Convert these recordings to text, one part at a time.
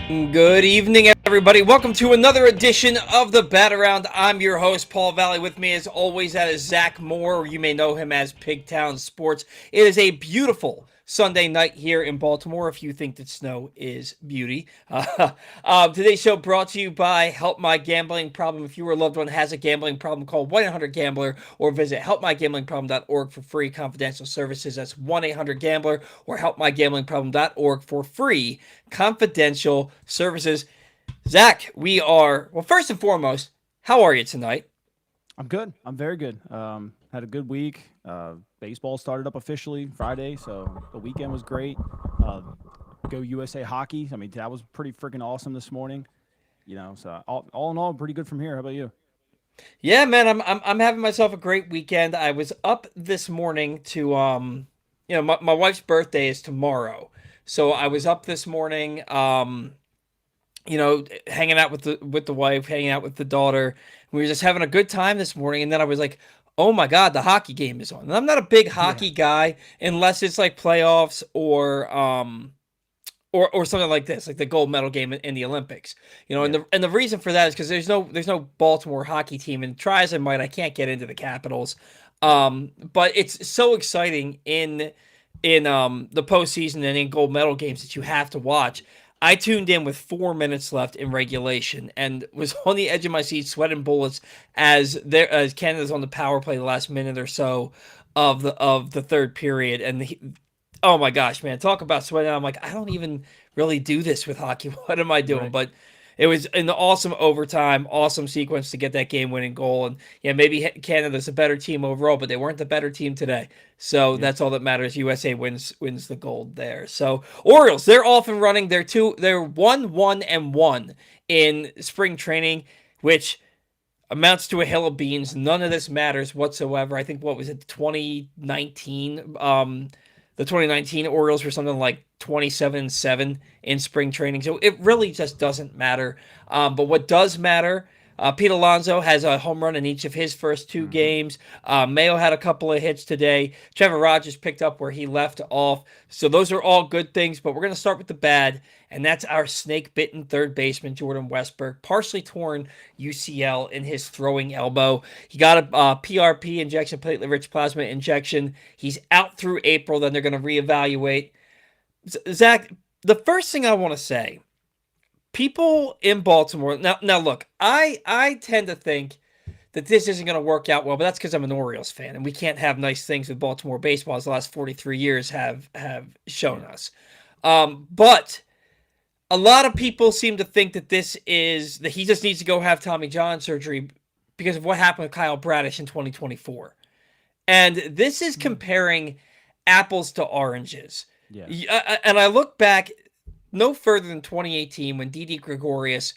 Good evening, everybody. Welcome to another edition of the Bat Around. I'm your host, Paul Valley. With me, as always, that is Zach Moore, or you may know him as Pigtown Sports. It is a beautiful Sunday night here in Baltimore, if you think that snow is beauty. Today's show brought to you by Help My Gambling Problem. If you or a loved one has a gambling problem, call 1-800-GAMBLER or visit helpmygamblingproblem.org for free confidential services. That's 1-800-GAMBLER or helpmygamblingproblem.org for free confidential services. Zach, well, first and foremost, how are you tonight? I'm good. I'm very good. Had a good week. Baseball started up officially Friday, so the weekend was great. Uh, Go USA hockey. I mean, that was pretty freaking awesome this morning. So all in all, pretty good from here. How about you? Yeah, man, I'm having myself a great weekend. I was up this morning to my wife's birthday is tomorrow. So I was up this morning hanging out with the wife, hanging out with the daughter. We were just having a good time this morning, and then I was like, "Oh my God, the hockey game is on." And I'm not a big Yeah. hockey guy unless it's like playoffs or something like this, like the gold medal game in the Olympics. And Yeah. the reason for that is because there's no Baltimore hockey team, and try as I might, I can't get into the Capitals. But it's so exciting in the postseason and in gold medal games that you have to watch. I tuned in with 4 minutes left in regulation and was on the edge of my seat, sweating bullets as Canada's on the power play the last minute or so of the third period, and oh my gosh, man, talk about sweating. I'm like, I don't even really do this with hockey. What am I doing? Right. But it was an awesome overtime, awesome sequence to get that game-winning goal. And yeah, maybe Canada's a better team overall, but they weren't the better team today. So Yeah. that's all that matters. USA wins the gold there. So Orioles, they're off and running. They're 1-1-1 in spring training, which amounts to a hill of beans. None of this matters whatsoever. I think what was it, 2019? The 2019 Orioles were something like 27-7 in spring training. So it really just doesn't matter. But what does matter, Pete Alonso has a home run in each of his first two Hmm. games. Mayo had a couple of hits today. Trevor Rogers picked up where he left off. So those are all good things. But we're going to start with the bad, and that's our snake-bitten third baseman, Jordan Westburg, partially torn UCL in his throwing elbow. He got a PRP injection, platelet-rich plasma injection. He's out through April. Then they're going to reevaluate. Zach, the first thing I want to say, people in Baltimore. Now look, I tend to think that this isn't going to work out well, but that's because I'm an Orioles fan, and we can't have nice things with Baltimore baseball, as the last 43 years have shown Yeah. us. But a lot of people seem to think that he just needs to go have Tommy John surgery because of what happened with Kyle Bradish in 2024. And this is Mm. comparing apples to oranges. Yeah. And I look back no further than 2018 when Didi Gregorius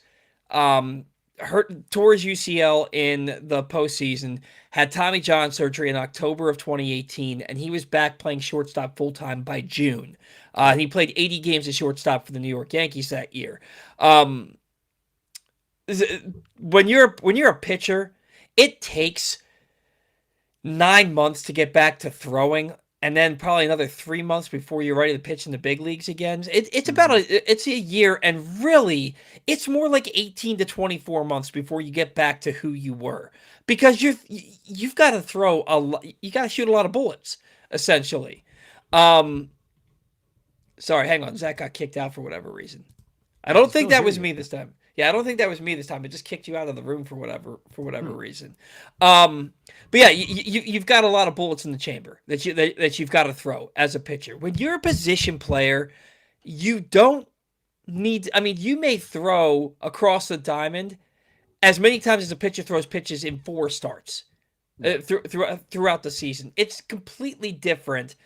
tore his UCL in the postseason, had Tommy John surgery in October of 2018, and he was back playing shortstop full time by June. He played 80 games as shortstop for the New York Yankees that year. Um, when you're a pitcher, it takes 9 months to get back to throwing, and then probably another 3 months before you're ready to pitch in the big leagues again. Hmm. It's a year, and really, it's more like 18 to 24 months before you get back to who you were, because you've got to throw a lot, you got to shoot a lot of bullets, essentially. Um, Sorry, hang on, Zach got kicked out for whatever reason. I I can don't think still that hear was you. me this time. Yeah, I don't think that was me this time. It just kicked you out of the room for whatever Hmm. reason. Um, but yeah, you've got a lot of bullets in the chamber that you've got to throw as a pitcher. When you're a position player, you don't need. I mean, you may throw across the diamond as many times as a pitcher throws pitches in four starts Yeah. throughout the season. It's completely different.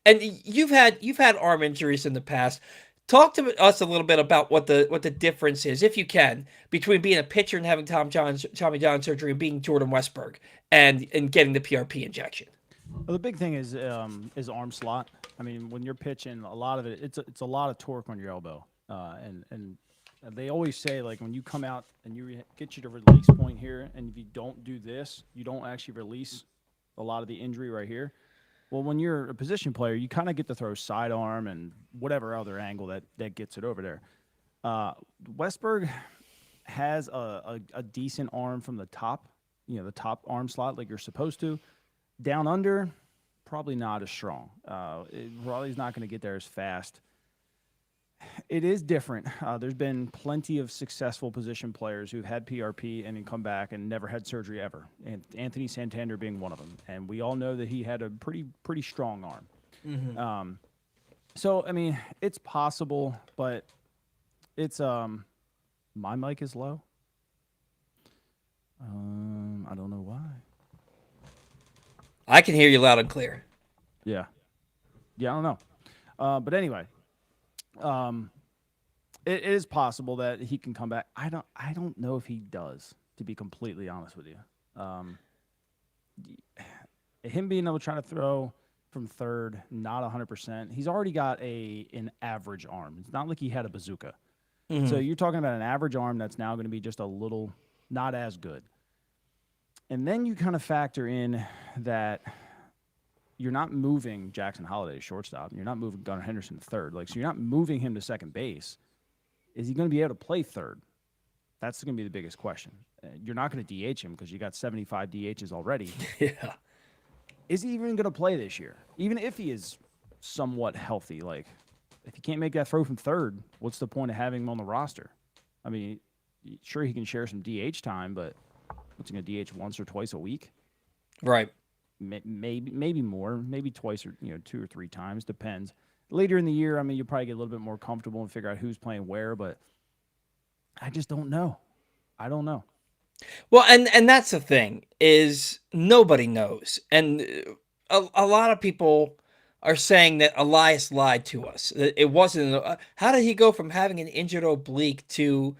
And you've had arm injuries in the past. Talk to us a little bit about what the difference is, if you can, between being a pitcher and having Tommy John surgery and being Jordan Westburg and getting the PRP injection. Well, the big thing is arm slot. I mean, when you're pitching, a lot of it's a lot of torque on your elbow, and they always say like when you come out and get you to release point here, and if you don't do this, you don't actually release a lot of the injury right here. Well, when you're a position player, you kind of get to throw sidearm and whatever other angle that gets it over there. Westburg has a decent arm from the top, the top arm slot like you're supposed to. Down under, probably not as strong. Raleigh's not going to get there as fast. It is different. There's been plenty of successful position players who've had PRP and then come back and never had surgery ever. And Anthony Santander being one of them. And we all know that he had a pretty strong arm. Mm-hmm. So I mean, it's possible, but it's my mic is low. I don't know why. I can hear you loud and clear. Yeah, I don't know. But anyway, it is possible that he can come back. I don't know if he does, to be completely honest with you. Him being able to try to throw from third, not 100%. He's already got an average arm. It's not like he had a bazooka. Mm-hmm. So you're talking about an average arm that's now going to be just a little not as good. And then you kind of factor in that you're not moving Jackson Holliday to shortstop. And you're not moving Gunnar Henderson to third. So you're not moving him to second base. Is he going to be able to play third? That's going to be the biggest question. You're not going to DH him because you got 75 DHs already. Yeah. Is he even going to play this year? Even if he is somewhat healthy, like if he can't make that throw from third, what's the point of having him on the roster? I mean, sure, he can share some DH time, but what's he going to DH once or twice a week? Right. Maybe more, maybe twice or 2 or 3 times, depends. Later in the year, I mean, you'll probably get a little bit more comfortable and figure out who's playing where, but I just don't know. I don't know. Well, and that's the thing, is nobody knows. And a lot of people are saying that Elias lied to us. It wasn't. How did he go from having an injured oblique to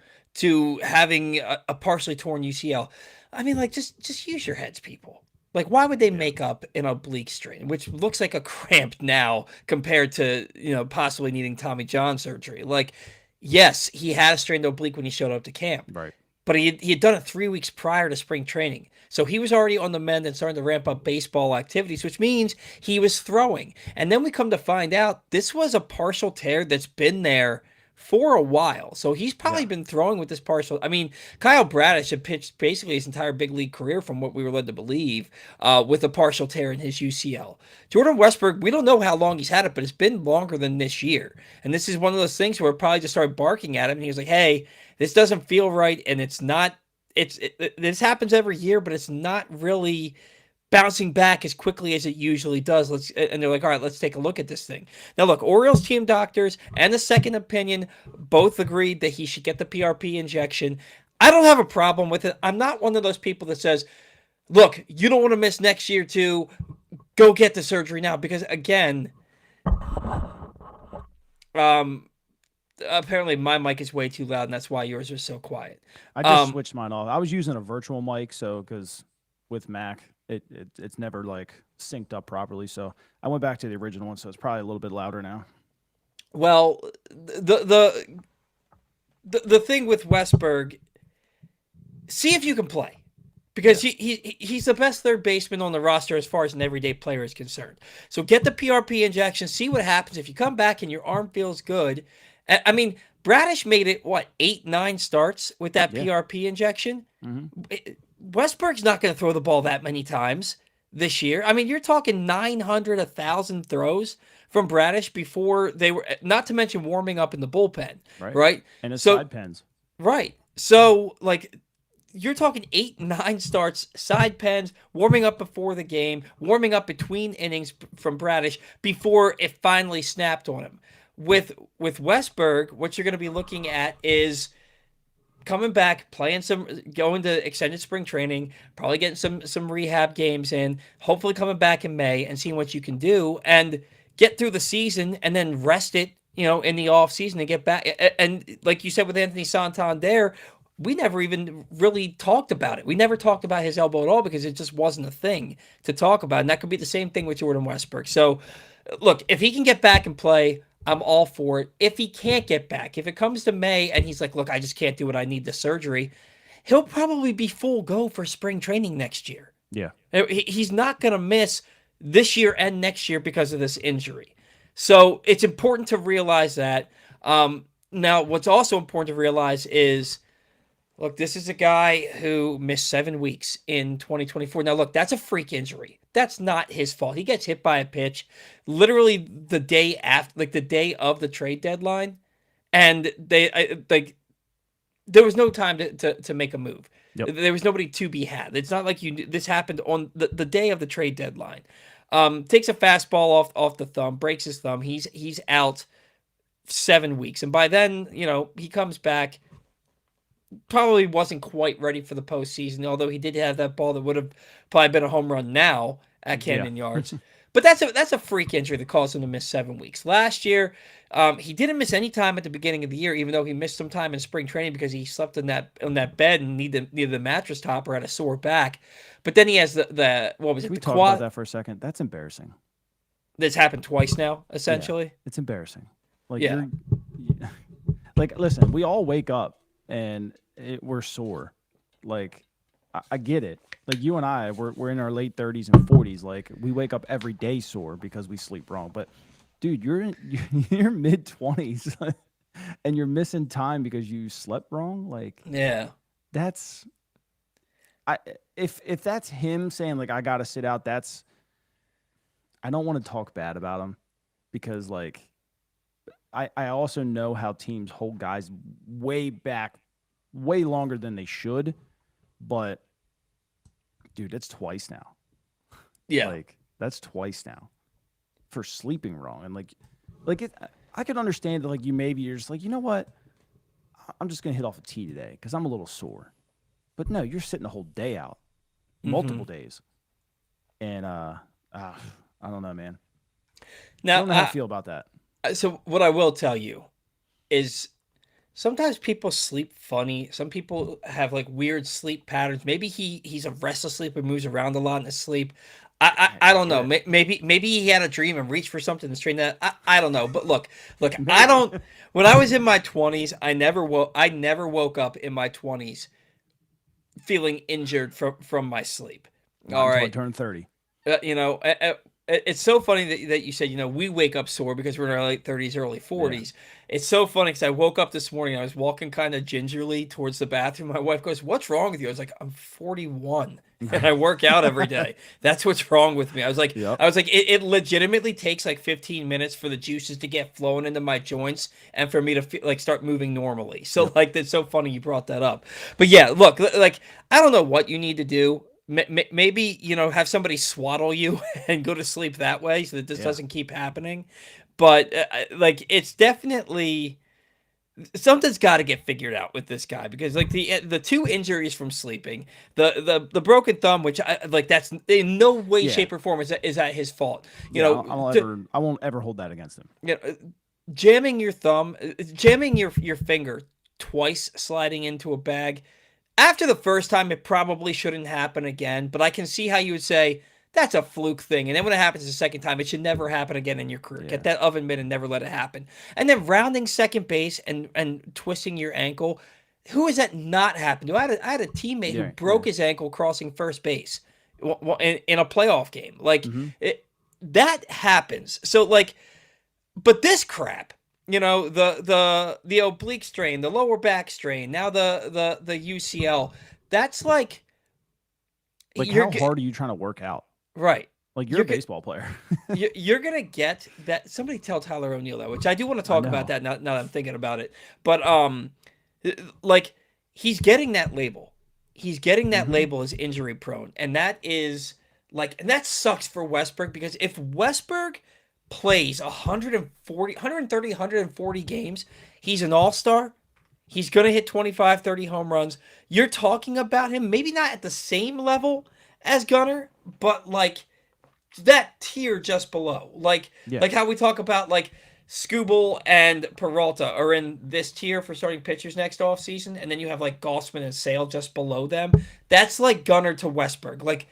having a partially torn UCL? I mean, like, just use your heads, people. Like, why would they make up an oblique strain, which looks like a cramp now compared to, possibly needing Tommy John surgery? Like, yes, he had a strained oblique when he showed up to camp. Right. But he had done it 3 weeks prior to spring training. So he was already on the mend and starting to ramp up baseball activities, which means he was throwing. And then we come to find out this was a partial tear that's been there for a while. So he's probably been throwing with this partial. I mean, Kyle Bradish had pitched basically his entire big league career, from what we were led to believe, with a partial tear in his UCL. Jordan Westburg, we don't know how long he's had it, but it's been longer than this year. And this is one of those things where it probably just started barking at him. And he was like, hey, this doesn't feel right. And it's not, this happens every year, but it's not really bouncing back as quickly as it usually does. And they're like, all right, let's take a look at this thing. Now, look, Orioles team doctors and the second opinion both agreed that he should get the PRP injection. I don't have a problem with it. I'm not one of those people that says, look, you don't want to miss next year too. Go get the surgery now. Because again, apparently my mic is way too loud, and that's why yours are so quiet. I just switched mine off. I was using a virtual mic, so because with Mac, it's never like synced up properly. So I went back to the original one, so it's probably a little bit louder now. Well, the thing with Westburg, see if you can play. Because he's the best third baseman on the roster as far as an everyday player is concerned. So get the PRP injection, see what happens. If you come back and your arm feels good. I mean, Bradish made it, 8-9 starts with that PRP injection? Mm-hmm. Westburg's not going to throw the ball that many times this year. I mean, you're talking 900, 1,000 throws from Bradish before they were, not to mention warming up in the bullpen, right? And his side pens. Right. So, like, you're talking 8-9 starts, side pens, warming up before the game, warming up between innings from Bradish before it finally snapped on him. With Westburg, what you're going to be looking at is coming back, going to extended spring training, probably getting some rehab games in, hopefully coming back in May and seeing what you can do and get through the season and then rest it, in the off season and get back. And like you said with Anthony Santander, we never even really talked about it. We never talked about his elbow at all because it just wasn't a thing to talk about. And that could be the same thing with Jordan Westburg. So, look, if he can get back and play, I'm all for it. If he can't get back, if it comes to May and he's like, look, I just can't do it, I need the surgery, he'll probably be full go for spring training next year. Yeah. He's not going to miss this year and next year because of this injury. So it's important to realize that. Now, what's also important to realize is, look, this is a guy who missed 7 weeks in 2024. Now, look, that's a freak injury. That's not his fault. He gets hit by a pitch literally the day after, like the day of the trade deadline, and there was no time to make a move. Yep. There was nobody to be had. It's not like this happened on the day of the trade deadline. Takes a fastball off the thumb, breaks his thumb. He's out 7 weeks, and by then, he comes back. Probably wasn't quite ready for the postseason, although he did have that ball that would have probably been a home run now at Camden Yards. But that's a freak injury that caused him to miss 7 weeks. Last year, he didn't miss any time at the beginning of the year, even though he missed some time in spring training because he slept on that bed and needed the mattress top or had a sore back. But then he has the what was it? Can we the talk quad about that for a second? That's embarrassing. that's happened twice now, essentially. Yeah, it's embarrassing. Like, Yeah. like, listen, we all wake up and we're sore. Like, I get it. Like, you and I, we're in our late 30s and 40s. Like, we wake up every day sore because we sleep wrong. But, dude, you're in your mid 20s and you're missing time because you slept wrong. Like, Yeah. that's if that's him saying, like, I gotta sit out, I don't want to talk bad about him because, like, I also know how teams hold guys way back, way longer than they should. But, dude, that's twice now. Yeah. Like, that's twice now for sleeping wrong. And, I could understand that, like, you're just like, you know what? I'm just going to hit off a tee today because I'm a little sore. But, no, you're sitting a whole day out, multiple days. And, I don't know, man. Now, I don't know how I feel about that. So what I will tell you is sometimes people sleep funny. Some people have like weird sleep patterns. Maybe he's a restless sleeper, moves around a lot in his sleep. I don't know. Maybe he had a dream and reached for something and straightened that. I don't know. But look. I don't. When I was in my 20s, I never woke up in my 20s feeling injured from my sleep. All right. I turned 30. It's so funny that you said, we wake up sore because we're in our late 30s, early 40s. Yeah. It's so funny because I woke up this morning. I was walking kind of gingerly towards the bathroom. My wife goes, "What's wrong with you?" I was like, "I'm 41 and I work out every day. That's what's wrong with me." I was like, Yep. it legitimately takes like 15 minutes for the juices to get flowing into my joints and for me to start moving normally. So that's so funny you brought that up. But yeah, look, like, I don't know what you need to do. Maybe, have somebody swaddle you and go to sleep that way so that this doesn't keep happening. But it's definitely something's got to get figured out with this guy because like the two injuries from sleeping, the broken thumb, which that's in no way, shape, or form is that his fault. I won't ever hold that against him. Jamming your finger twice sliding into a bag. After the first time, it probably shouldn't happen again, but I can see how you would say that's a fluke thing. And then when it happens the second time, it should never happen again in your career. Yeah. Get that oven mitt and never let it happen. And then rounding second base and twisting your ankle. Who has that not happened to? I had a teammate who broke his ankle crossing first base in a playoff game. That happens. So, but this crap. The oblique strain, the lower back strain, now the UCL. That's how hard are you trying to work out? Right. Like, you're a baseball player. You're gonna get that. Somebody tell Tyler O'Neill that, which I do want to talk about that now that I'm thinking about it. But he's getting that label. He's getting that label as injury prone, and that is and that sucks for Westburg because if Westburg plays 130, 140 games, he's an all-star. He's going to hit 25, 30 home runs. You're talking about him, maybe not at the same level as Gunnar, but that tier just below. Like how we talk about Skubal and Peralta are in this tier for starting pitchers next offseason, and then you have Gossman and Sale just below them. That's Gunnar to Westburg.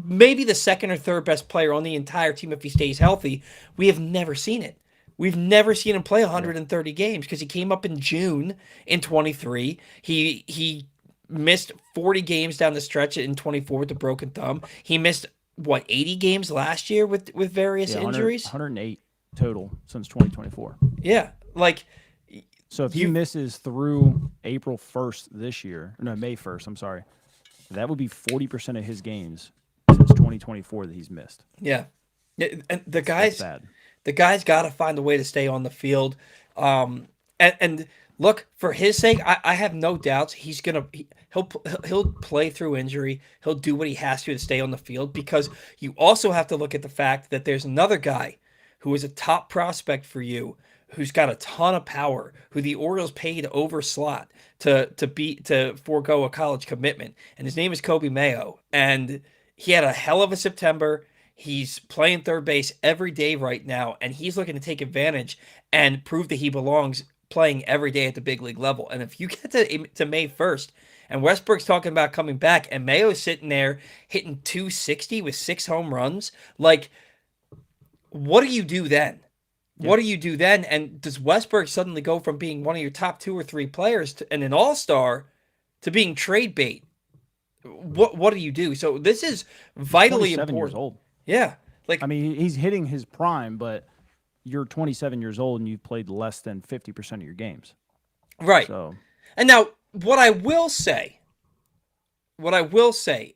Maybe the second or third best player on the entire team if he stays healthy. We have never seen it. We've never seen him play 130 games because he came up in June in 23. He missed 40 games down the stretch in 24 with the broken thumb. He missed 80 games last year with various injuries. 108 total since 2024. Yeah, So if he misses through April 1st this year, no, May 1st, I'm sorry, that would be 40% of his games since 2024 that he's missed. Yeah. And the That's bad. the guy's got to find a way to stay on the field. And look, for his sake, I have no doubts he'll play through injury. He'll do what he has to stay on the field, because you also have to look at the fact that there's another guy who is a top prospect for you, who's got a ton of power, who the Orioles paid over slot to forego a college commitment, and his name is Coby Mayo. And he had a hell of a September. He's playing third base every day right now, and he's looking to take advantage and prove that he belongs playing every day at the big league level. And if you get to May 1st, and Westburg's talking about coming back, and Mayo's sitting there hitting 260 with 6 home runs, like, what do you do then? Yeah. What do you do then? And does Westburg suddenly go from being one of your top 2 or 3 players and an all-star to being trade bait? What do you do? So this is vitally important. Years old. Yeah. I mean, he's hitting his prime, but you're 27 years old and you've played less than 50% of your games. Right. So, and now what I will say,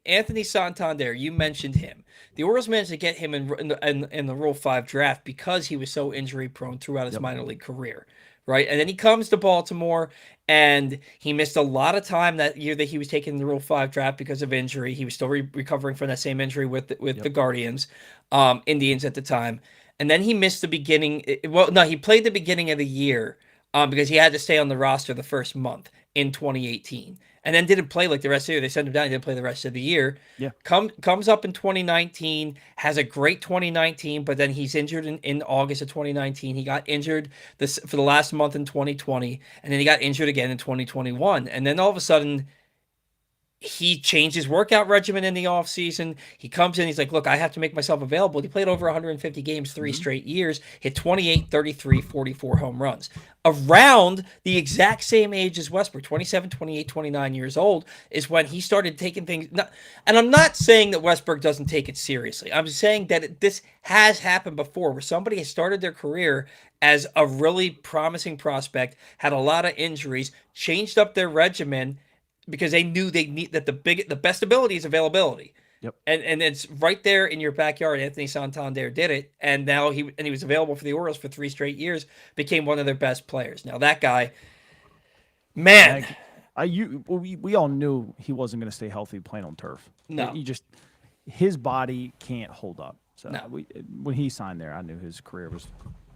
Anthony Santander, you mentioned him. The Orioles managed to get him in the Rule 5 draft because he was so injury prone throughout his minor league career, right? And then he comes to Baltimore, and he missed a lot of time that year that he was taking the Rule 5 draft because of injury. He was still recovering from that same injury with the Guardians, Indians at the time. And then he missed the beginning. He played the beginning of the year because he had to stay on the roster the first month in 2018. And then didn't play like the rest of the year. They sent him down. He didn't play the rest of the year. Yeah. Comes up in 2019, has a great 2019, but then he's injured in August of 2019. He got injured for the last month in 2020, and then he got injured again in 2021. And then all of a sudden, he changed his workout regimen in the offseason. He comes in, he's like, look, I have to make myself available. He played over 150 games 3 straight years, hit 28, 33, 44 home runs. Around the exact same age as Westbrook, 27, 28, 29 years old, is when he started taking things. And I'm not saying that Westbrook doesn't take it seriously. I'm saying that this has happened before, where somebody has started their career as a really promising prospect, had a lot of injuries, changed up their regimen, because they knew they need that the best ability is availability. Yep. And it's right there in your backyard. Anthony Santander did it, and now he was available for the Orioles for 3 straight years, became one of their best players. Now that guy, man, we all knew he wasn't going to stay healthy playing on turf. No, his body can't hold up. So no. When he signed there, I knew his career was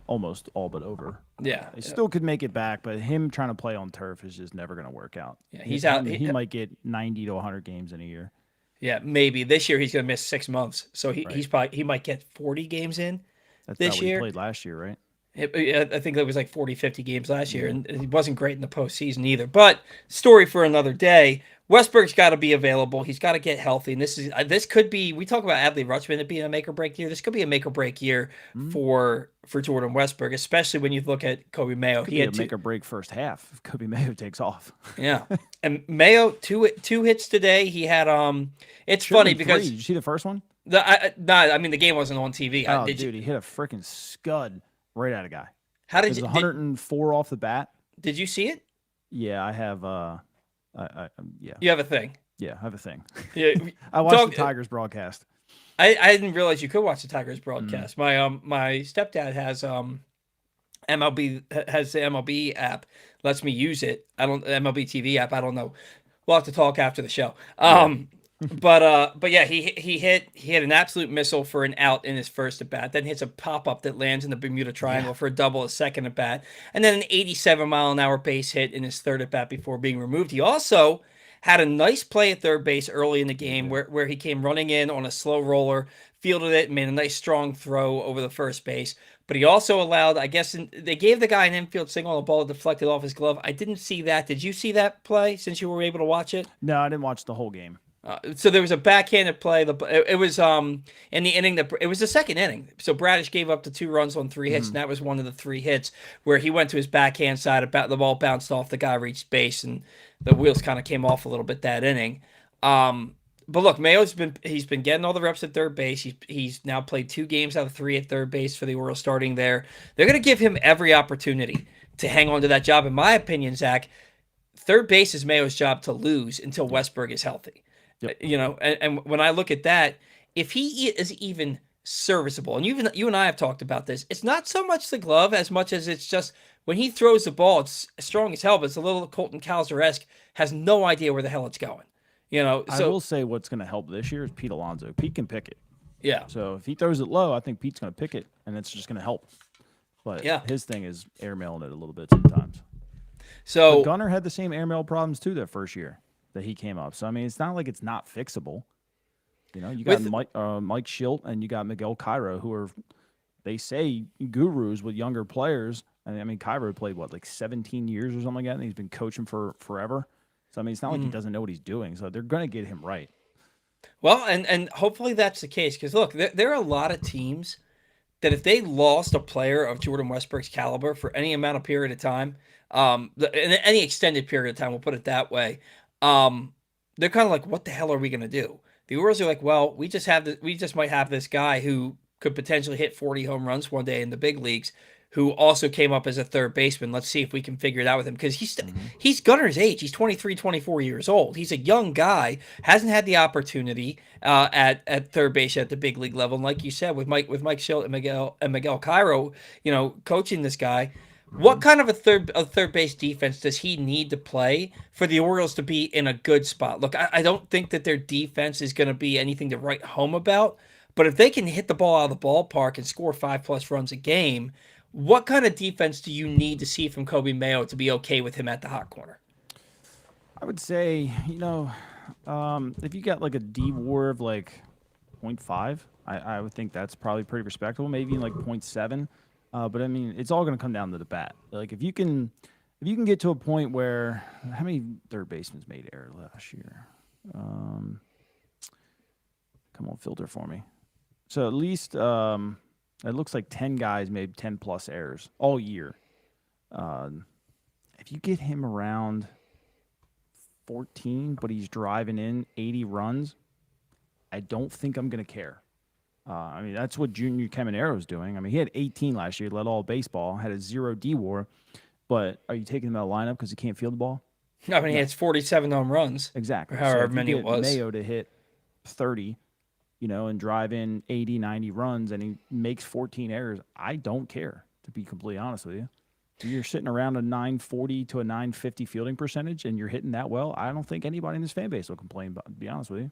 almost all but over. Yeah. He still could make it back, but him trying to play on turf is just never going to work out. Yeah, he's out. He might get 90 to 100 games in a year. Yeah, maybe. This year he's going to miss 6 months. So he might get 40 games in this year. He played last year, right? I think it was like 40, 50 games last year, and he wasn't great in the postseason either. But story for another day. Westburg's got to be available. He's got to get healthy, and this could be. We talk about Adley Rutschman it being a make or break year. This could be a make or break year for Jordan Westburg, especially when you look at Coby Mayo. He had a make or break first half if Coby Mayo takes off. Yeah, and Mayo two hits today. He had It's funny because did you see the first one? I mean the game wasn't on TV. Oh, dude, he hit a freaking scud right at a guy. How did you? 104 off the bat. Did you see it? Yeah, I have. Yeah. You have a thing. Yeah, I have a thing. Yeah, I watched the Tigers broadcast. I didn't realize you could watch the Tigers broadcast. My stepdad has the MLB app, lets me use it. MLB TV app. I don't know. We'll have to talk after the show. But yeah, he hit an absolute missile for an out in his first at bat. Then hits a pop up that lands in the Bermuda Triangle for a double, a second at bat, and then an 87-mile-an-hour base hit in his third at bat before being removed. He also had a nice play at third base early in the game where he came running in on a slow roller, fielded it, and made a nice strong throw over the first base. But he also allowed, I guess, they gave the guy an infield single on the ball that deflected off his glove. I didn't see that. Did you see that play since you were able to watch it? No, I didn't watch the whole game. So there was a backhanded play. It was in the inning it was the second inning. So Bradish gave up the 2 runs on 3 hits, and that was one of the 3 hits where he went to his backhand side. The ball bounced off. The guy reached base, and the wheels kind of came off a little bit that inning. But look, Mayo's been getting all the reps at third base. He's now played 2 games out of 3 at third base for the Orioles starting there. They're going to give him every opportunity to hang on to that job. In my opinion, Zach, third base is Mayo's job to lose until Westburg is healthy. Yep. And when I look at that, if he is even serviceable, and you and I have talked about this, it's not so much the glove as much as it's just when he throws the ball, it's strong as hell, but it's a little Colton Cowser-esque, has no idea where the hell it's going. So I will say what's going to help this year is Pete Alonso. Pete can pick it. Yeah. So if he throws it low, I think Pete's going to pick it, and it's just going to help. But his thing is airmailing it a little bit sometimes. So but Gunnar had the same airmail problems too that first year that he came up. So I mean, it's not like it's not fixable. You got Mike Schilt and you got Miguel Cairo, who are, they say, gurus with younger players. And I mean, Cairo played like 17 years or something like that, and he's been coaching for forever. So I mean, it's not like he doesn't know what he's doing. So they're going to get him right. Well, and hopefully that's the case, because look, there are a lot of teams that if they lost a player of Jordan Westburg's caliber for any amount of period of time, in any extended period of time, we'll put it that way, they're kind of like, what the hell are we going to do? The Orioles are like, well, we just might have this guy who could potentially hit 40 home runs one day in the big leagues, who also came up as a third baseman. Let's see if we can figure it out with him, because he's Gunner's age. He's 23, 24 years old. He's a young guy, hasn't had the opportunity at third base at the big league level. And like you said, with Mike Schilt and Miguel Cairo, coaching this guy, what kind of a third base defense does he need to play for the Orioles to be in a good spot? Look, I don't think that their defense is going to be anything to write home about, but if they can hit the ball out of the ballpark and score 5+ runs a game, what kind of defense do you need to see from Coby Mayo to be okay with him at the hot corner? I would say, if you got like a D-WAR of like 0.5, I would think that's probably pretty respectable. Maybe like 0.7. But I mean, it's all going to come down to the bat. Like if you can get to a point where, how many third basemen made error last year? Come on, filter for me. So at least it looks like 10 guys made 10+ errors all year. If you get him around 14, but he's driving in 80 runs, I don't think I'm going to care. I mean, that's what Junior Camanero's doing. I mean, he had 18 last year, led all baseball, had a 0 D-WAR, but are you taking him out of the lineup because he can't field the ball? No, I mean, he has 47 home runs. Exactly. However so many it was. Mayo to hit 30, and drive in 80, 90 runs, and he makes 14 errors, I don't care, to be completely honest with you. If you're sitting around a 940 to a 950 fielding percentage and you're hitting that well, I don't think anybody in this fan base will complain, to be honest with you.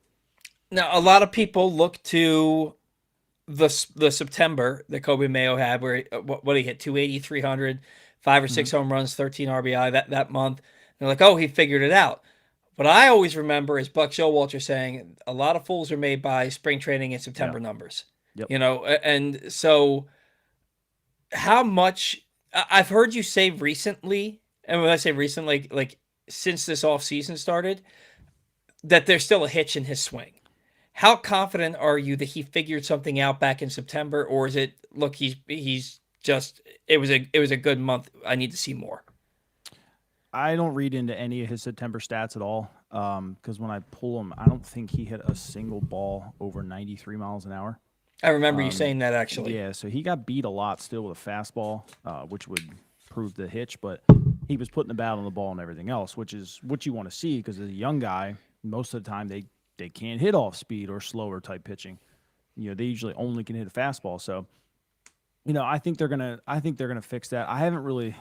Now, a lot of people look to the September that Coby Mayo had, where what he hit 280, 300, 5 or 6 home runs, 13 RBI that month. They're like, oh, he figured it out. What I always remember is Buck Showalter saying a lot of fools are made by spring training and September numbers. Yep. And so how much I've heard you say recently, and when I say recently, like since this offseason started, that there's still a hitch in his swing. How confident are you that he figured something out back in September, or is it, look, he's just, it was a good month, I need to see more? I don't read into any of his September stats at all, because when I pull him, I don't think he hit a single ball over 93 miles an hour. I remember you saying that, actually. Yeah, so he got beat a lot still with a fastball, which would prove the hitch, but he was putting the bat on the ball and everything else, which is what you want to see, because as a young guy, most of the time they can't hit off speed or slower type pitching. They usually only can hit a fastball. So, I think they're gonna fix that. I haven't really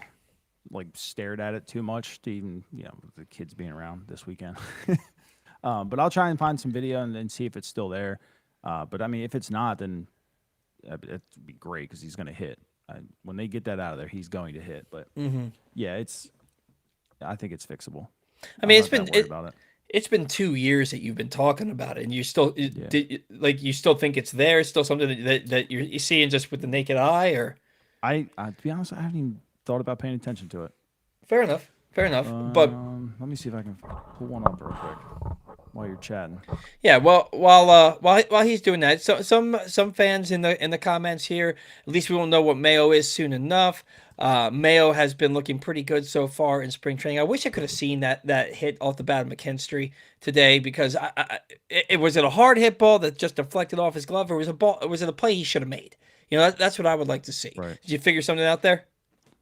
stared at it too much to even, with the kids being around this weekend. But I'll try and find some video and then see if it's still there. But I mean, if it's not, then it'd be great, because he's going to hit. When they get that out of there, he's going to hit. But yeah, I think it's fixable. I mean, it's been 2 years that you've been talking about it, and you still you still think it's there. It's still something that you're seeing just with the naked eye, or to be honest, I haven't even thought about paying attention to it. Fair enough. But let me see if I can pull one up real quick while you're chatting. Yeah, well, while he's doing that, so some fans in the comments here, at least we will know what Mayo is soon enough. Mayo has been looking pretty good so far in spring training. I wish I could have seen that hit off the bat of McKinstry today, because it was a hard hit ball that just deflected off his glove, or was it a play he should have made? That's what I would like to see. Right. Did you figure something out there?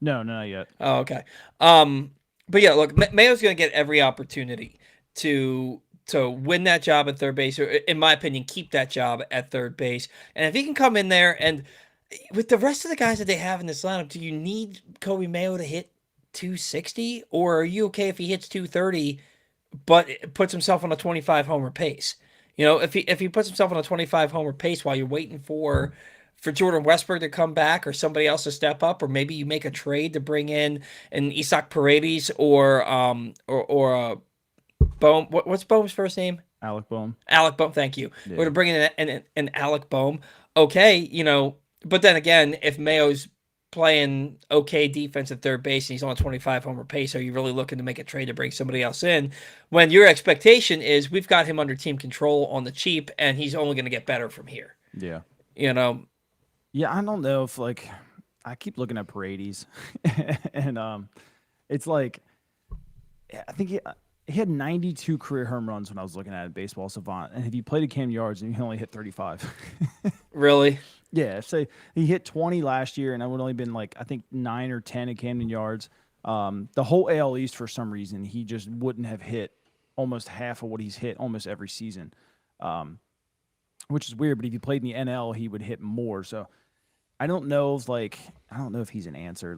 No, not yet. Oh, okay. But yeah, look, Mayo's going to get every opportunity to win that job at third base, or in my opinion, keep that job at third base. And if he can come in there and with the rest of the guys that they have in this lineup, do you need Coby Mayo to hit 260, or are you okay if he hits 230, but puts himself on a 25 homer pace? If he puts himself on a 25 homer pace while you're waiting for Jordan Westburg to come back or somebody else to step up, or maybe you make a trade to bring in an Isaac Paredes or Bohm. What's Bohm's first name? Alec Bohm. Alec Bohm. Thank you. Yeah. We're to bring in an Alec Bohm. Okay, but then again, if Mayo's playing okay defense at third base and he's on a 25 homer pace, are you really looking to make a trade to bring somebody else in when your expectation is we've got him under team control on the cheap and he's only going to get better from here? Yeah. Yeah, I don't know if I keep looking at Paredes, and it's like I think he had 92 career home runs when I was looking at Baseball Savant, and if he played at Camden Yards, and he only hit 35. Really? Yeah, so he hit 20 last year, and I would only been I think 9 or 10 at Camden Yards. The whole AL East, for some reason, he just wouldn't have hit almost half of what he's hit almost every season, which is weird. But if he played in the NL, he would hit more. So I don't know if he's an answer.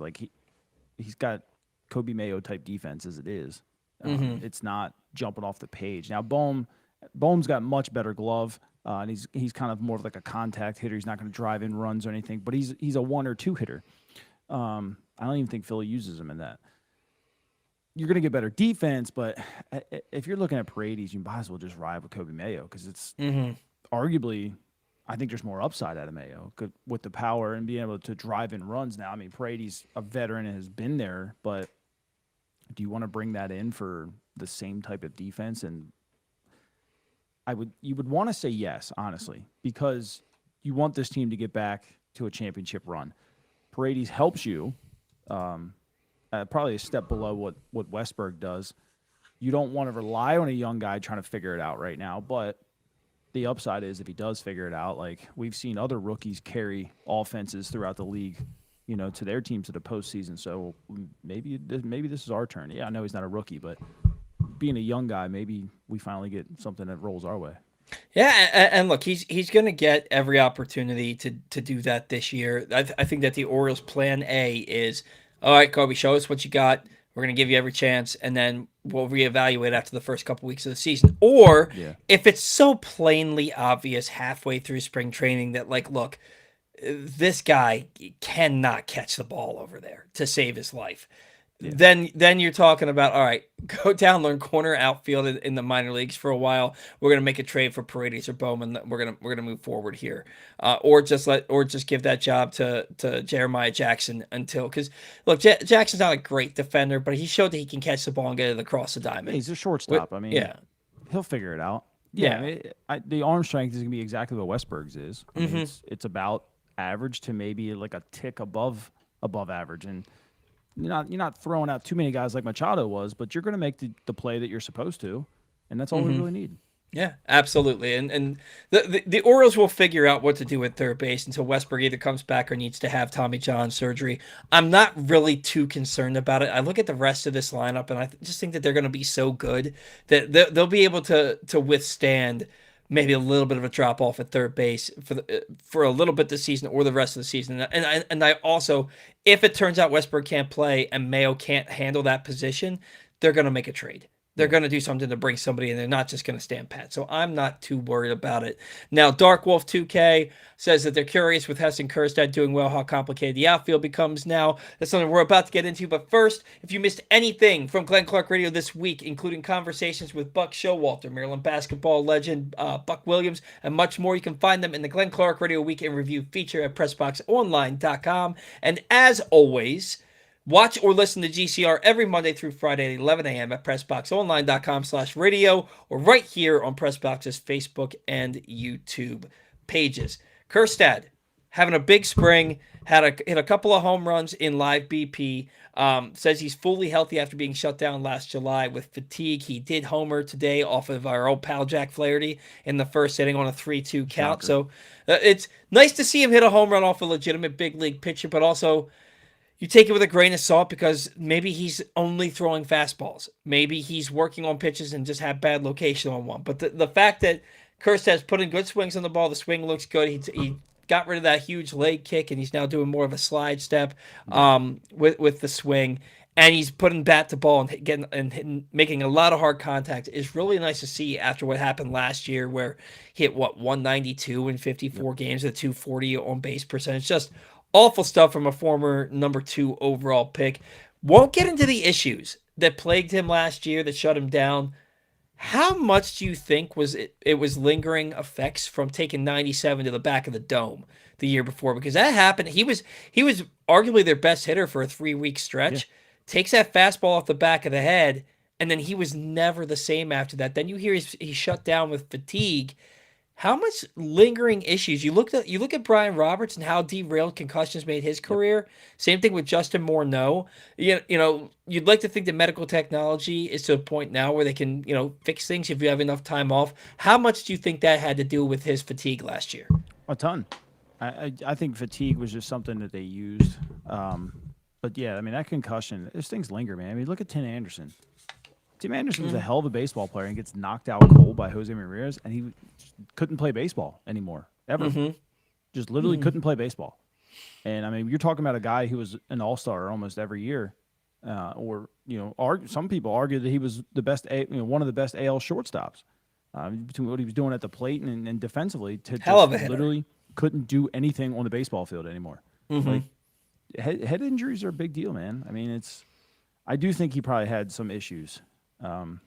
He's got Coby Mayo type defense as it is. It's not jumping off the page. Now Bohm's got much better glove, and he's kind of more of a contact hitter. He's not going to drive in runs or anything, but he's a 1 or 2 hitter. I don't even think Philly uses him in that. You're going to get better defense, but if you're looking at Paredes, you might as well just ride with Coby Mayo because it's arguably, I think there's more upside out of Mayo with the power and being able to drive in runs now. I mean, Paredes, a veteran and has been there, but do you want to bring that in for the same type of defense? And you would want to say yes, honestly, because you want this team to get back to a championship run. Paredes helps you, probably a step below what Westburg does. You don't want to rely on a young guy trying to figure it out right now, but the upside is if he does figure it out, we've seen other rookies carry offenses throughout the league, to their teams to the postseason. So maybe this is our turn. Yeah, I know he's not a rookie, but being a young guy, maybe we finally get something that rolls our way. Yeah, and look, he's going to get every opportunity to do that this year. I think that the Orioles' plan A is, all right, Coby, show us what you got. We're going to give you every chance, and then we'll reevaluate after the first couple weeks of the season. Or if it's so plainly obvious halfway through spring training that, look, this guy cannot catch the ball over there to save his life. Yeah. Then you're talking about, all right, go down, learn corner outfield in the minor leagues for a while. We're gonna make a trade for Paredes or Bowman. We're gonna move forward here, or just give that job to Jeremiah Jackson because look, Jackson's not a great defender, but he showed that he can catch the ball and get it across the diamond. Yeah, he's a shortstop. He'll figure it out. Yeah, the arm strength is gonna be exactly what Westburg's is. It's about average to maybe a tick above average, and you're not throwing out too many guys like Machado was, but you're going to make the play that you're supposed to, and that's all we really need. Yeah, absolutely. And the Orioles will figure out what to do at third base until Westburg either comes back or needs to have Tommy John surgery. I'm not really too concerned about it. I look at the rest of this lineup, and I just think that they're going to be so good that they'll be able to withstand maybe a little bit of a drop off at third base for a little bit this season or the rest of the season. And I also, if it turns out Westburg can't play and Mayo can't handle that position, they're going to make a trade. They're going to do something to bring somebody in. They're not just going to stand pat. So I'm not too worried about it. Now, Dark Wolf 2K says that they're curious with Heston Kjerstad doing well how complicated the outfield becomes now. That's something we're about to get into. But first, if you missed anything from Glenn Clark Radio this week, including conversations with Buck Showalter, Maryland basketball legend Buck Williams, and much more, you can find them in the Glenn Clark Radio Week in Review feature at PressBoxOnline.com. And as always, watch or listen to GCR every Monday through Friday at 11 a.m. at PressBoxOnline.com/radio or right here on PressBox's Facebook and YouTube pages. Kjerstad having a big spring, hit a couple of home runs in live BP. Says he's fully healthy after being shut down last July with fatigue. He did homer today off of our old pal Jack Flaherty in the first inning on a 3-2 count. So it's nice to see him hit a home run off a legitimate big league pitcher, but also, you take it with a grain of salt because maybe he's only throwing fastballs. Maybe he's working on pitches and just had bad location on one. But the fact that Kjerstad's putting good swings on the ball, the swing looks good. He got rid of that huge leg kick, and he's now doing more of a slide step with the swing. And he's putting bat to ball and making a lot of hard contact. Is really nice to see after what happened last year, where he hit 192 in 54 games with 240 on base percentage. Just awful stuff from a former number 2 overall pick. Won't get into the issues that plagued him last year that shut him down. How much do you think it was lingering effects from taking 97 to the back of the dome the year before? Because that happened. He was arguably their best hitter for a 3-week stretch. Yeah. Takes that fastball off the back of the head, and then he was never the same after that. Then you hear he's shut down with fatigue. How much lingering issues? You look at Brian Roberts and how derailed concussions made his career. Same thing with Justin Morneau. You know, you'd like to think that medical technology is to a point now where they can, fix things if you have enough time off. How much do you think that had to do with his fatigue last year? A ton. I think fatigue was just something that they used. But yeah, I mean, that concussion, those things linger, man. I mean, look at Tim Anderson. Tim Anderson was a hell of a baseball player and gets knocked out cold by Jose Ramirez, and he couldn't play baseball anymore, ever. Just literally couldn't play baseball. And, I mean, you're talking about a guy who was an all-star almost every year. Some people argue that he was the best, one of the best AL shortstops. Between what he was doing at the plate and defensively, hell of a hitter. Literally couldn't do anything on the baseball field anymore. Like, head injuries are a big deal, man. I mean, I do think he probably had some issues, and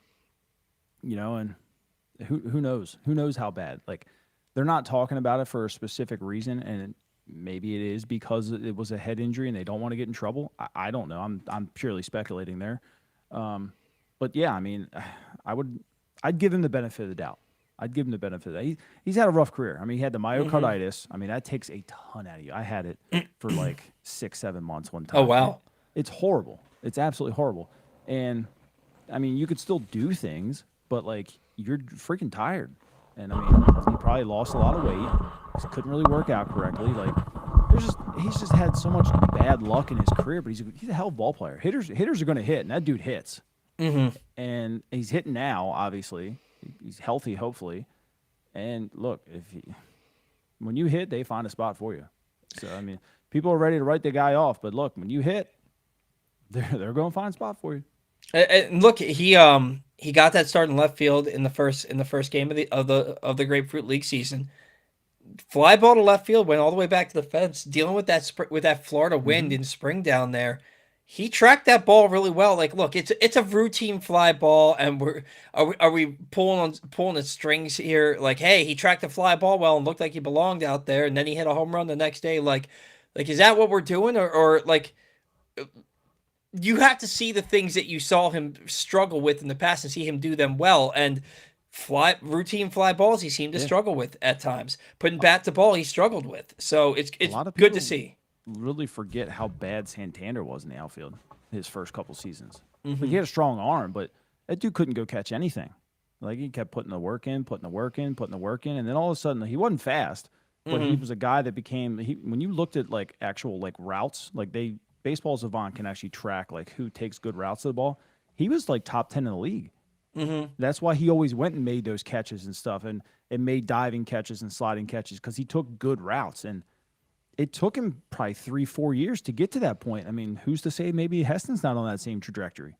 who knows? Who knows how bad? Like, they're not talking about it for a specific reason, and maybe it is because it was a head injury and they don't want to get in trouble. I don't know. I'm purely speculating there. But yeah, I mean, I'd give him the benefit of the doubt. I'd give him the benefit of that. He's had a rough career. I mean, he had the myocarditis. I mean, that takes a ton out of you. I had it for like 6-7 months one time. Oh, wow. It's horrible. It's absolutely horrible. And, I mean, you could still do things, but, like, you're freaking tired. And, I mean, he probably lost a lot of weight. He couldn't really work out correctly. Like, he's just had so much bad luck in his career, but he's a hell of a ball player. Hitters are going to hit, and that dude hits. And he's hitting now, obviously. He's healthy, hopefully. And look, when you hit, they find a spot for you. So, I mean, people are ready to write the guy off, but look, when you hit, they're going to find a spot for you. And look, he got that start in left field in the first game of the Grapefruit League season. Fly ball to left field, went all the way back to the fence, dealing with that Florida wind in spring down there. He tracked that ball really well. Like, look, it's a routine fly ball, and are we pulling the strings here? Like, hey, he tracked the fly ball well and looked like he belonged out there, and then he hit a home run the next day. Like is that what we're doing, or like? You have to see the things that you saw him struggle with in the past and see him do them well. And routine fly balls he seemed to struggle with at times. Putting bat to ball he struggled with. So it's good to see. Really forget how bad Santander was in the outfield his first couple seasons. Like, he had a strong arm, but that dude couldn't go catch anything. Like, he kept putting the work in, and then all of a sudden he wasn't fast, but he was a guy that became when you looked at like actual like routes, like Baseball Savant can actually track like who takes good routes to the ball. He was like top 10 in the league. That's why he always went and made those catches and stuff, and made diving catches and sliding catches because he took good routes. And it took him probably 3-4 years to get to that point. I mean, who's to say maybe Heston's not on that same trajectory?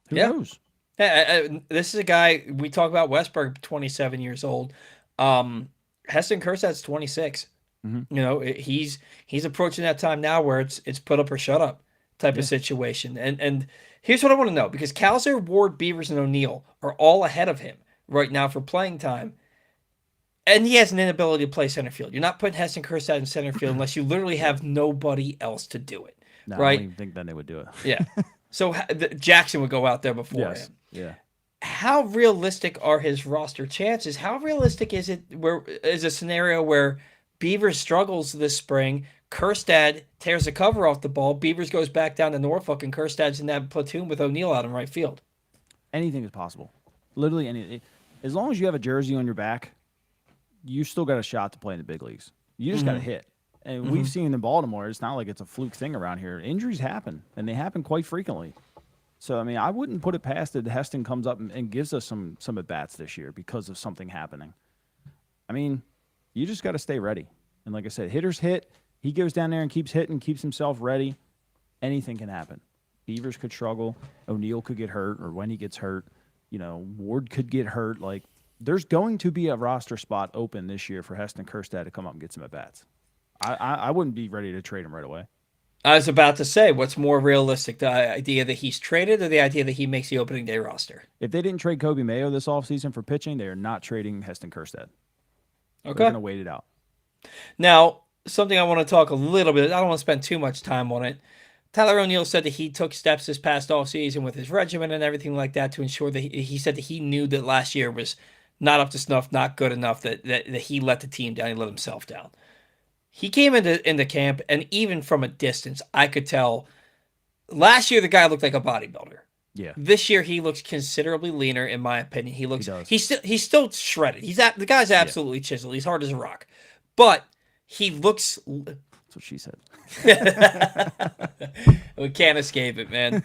Who knows? This is a guy, we talk about Westburg, 27 years old. Heston Kjerstad's 26. He's approaching that time now where it's put up or shut up type of situation. And here's what I want to know, because Kowser, Ward, Beavers, and O'Neill are all ahead of him right now for playing time. And he has an inability to play center field. You're not putting Heston Kjerstad in center field unless you literally have nobody else to do it. No, right? I don't even think then they would do it. Yeah. So Jackson would go out there before him. Yeah. How realistic are his roster chances? How realistic is it is a scenario where Beavers struggles this spring, Kjerstad tears the cover off the ball, Beavers goes back down to Norfolk, and Kjerstad's in that platoon with O'Neill out in right field? Anything is possible. Literally anything. As long as you have a jersey on your back, you still got a shot to play in the big leagues. You just got to hit. And we've seen in Baltimore, it's not like it's a fluke thing around here. Injuries happen, and they happen quite frequently. So, I mean, I wouldn't put it past that Heston comes up and gives us some at-bats this year because of something happening. I mean, you just got to stay ready. And like I said, hitters hit. He goes down there and keeps hitting, keeps himself ready. Anything can happen. Beavers could struggle. O'Neill could get hurt, or when he gets hurt, Ward could get hurt. Like, there's going to be a roster spot open this year for Heston Kjerstad to come up and get some at-bats. I wouldn't be ready to trade him right away. I was about to say, what's more realistic, the idea that he's traded or the idea that he makes the opening day roster? If they didn't trade Coby Mayo this offseason for pitching, they are not trading Heston Kjerstad. Okay. They're going to wait it out. Now, something I want to talk a little bit, I don't want to spend too much time on it. Tyler O'Neill said that he took steps this past offseason with his regimen and everything like that to ensure that he said that he knew that last year was not up to snuff, not good enough, that he let the team down, he let himself down. He came into camp, and even from a distance, I could tell. Last year, the guy looked like a bodybuilder. Yeah. This year, he looks considerably leaner, in my opinion. He looks. He he's still shredded. The guy's absolutely chiseled. He's hard as a rock, but he looks. That's what she said. We can't escape it, man.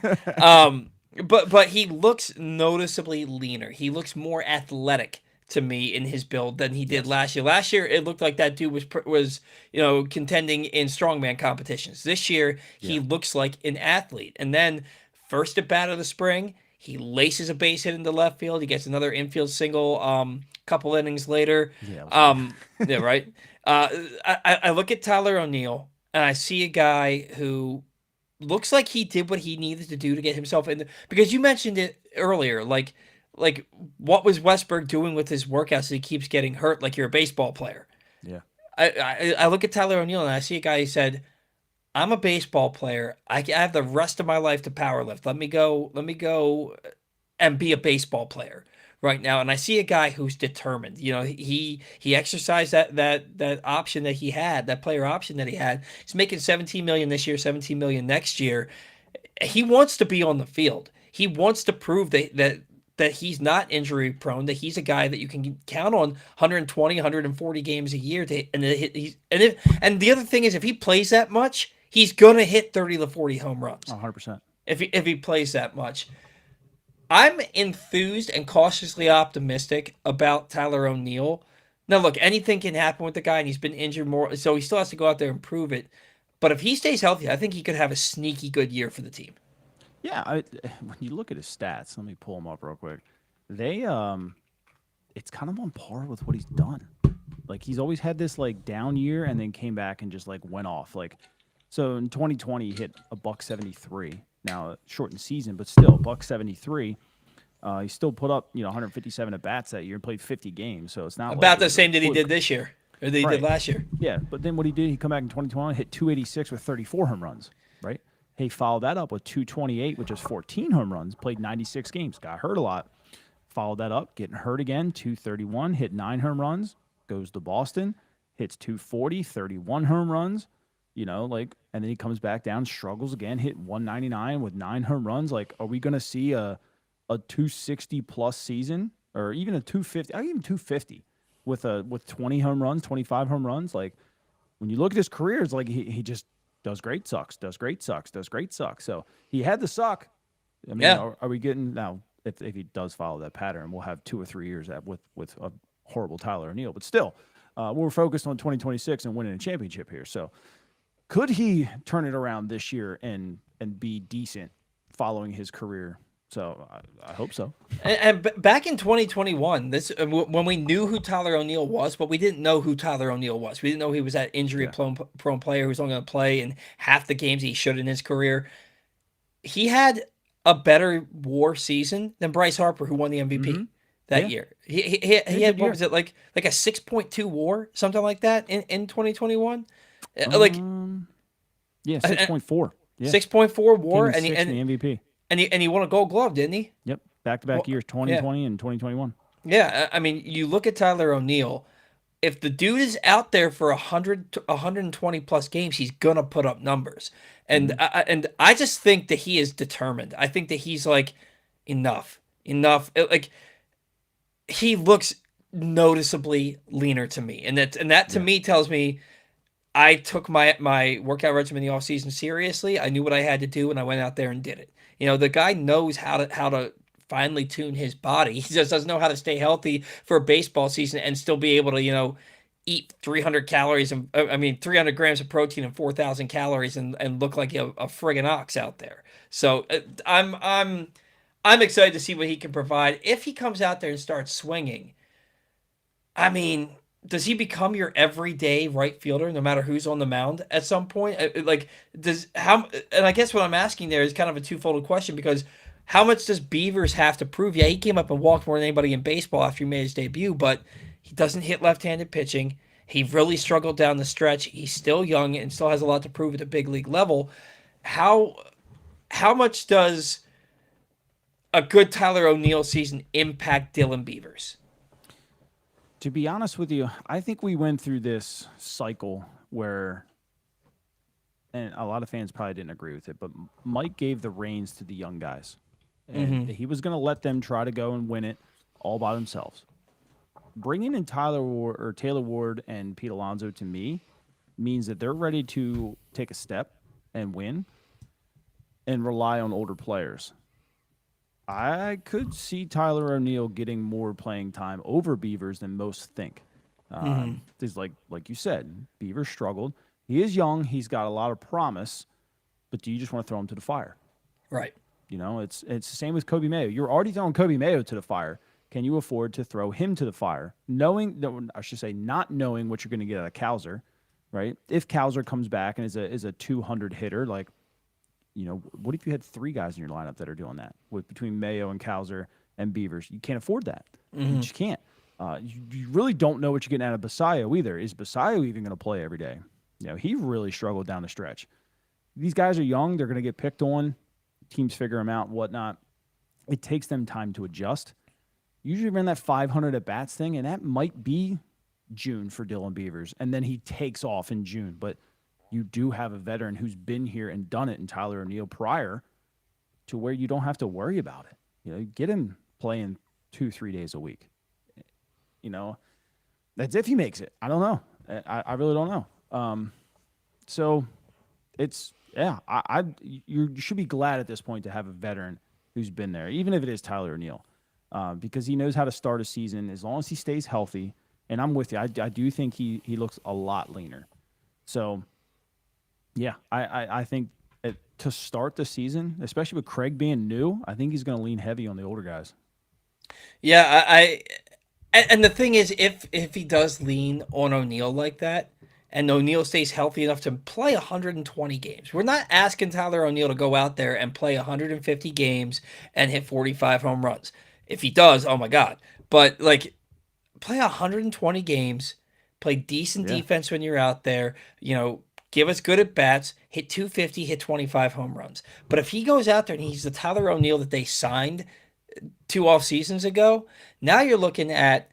But he looks noticeably leaner. He looks more athletic to me in his build than he did last year. Last year, it looked like that dude was contending in strongman competitions. This year, he looks like an athlete. And then first at bat of the spring, he laces a base hit into left field. He gets another infield single couple innings later. Yeah, right. I look at Tyler O'Neill, and I see a guy who looks like he did what he needed to do to get himself in. Because you mentioned it earlier, like what was Westburg doing with his workouts that he keeps getting hurt like you're a baseball player? Yeah. I look at Tyler O'Neill and I see a guy who said, I'm a baseball player. I have the rest of my life to power lift. Let me go and be a baseball player right now. And I see a guy who's determined. He exercised that option that he had, that player option that he had. He's making $17 million this year, $17 million next year. He wants to be on the field. He wants to prove that he's not injury prone, that he's a guy that you can count on 120, 140 games a year and the other thing is, if he plays that much, he's going to hit 30 to 40 home runs. 100%. If he plays that much. I'm enthused and cautiously optimistic about Tyler O'Neill. Now, look, anything can happen with the guy, and he's been injured more, so he still has to go out there and prove it. But if he stays healthy, I think he could have a sneaky good year for the team. Yeah, when you look at his stats, let me pull them up real quick. It's kind of on par with what he's done. Like, he's always had this down year and then came back and just went off. So in 2020 he hit a $173. Now shortened season, but still $173. He still put up 157 at bats that year and played 50 games. So it's not about the same that he did this year or that he did last year. Yeah, but then what he did, he come back in 2021, hit 286 with 34 home runs. Right. He followed that up with 228, which is 14 home runs, played 96 games, got hurt a lot. Followed that up, getting hurt again, 231, hit 9 home runs, goes to Boston, hits 240, 31 home runs, and then he comes back down, struggles again, hit 199 with 9 home runs. Are we going to see a 260-plus season or even a 250, even 250 with 20 home runs, 25 home runs? When you look at his career, it's he just does great, sucks, does great, sucks, does great, sucks. So he had the suck. I mean, are we getting now? If he does follow that pattern, we'll have 2 or 3 years with a horrible Tyler O'Neill. But still, we're focused on 2026 and winning a championship here. So could he turn it around this year and be decent following his career? So I hope so. And back in 2021, when we knew who Tyler O'Neill was, but we didn't know who Tyler O'Neill was. We didn't know he was that injury-prone player who's only going to play in half the games he should in his career. He had a better WAR season than Bryce Harper, who won the MVP that year. He had, what was it, like a 6.2 WAR, something like that in 2021? Yeah, 6.4. Yeah. 6.4 WAR, and the MVP. And he won a Gold Glove, didn't he? Yep, back-to-back years, 2020 and 2021. Yeah, I mean, you look at Tyler O'Neill. If the dude is out there for 120 plus games, he's gonna put up numbers. And I just think that he is determined. I think that he's enough. He looks noticeably leaner to me, and that to me tells me I took my workout regimen in the off season seriously. I knew what I had to do, and I went out there and did it. The guy knows how to finely tune his body. He just doesn't know how to stay healthy for a baseball season and still be able to eat 300 calories and 300 grams of protein and 4,000 calories and look like a friggin' ox out there. So I'm excited to see what he can provide if he comes out there and starts swinging. I mean, does he become your everyday right fielder no matter who's on the mound at some point? Like, and I guess what I'm asking there is kind of a twofold question, because how much does Beavers have to prove? Yeah, he came up and walked more than anybody in baseball after he made his debut, but he doesn't hit left-handed pitching. He really struggled down the stretch. He's still young and still has a lot to prove at the big league level. How much does a good Tyler O'Neill season impact Dylan Beavers? To be honest with you, I think we went through this cycle where, and a lot of fans probably didn't agree with it, but Mike gave the reins to the young guys. And he was going to let them try to go and win it all by themselves. Bringing in Taylor Ward and Pete Alonso, to me, means that they're ready to take a step and win and rely on older players. I could see Tyler O'Neill getting more playing time over Beavers than most think. There's like you said, Beavers struggled. He is young. He's got a lot of promise, but do you just want to throw him to the fire? Right. It's the same with Coby Mayo. You're already throwing Coby Mayo to the fire. Can you afford to throw him to the fire? Not knowing what you're going to get out of Cowser, right? If Cowser comes back and is a 200 hitter, like, what if you had three guys in your lineup that are doing that between Mayo and Cowser and Beavers? You can't afford that. You just can't. You really don't know what you're getting out of Basayo either. Is Basayo even going to play every day? He really struggled down the stretch. These guys are young. They're going to get picked on. Teams figure them out and whatnot. It takes them time to adjust. Usually run that 500 at-bats thing, and that might be June for Dylan Beavers, and then he takes off in June. But you do have a veteran who's been here and done it in Tyler O'Neill prior to where you don't have to worry about it. Get him playing 2-3 days a week. That's if he makes it. I don't know. I really don't know. So it's, you should be glad at this point to have a veteran who's been there, even if it is Tyler O'Neill, because he knows how to start a season as long as he stays healthy. And I'm with you. I do think he looks a lot leaner. So, yeah, I think to start the season, especially with Craig being new, I think he's going to lean heavy on the older guys. Yeah, and the thing is, if he does lean on O'Neill like that, and O'Neill stays healthy enough to play 120 games, we're not asking Tyler O'Neill to go out there and play 150 games and hit 45 home runs. If he does, oh my God. But, play 120 games, play decent defense when you're out there, give us good at bats, hit 250, hit 25 home runs. But if he goes out there and he's the Tyler O'Neill that they signed 2 off seasons ago, now you're looking at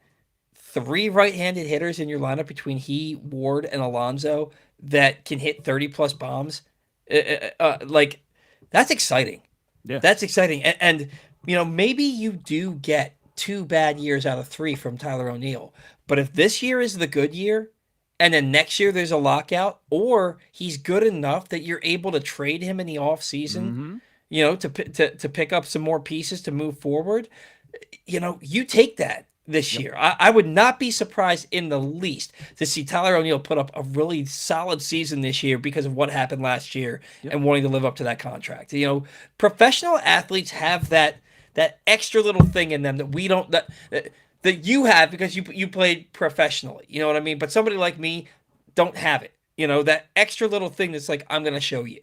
3 right-handed hitters in your lineup between he, Ward, and Alonso that can hit 30-plus bombs. That's exciting. Yeah. That's exciting. And maybe you do get 2 bad years out of 3 from Tyler O'Neill. But if this year is the good year, and then next year there's a lockout, or he's good enough that you're able to trade him in the offseason, to pick up some more pieces to move forward, you take that this year. I would not be surprised in the least to see Tyler O'Neill put up a really solid season this year because of what happened last year and wanting to live up to that contract. Professional athletes have that extra little thing in them that we don't, that you have because you played professionally. You know what I mean? But somebody like me don't have it. That extra little thing that's like, I'm going to show you.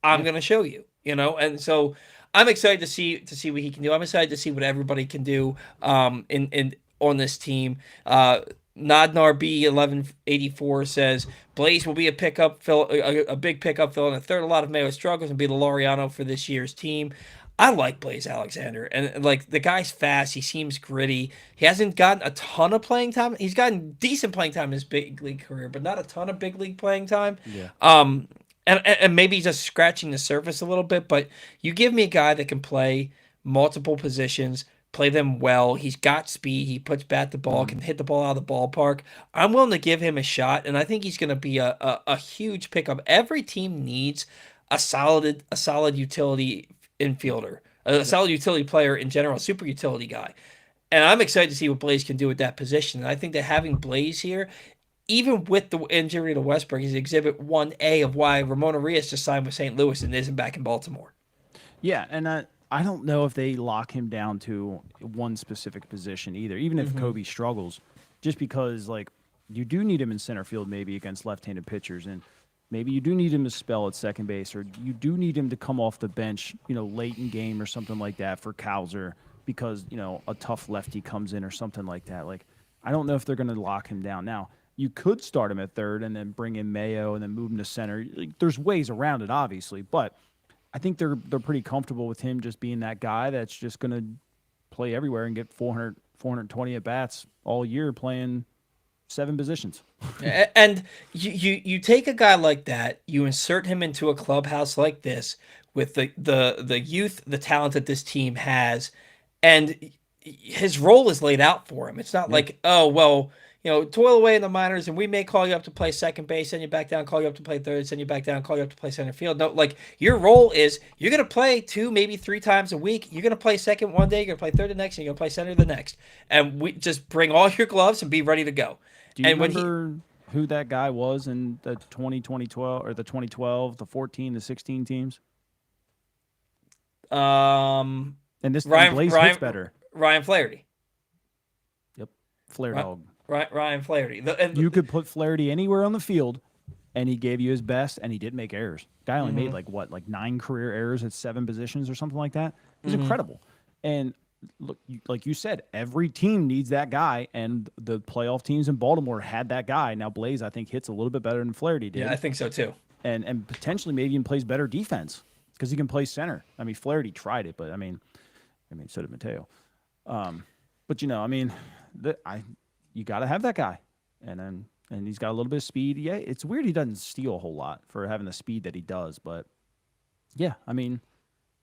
I'm going to show you. And so I'm excited to see what he can do. I'm excited to see what everybody can do in on this team. Nodnar B1184 says Blaze will be a pickup fill, a big pickup fill in the third. A lot of Mayo struggles and be the Laureano for this year's team. I like Blaze Alexander, and the guy's fast. He seems gritty. He hasn't gotten a ton of playing time. He's gotten decent playing time in his big league career, but not a ton of big league playing time. Yeah. And maybe just scratching the surface a little bit. But you give me a guy that can play multiple positions, play them well. He's got speed. He puts bat to ball, can hit the ball out of the ballpark. I'm willing to give him a shot, and I think he's going to be a huge pickup. Every team needs a solid utility infielder, a solid utility player in general, a super utility guy. And I'm excited to see what Blaze can do at that position. And I think that having Blaze here, even with the injury to Westburg, is Exhibit 1A of why Ramon Arias just signed with St. Louis and isn't back in Baltimore. Yeah, and I don't know if they lock him down to one specific position either, even if Coby struggles, just because, like, you do need him in center field maybe against left-handed pitchers, and maybe you do need him to spell at second base, or you do need him to come off the bench, late in game or something like that for Cowser because, a tough lefty comes in or something like that. Like, I don't know if they're going to lock him down. Now, you could start him at third and then bring in Mayo and then move him to center. Like, there's ways around it, obviously, but I think they're pretty comfortable with him just being that guy that's just going to play everywhere and get 420 at bats all year playing 7 positions. And you take a guy like that, you insert him into a clubhouse like this with the youth, the talent that this team has, and his role is laid out for him. It's not like, oh, well, toil away in the minors, and we may call you up to play second base, send you back down, call you up to play third, send you back down, call you up to play center field. No, like, your role is you're going to play 2, maybe 3 times a week. You're going to play second one day, you're going to play third the next, and you're going to play center the next. And we just bring all your gloves and be ready to go. Do you remember who that guy was in the 2012 or the 2012, the 14, the 16 teams? And this Blaze hits better. Ryan Flaherty. Yep, Flair dog. Ryan Flaherty. You could put Flaherty anywhere on the field, and he gave you his best, and he didn't make errors. Guy only made like 9 career errors at 7 positions or something like that. He's incredible. And look, like you said, every team needs that guy, and the playoff teams in Baltimore had that guy. Now Blaze, I think, hits a little bit better than Flaherty did. Yeah, I think so too. And potentially maybe even plays better defense because he can play center. I mean, Flaherty tried it, but I mean, so did Mateo. But you got to have that guy, and he's got a little bit of speed. Yeah, it's weird he doesn't steal a whole lot for having the speed that he does, but yeah, I mean,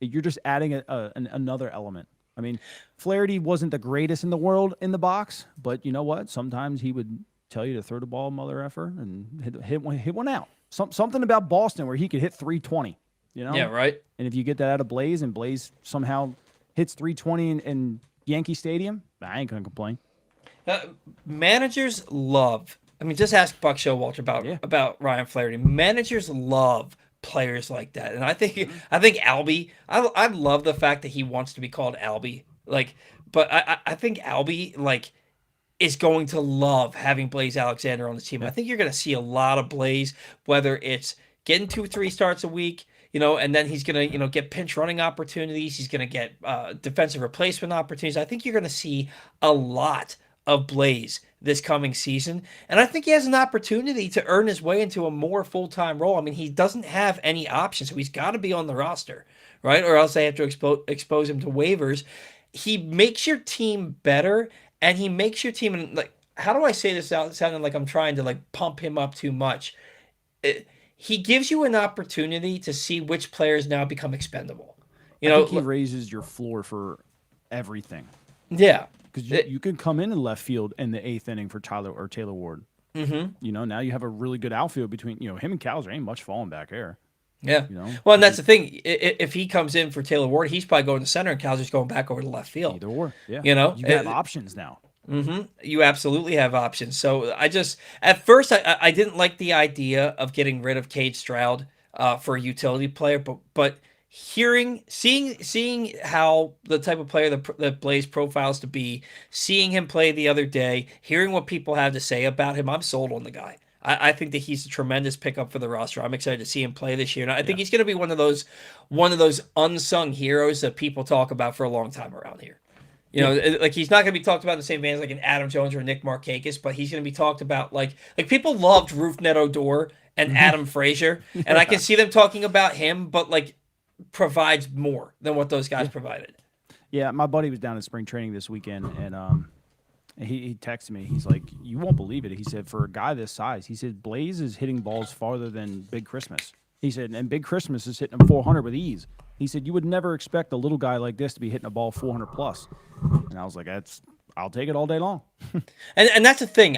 you're just adding another element. I mean, Flaherty wasn't the greatest in the world in the box, but you know what? Sometimes he would tell you to throw the ball, mother effer, and hit one out. Something about Boston where he could hit 320. Yeah, right. And if you get that out of Blaze, and Blaze somehow hits 320 in Yankee Stadium, I ain't gonna complain. Managers love. I mean, just ask Buck Showalter about Ryan Flaherty. Managers love players like that, and I think Albie. I love the fact that he wants to be called Albie. Like, but I think Albie is going to love having Blaze Alexander on the team. I think you're going to see a lot of Blaze, whether it's getting 2-3 starts a week, and then he's going to get pinch running opportunities. He's going to get defensive replacement opportunities. I think you're going to see a lot of Blaze this coming season. And I think he has an opportunity to earn his way into a more full-time role. I mean, he doesn't have any options, so he's got to be on the roster, right? Or else they have to expose him to waivers. He makes your team better, and he makes your team, and how do I say this out sounding like I'm trying to pump him up too much? He gives you an opportunity to see which players now become expendable. I think he raises your floor for everything. Yeah. Because you can come in left field in the 8th inning for Taylor Ward. Now you have a really good outfield between him and Cowser. Ain't much falling back there. Yeah. Well, and that's the thing. If he comes in for Taylor Ward, he's probably going to center, and Cowser's going back over to left field. Either or. Yeah. You have options now. You absolutely have options. So at first I didn't like the idea of getting rid of Cade Stroud for a utility player, but seeing how the type of player that Blaze profiles to be, seeing him play the other day, hearing what people have to say about him, I'm sold on the guy. I think that he's a tremendous pickup for the roster. I'm excited to see him play this year, and I think he's going to be one of those unsung heroes that people talk about for a long time around here. He's not going to be talked about in the same vein as an Adam Jones or Nick Markakis, but he's going to be talked about like people loved Rougned Odor and Adam Frazier, and I can see them talking about him, but provides more than what those guys provided. Yeah, my buddy was down in spring training this weekend, and he texted me. He's like, "You won't believe it." He said, "For a guy this size," he said, "Blaze is hitting balls farther than Big Christmas." He said, and Big Christmas is hitting him 400 with ease. He said, you would never expect a little guy like this to be hitting a ball 400 plus. And I was like, I'll take it all day long. And that's the thing.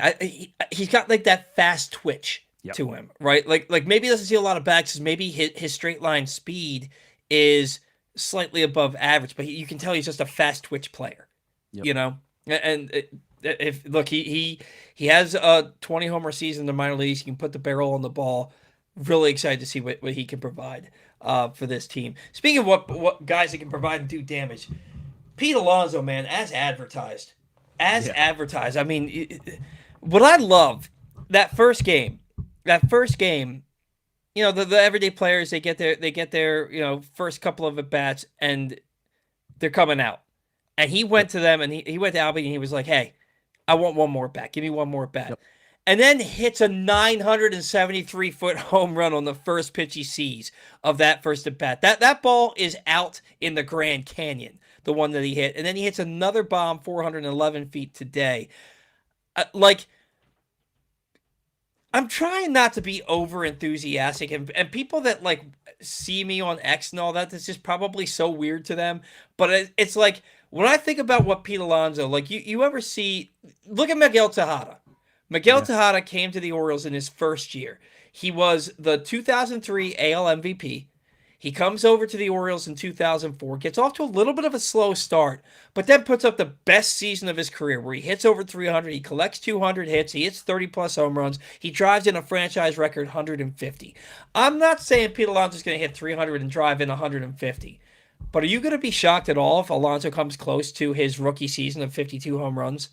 He's got like that fast twitch Yep. to him, right? Like maybe he doesn't see a lot of backs. Maybe his straight line speed is slightly above average, but you can tell he's just a fast twitch player. Yep. You know, and if look, he has a 20 homer season in the minor leagues. He can put the barrel on the ball. Really excited to see what he can provide for this team. Speaking of what guys that can provide and do damage, Pete Alonso, man, as advertised. I mean, what I love that first game, you know, the everyday players, they get their you know, first couple of at bats and they're coming out. And he went to them and he went to Albie and he was like, "Hey, I want one more bat. Give me one more bat." Yep. And then hits a 973-foot home run on the first pitch he sees of that first at bat. That ball is out in the Grand Canyon, the one that he hit. And then he hits another bomb 411 feet today. I'm trying not to be over enthusiastic, and people that like see me on X and all that, this is probably so weird to them. But it's like when I think about what Pete Alonso, like you ever see, look at Miguel Tejada. Miguel Tejada came to the Orioles in his first year. He was the 2003 AL MVP. He comes over to the Orioles in 2004, gets off to a little bit of a slow start, but then puts up the best season of his career where he hits over 300, he collects 200 hits, he hits 30-plus home runs, he drives in a franchise record 150. I'm not saying Pete Alonso's going to hit 300 and drive in 150, but are you going to be shocked at all if Alonso comes close to his rookie season of 52 home runs?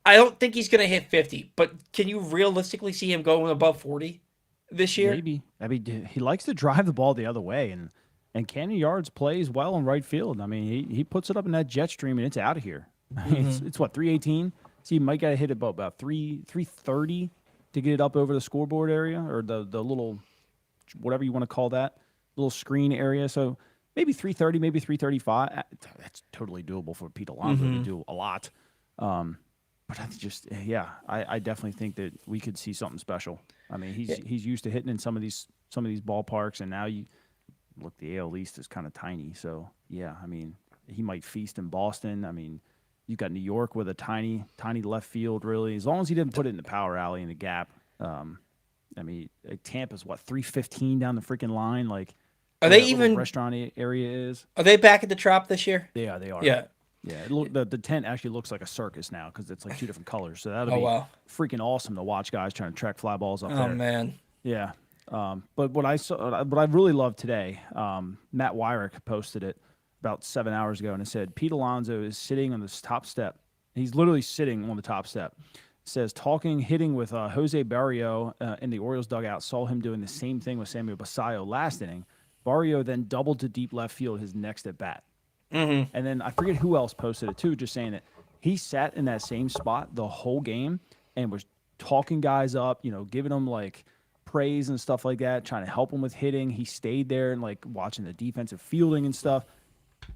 I don't think he's going to hit 50, but can you realistically see him going above 40? This year? Maybe. I mean, he likes to drive the ball the other way, and Canyon Yards plays well in right field. I mean, he puts it up in that jet stream, and it's out of here. It's what, 318? So you might got to hit it about 330 to get it up over the scoreboard area, or the little, whatever you want to call that, little screen area. So maybe 330, maybe 335. That's totally doable for Pete Alonso to do a lot. But I definitely think that we could see something special. I mean, he's used to hitting in some of these ballparks, and now you look, the AL East is kind of tiny. So yeah, I mean, he might feast in Boston. I mean, you've got New York with a tiny left field, really. As long as he didn't put it in the power alley in the gap. I mean, Tampa's what, 315 down the freaking line. Like, are they even restaurant area is? Are they back at the Trop this year? They are. Yeah. Yeah, the tent actually looks like a circus now because it's like two different colors. So that'll be freaking awesome to watch guys trying to track fly balls up there. Oh man, yeah. But what I really loved today, Matt Wyrick posted it about 7 hours ago, and it said Pete Alonso is sitting on this top step. He's literally sitting on the top step. It says hitting with Jose Barrio in the Orioles dugout. Saw him doing the same thing with Samuel Basallo last inning. Barrio then doubled to deep left field his next at bat. Mm-hmm. And then I forget who else posted it too, just saying that he sat in that same spot the whole game and was talking guys up, you know, giving them like praise and stuff like that, trying to help them with hitting. He stayed there and like watching the defensive fielding and stuff.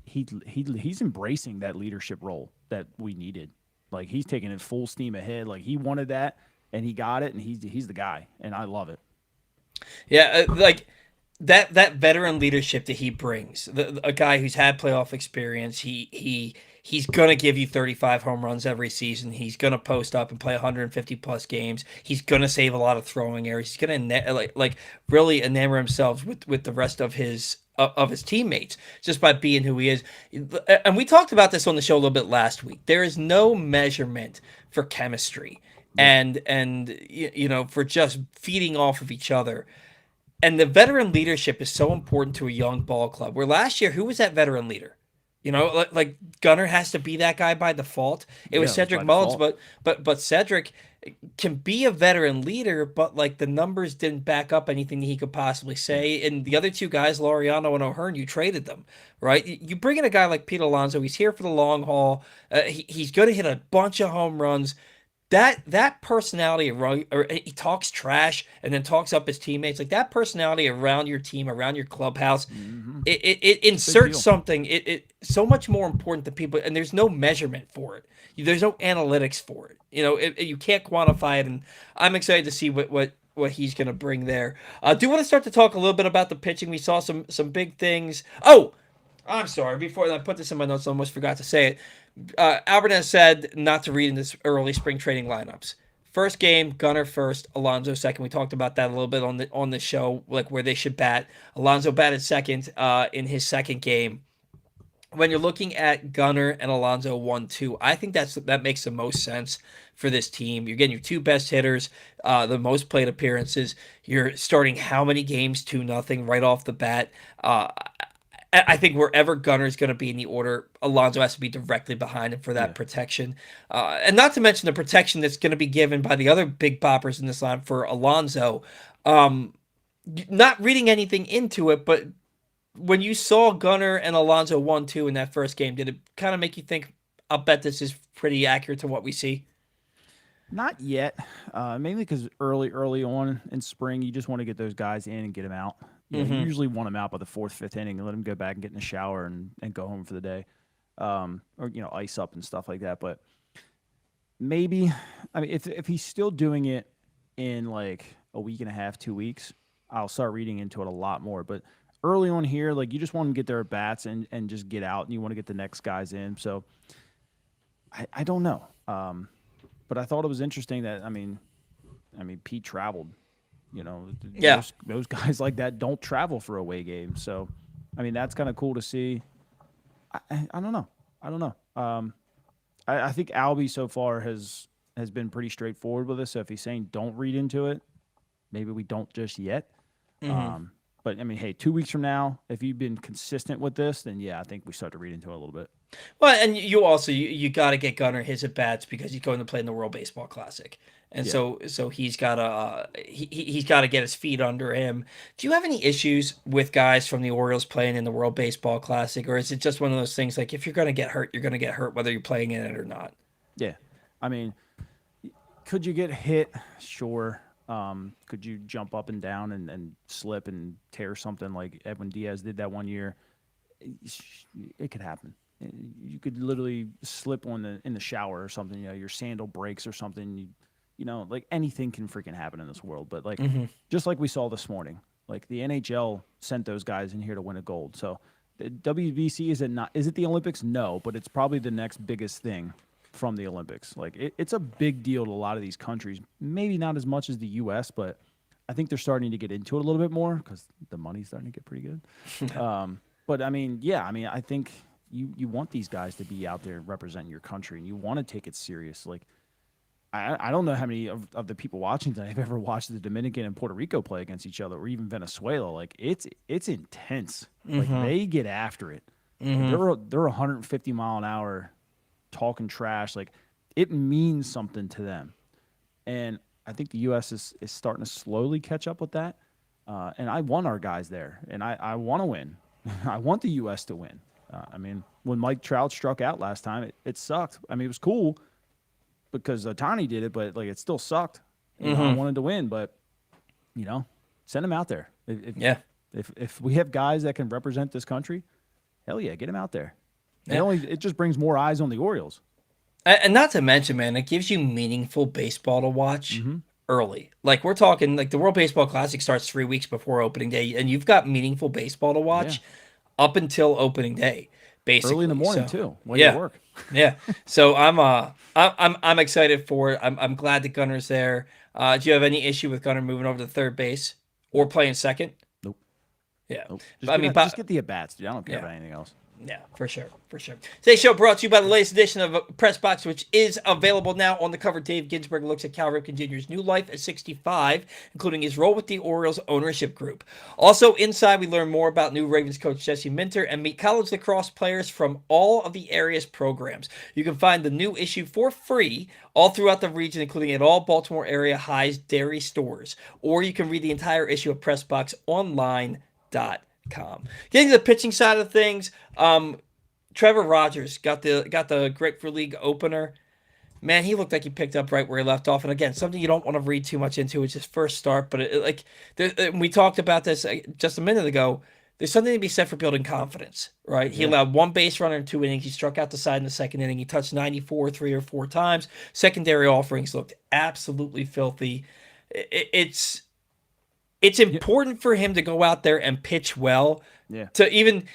He's embracing that leadership role that we needed. Like, he's taking it full steam ahead. Like, he wanted that and he got it, and he's the guy, and I love it. Yeah, like that veteran leadership that he brings, a guy who's had playoff experience, he's going to give you 35 home runs every season. He's going to post up and play 150 plus games. He's going to save a lot of throwing areas. He's going to like really enamor himself with the rest of his teammates just by being who he is. And we talked about this on the show a little bit last week. There is no measurement for chemistry and you know, for just feeding off of each other. And the veteran leadership is so important to a young ball club. Where last year, who was that veteran leader? You know, like Gunnar has to be that guy by default. It was Cedric Mullins, but Cedric can be a veteran leader, but like the numbers didn't back up anything he could possibly say. And the other two guys, Laureano and O'Hearn, you traded them, right? You bring in a guy like Pete Alonso. He's here for the long haul. He's going to hit a bunch of home runs. That personality around, or he talks trash and then talks up his teammates, like that personality around your team, around your clubhouse, it inserts something. It so much more important to people, and there's no measurement for it. There's no analytics for it. You know, you can't quantify it, and I'm excited to see what what he's going to bring there. I do want to start to talk a little bit about the pitching. We saw some big things. Oh, I'm sorry. Before I put this in my notes, I almost forgot to say it. Albert has said not to read in this early spring training lineups. First game, Gunnar first, Alonso second. We talked about that a little bit on the show, like where they should bat. Alonso batted second in his second game. When you're looking at Gunnar and Alonso 1-2, I think that makes the most sense for this team. You're getting your two best hitters, the most plate appearances. You're starting how many games 2-0 right off the bat. I think wherever Gunner's going to be in the order, Alonso has to be directly behind him for that protection. And not to mention the protection that's going to be given by the other big poppers in this line for Alonso. Not reading anything into it, but when you saw Gunnar and Alonso 1-2 in that first game, did it kind of make you think, I'll bet this is pretty accurate to what we see? Not yet, mainly because early on in spring, you just want to get those guys in and get them out. You usually want them out by the 4th, 5th inning and let them go back and get in the shower and go home for the day, or ice up and stuff like that. But maybe, I mean, if he's still doing it in like a week and a half, 2 weeks, I'll start reading into it a lot more. But early on here, like you just want them to get their at bats and just get out, and you want to get the next guys in. So I don't know. But I thought it was interesting that I mean, Pete traveled. Those guys like that don't travel for away games. So, I mean, that's kind of cool to see. I don't know. I think Albie so far has been pretty straightforward with us. So if he's saying don't read into it, maybe we don't just yet. But I mean, hey, 2 weeks from now, if you've been consistent with this, then yeah, I think we start to read into it a little bit. Well, and you also you got to get Gunnar his at bats because he's going to play in the World Baseball Classic, and so he's got to he's got to get his feet under him. Do you have any issues with guys from the Orioles playing in the World Baseball Classic, or is it just one of those things like if you're going to get hurt, you're going to get hurt whether you're playing in it or not? Yeah, I mean, could you get hit? Sure. Could you jump up and down and slip and tear something like Edwin Diaz did that one year? It could happen. You could literally slip in the shower or something. Your sandal breaks or something. Like anything can freaking happen in this world. But like just like we saw this morning, like the NHL sent those guys in here to win a gold. So the WBC is it the Olympics? No, but it's probably the next biggest thing from the Olympics. Like it's a big deal to a lot of these countries. Maybe not as much as the U.S., but I think they're starting to get into it a little bit more because the money's starting to get pretty good. But I mean, I think you want these guys to be out there representing your country, and you want to take it serious. Like I don't know how many of the people watching tonight have ever watched the Dominican and Puerto Rico play against each other, or even Venezuela. Like it's intense. Like they get after it. They're 150 mile an hour talking trash. Like it means something to them, and I think the U.S. is starting to slowly catch up with that. And I want our guys there, and I want to win. I want the U.S. to win. I mean, when Mike Trout struck out last time, it sucked. I mean, it was cool because Ohtani did it, but like it still sucked. I wanted to win, but send them out there. If we have guys that can represent this country, hell yeah, get them out there. It just brings more eyes on the Orioles. And not to mention, man, it gives you meaningful baseball to watch early. Like we're talking, like the World Baseball Classic starts 3 weeks before opening day, and you've got meaningful baseball to watch up until opening day, basically. Early in the morning too. When you work. So I'm excited for it. I'm glad that Gunner's there. Do you have any issue with Gunner moving over to third base or playing second? Nope. Yeah. Nope. Just get the at bats, dude. I don't care about anything else. Yeah, for sure. Today's show brought to you by the latest edition of Press Box, which is available now. On the cover, Dave Ginsburg looks at Cal Ripken Jr.'s new life at 65, including his role with the Orioles ownership group. Also, inside, we learn more about new Ravens coach Jesse Minter and meet college lacrosse players from all of the area's programs. You can find the new issue for free all throughout the region, including at all Baltimore area High's dairy stores. Or you can read the entire issue of Press Box online.com. Getting to the pitching side of things, Trevor Rogers got the Grapefruit League opener. Man, he looked like he picked up right where he left off. And again, something you don't want to read too much into. It's his first start, but we talked about this just a minute ago. There's something to be said for building confidence, right? He allowed one base runner in 2 innings. He struck out the side in the second inning. He touched 94 3 or 4 times. Secondary offerings looked absolutely filthy. It's it's important for him to go out there and pitch well. Yeah. To even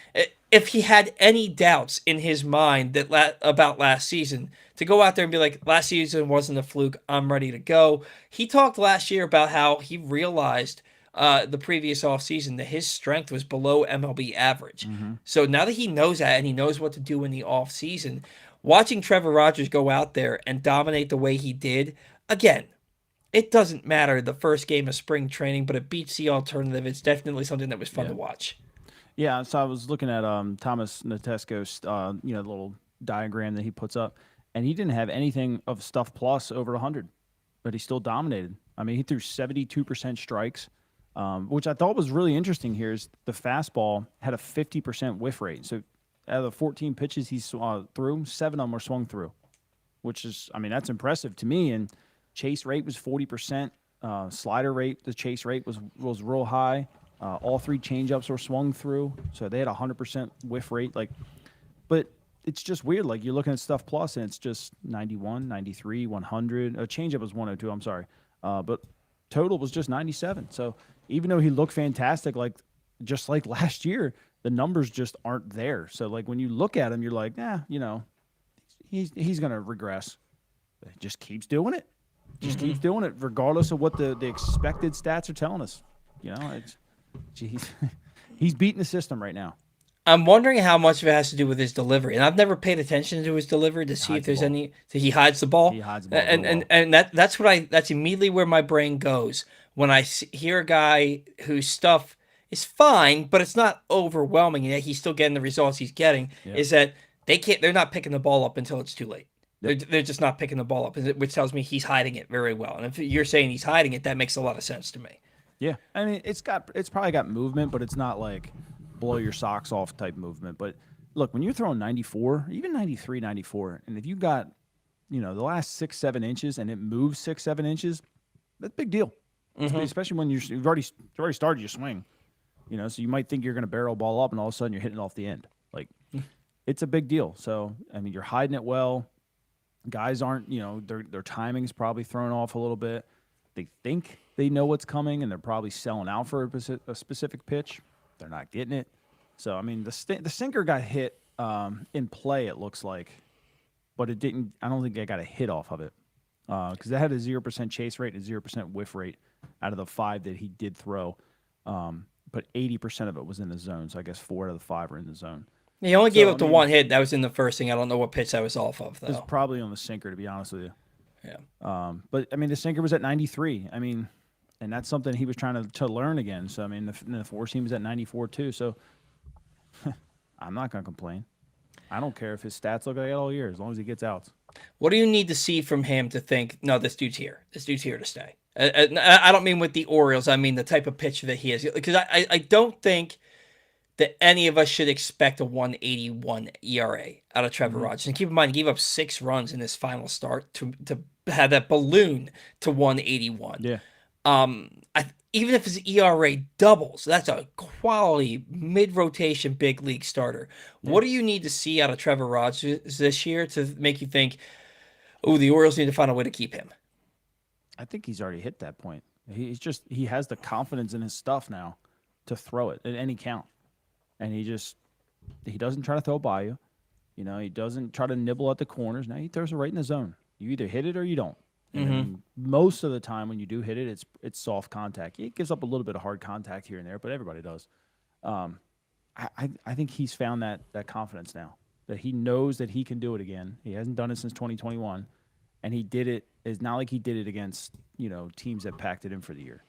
if he had any doubts in his mind about last season, to go out there and be like, last season wasn't a fluke. I'm ready to go. He talked last year about how he realized the previous offseason that his strength was below MLB average. Mm-hmm. So now that he knows that and he knows what to do in the offseason, watching Trevor Rogers go out there and dominate the way he did, again, it doesn't matter the first game of spring training, but it beats the alternative. It's definitely something that was fun to watch. Yeah, so I was looking at Thomas Natesco's little diagram that he puts up, and he didn't have anything of stuff plus over 100, but he still dominated. I mean, he threw 72% strikes, which I thought was really interesting here is the fastball had a 50% whiff rate. So out of the 14 pitches he threw, 7 of them were swung through, which is, I mean, that's impressive to me. And chase rate was 40%. Slider rate, the chase rate was real high. All 3 changeups were swung through, so they had 100% whiff rate. But it's just weird. Like, you're looking at stuff plus, and it's just 91, 93, 100. A changeup was 102, I'm sorry. But total was just 97. So even though he looked fantastic, just like last year, the numbers just aren't there. So, when you look at him, you're like, he's going to regress. But he just keeps doing it. Keeps doing it, regardless of what the expected stats are telling us. He's beating the system right now. I'm wondering how much of it has to do with his delivery, and I've never paid attention to his delivery to see if there's any. So he hides the ball. He hides the ball, and that's immediately where my brain goes when I hear a guy whose stuff is fine, but it's not overwhelming, and yet he's still getting the results he's getting. Yeah. Is that they're not picking the ball up until it's too late. They're just not picking the ball up, which tells me he's hiding it very well. And if you're saying he's hiding it, that makes a lot of sense to me. Yeah, I mean, it's probably got movement, but it's not like blow your socks off type movement. But look, when you're throwing 94, even 93, 94, and if you got, the last 6-7 inches and it moves 6-7 inches, that's a big deal. Mm-hmm. Especially when you've already started your swing. So you might think you're going to barrel ball up, and all of a sudden you're hitting it off the end. It's a big deal. So I mean, you're hiding it well. Guys aren't, their timing's probably thrown off a little bit. They think they know what's coming, and they're probably selling out for a specific pitch. They're not getting it. So, I mean, the sinker got hit in play, it looks like, but it didn't. I don't think I got a hit off of it because that had a 0% chase rate and a 0% whiff rate out of the 5 that he did throw. But 80% of it was in the zone, so I guess 4 out of the 5 were in the zone. He only gave up the one hit. That was in the first thing. I don't know what pitch that was off of, though. It was probably on the sinker, to be honest with you. Yeah. But, I mean, the sinker was at 93. I mean, and that's something he was trying to learn again. So, I mean, the four seam was at 94, too. So, I'm not going to complain. I don't care if his stats look like that all year as long as he gets outs. What do you need to see from him to think, no, this dude's here. This dude's here to stay? I don't mean with the Orioles. I mean the type of pitcher that he is. Because I don't think that any of us should expect a 181 ERA out of Trevor Rogers. And keep in mind, he gave up 6 runs in his final start to have that balloon to 181. Yeah. Even if his ERA doubles, that's a quality mid-rotation big league starter. Yeah. What do you need to see out of Trevor Rogers this year to make you think, oh, the Orioles need to find a way to keep him? I think he's already hit that point. He has the confidence in his stuff now to throw it at any count. And he doesn't try to throw by you. He doesn't try to nibble at the corners. Now he throws it right in the zone. You either hit it or you don't. And most of the time when you do hit it, it's soft contact. It gives up a little bit of hard contact here and there, but everybody does. I think he's found that confidence now, that he knows that he can do it again. He hasn't done it since 2021, and he did it. It's not like he did it against teams that packed it in for the year.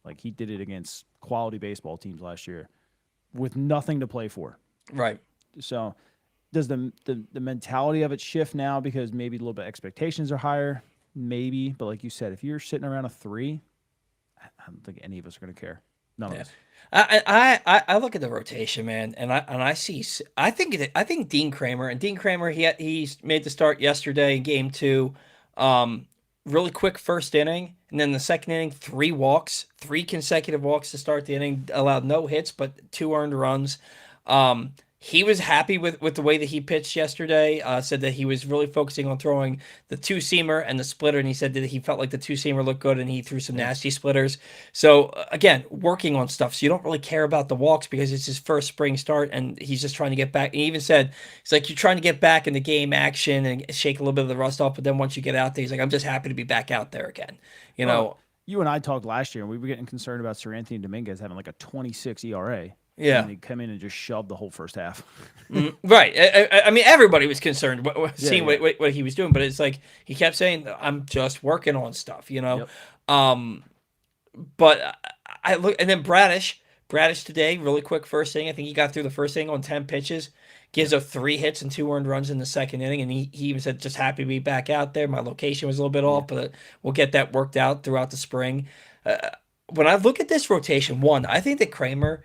Like he did it against quality baseball teams last year with nothing to play for. Right. So does the mentality of it shift now because maybe a little bit expectations are higher? Maybe. But like you said, if you're sitting around a 3, I don't think any of us are going to care. None of us. I look at the rotation, man, and I think Dean Kramer, he made the start yesterday in game 2. Really quick first inning, and then the second inning, 3 walks, 3 consecutive walks to start the inning, allowed no hits, but 2 earned runs. He was happy with the way that he pitched yesterday. Said that he was really focusing on throwing the two-seamer and the splitter, and he said that he felt like the two-seamer looked good, and he threw some nasty splitters. So, again, working on stuff. So you don't really care about the walks because it's his first spring start, and he's just trying to get back. He even said, it's like, you're trying to get back into game action and shake a little bit of the rust off, but then once you get out there, he's like, I'm just happy to be back out there again. You know? You and I talked last year, and we were getting concerned about Sir Anthony Dominguez having like a 26 ERA. Yeah. And he'd come in and just shove the whole first half. Right. I mean, everybody was concerned seeing what he was doing, but it's like he kept saying, I'm just working on stuff, you know? Yep. But I look, and then Bradish today, really quick first inning. I think he got through the first inning on 10 pitches, gives up 3 hits and 2 earned runs in the second inning. And he even said, just happy to be back out there. My location was a little bit off, but we'll get that worked out throughout the spring. When I look at this rotation, I think that Kramer,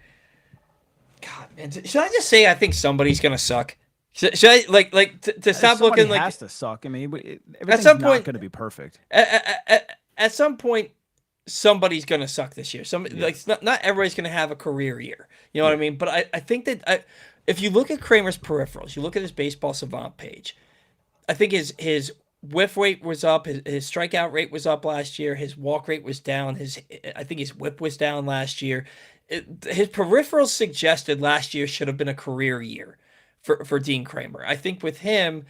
God, man, should I just say I think somebody's gonna suck? Should I to stop looking like has to suck? I mean, everything's not going to be perfect. At some point, somebody's gonna suck this year. Not everybody's gonna have a career year. You know what I mean? But I think that if you look at Kramer's peripherals, you look at his baseball savant page, I think his whiff rate was up, his strikeout rate was up last year, his walk rate was down, I think his whip was down last year. His peripherals suggested last year should have been a career year for Dean Kramer. I think with him,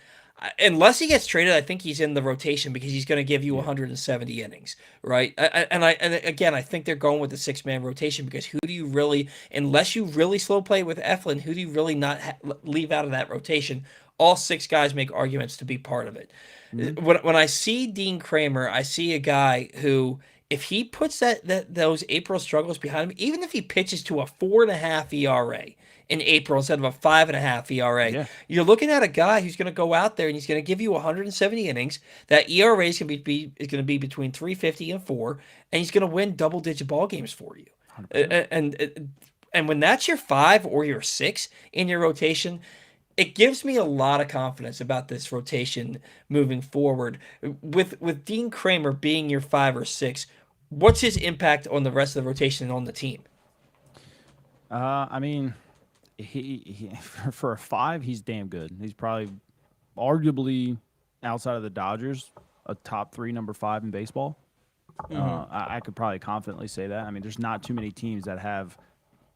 unless he gets traded, I think he's in the rotation because he's going to give you 170 innings, right? And again, I think they're going with the 6-man rotation because who do you really, unless you really slow play with Eflin, who do you really not leave out of that rotation? All 6 guys make arguments to be part of it. Mm-hmm. When I see Dean Kramer, I see a guy who, if he puts those April struggles behind him, even if he pitches to a 4.5 ERA in April instead of a 5.5 ERA, you're looking at a guy who's going to go out there and he's going to give you 170 innings. That ERA is going to be between 3.50 and 4, and he's going to win double-digit ball games for you. And when that's your 5 or your 6 in your rotation, it gives me a lot of confidence about this rotation moving forward. With Dean Kramer being your 5 or 6, what's his impact on the rest of the rotation and on the team? I mean, he for a 5, he's damn good. He's probably, arguably, outside of the Dodgers, a top 3 number 5 in baseball. Mm-hmm. I could probably confidently say that. I mean, there's not too many teams that have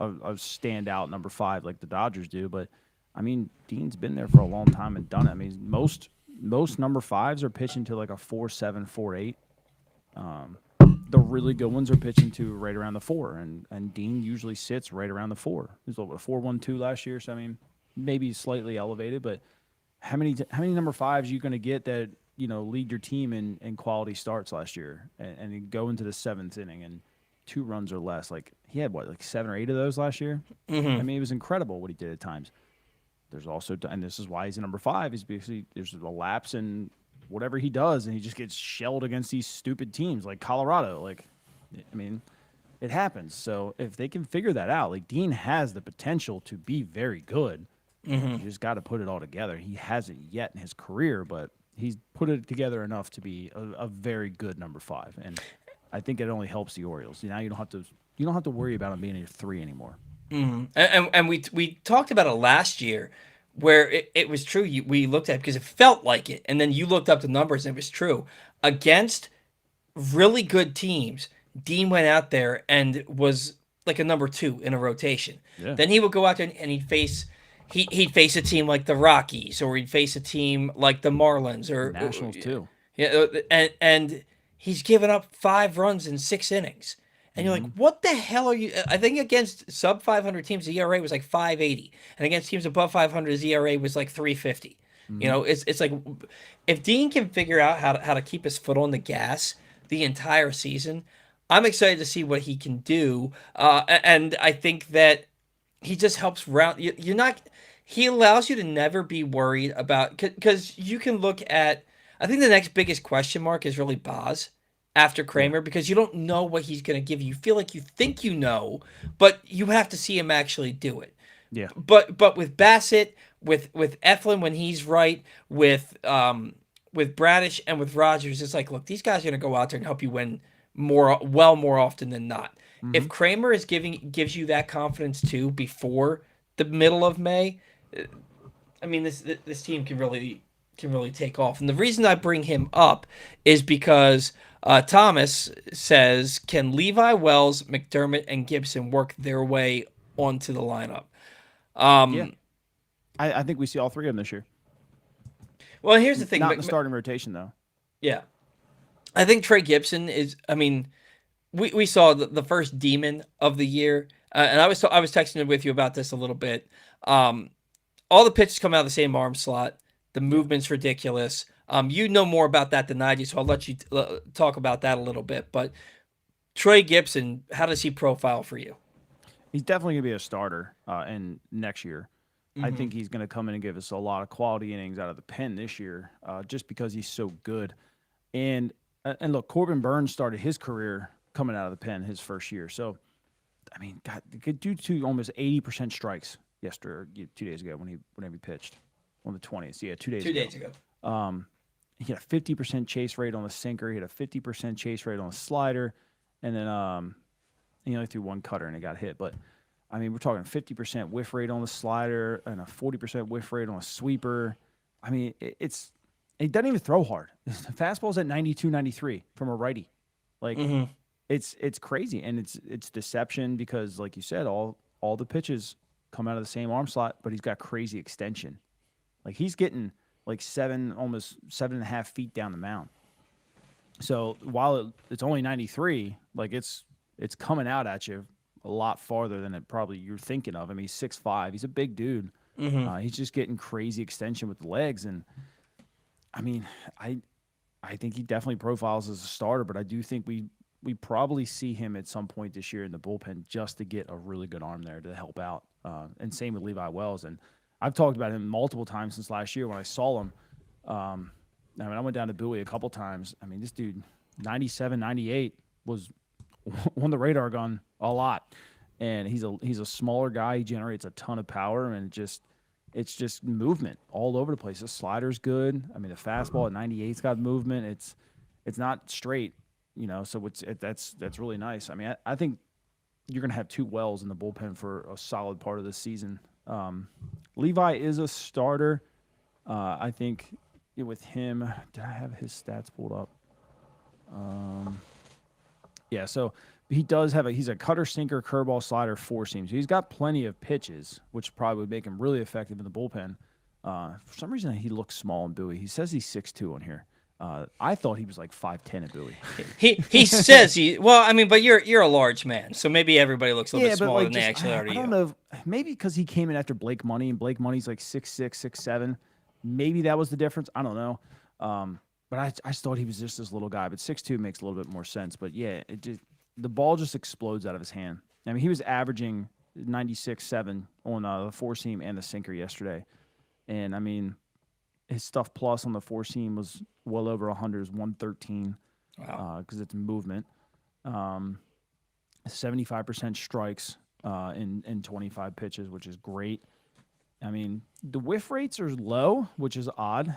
a standout number 5 like the Dodgers do, but I mean, Dean's been there for a long time and done it. I mean, most number 5s are pitching to like a 4.7, 4.8. The really good ones are pitching to right around the 4, and Dean usually sits right around the 4. He was a 4.12 last year, so I mean, maybe slightly elevated, but how many number 5s are you going to get that, you know, lead your team in quality starts last year and you go into the 7th inning and 2 runs or less? Like, he had like 7 or 8 of those last year. Mm-hmm. I mean, it was incredible what he did at times. There's also, and this is why he's a number 5, is basically there's a lapse in whatever he does, and he just gets shelled against these stupid teams like Colorado. Like, I mean, it happens. So if they can figure that out, like, Dean has the potential to be very good. Mm-hmm. You just got to put it all together. He hasn't yet in his career, but he's put it together enough to be a very good number 5. And I think it only helps the Orioles. Now you don't have to worry about him being a 3 anymore. Mm-hmm. And we talked about it last year, where it was true. We looked at it because it felt like it, and then you looked up the numbers and it was true. Against really good teams, Dean went out there and was like a number 2 in a rotation. Yeah. Then he would go out there and he'd face a team like the Rockies, or he'd face a team like the Marlins or Nationals too. Yeah, and he's given up 5 runs in 6 innings. And you're like, what the hell are you? I think against sub 500 teams, the ERA was like 5.80, and against teams above 500, his ERA was like 3.50. Mm-hmm. You know, it's like, if Dean can figure out how to keep his foot on the gas the entire season, I'm excited to see what he can do. And I think that he just helps round. He allows you to never be worried about, because you can look at. I think the next biggest question mark is really Boz after Kramer, because you don't know what he's going to give you. You feel like you think you know, but you have to see him actually do it. Yeah. But with Bassett, with Eflin when he's right, with Bradish and with Rogers, it's like, look, these guys are going to go out there and help you win more often than not. Mm-hmm. If Kramer gives you that confidence too before the middle of May, I mean, this team can really take off. And the reason I bring him up is because Thomas says, can Levi Wells, McDermott, and Gibson work their way onto the lineup? Yeah, I think we see all three of them this year. Well, here's the thing. Not in the starting rotation, though. Yeah. I think Trey Gibson is, I mean, we saw the first demon of the year. And I was texting with you about this a little bit. All the pitches come out of the same arm slot. The movement's ridiculous. You know more about that than I do, so I'll let you talk about that a little bit. But Trey Gibson, how does he profile for you? He's definitely going to be a starter in next year. I think he's going to come in and give us a lot of quality innings out of the pen this year, just because he's so good. And look, Corbin Burns started his career coming out of the pen his first year. So, I mean, God, due to almost 80% strikes 2 days ago whenever he pitched on the 20th. Yeah, 2 days ago. 2 days ago. He had a 50% chase rate on the sinker. He had a 50% chase rate on the slider. And then he only threw one cutter and it got hit. But, I mean, we're talking 50% whiff rate on the slider and a 40% whiff rate on a sweeper. I mean, he doesn't even throw hard. The fastball's at 92, 93 from a righty. Like, it's crazy. And it's deception because, like you said, all the pitches come out of the same arm slot, but he's got crazy extension. Like, he's getting like almost 7.5 feet down the mound. So while it's only 93, like it's coming out at you a lot farther than it probably you're thinking of. I mean, he's 6'5". He's a big dude. He's just getting crazy extension with the legs. And I mean, I think he definitely profiles as a starter, but I do think we probably see him at some point this year in the bullpen just to get a really good arm there to help out. And same with Levi Wells. And I've talked about him multiple times since last year when I saw him. I mean, I went down to Bowie a couple times. I mean, this dude, 97, 98, was on the radar gun a lot. And he's a smaller guy. He generates a ton of power, and it's just movement all over the place. The slider's good. I mean, the fastball at 98's got movement. It's not straight, so that's really nice. I mean, I think you're going to have two Wells in the bullpen for a solid part of this season. Levi is a starter. I think with him, did I have his stats pulled up? Yeah, so he does have he's a cutter, sinker, curveball, slider, four seam. So he's got plenty of pitches, which probably would make him really effective in the bullpen. For some reason, he looks small in Bowie. He says he's 6'2" on here. I thought he was like 5'10" at Bowie. He says well, I mean, but you're a large man, so maybe everybody looks a little bit smaller than they actually are to you. I don't know. Maybe because he came in after Blake Money, and Blake Money's like 6'6", 6'7". Maybe that was the difference. I don't know. But I just thought he was just this little guy. But 6'2" makes a little bit more sense. But yeah, the ball just explodes out of his hand. I mean, he was averaging 96.7 on the four seam and the sinker yesterday, and I mean, his stuff plus on the four seam was well over 100, is 113. Wow. Because it's movement. 75% strikes in 25 pitches, which is great. I mean, the whiff rates are low, which is odd.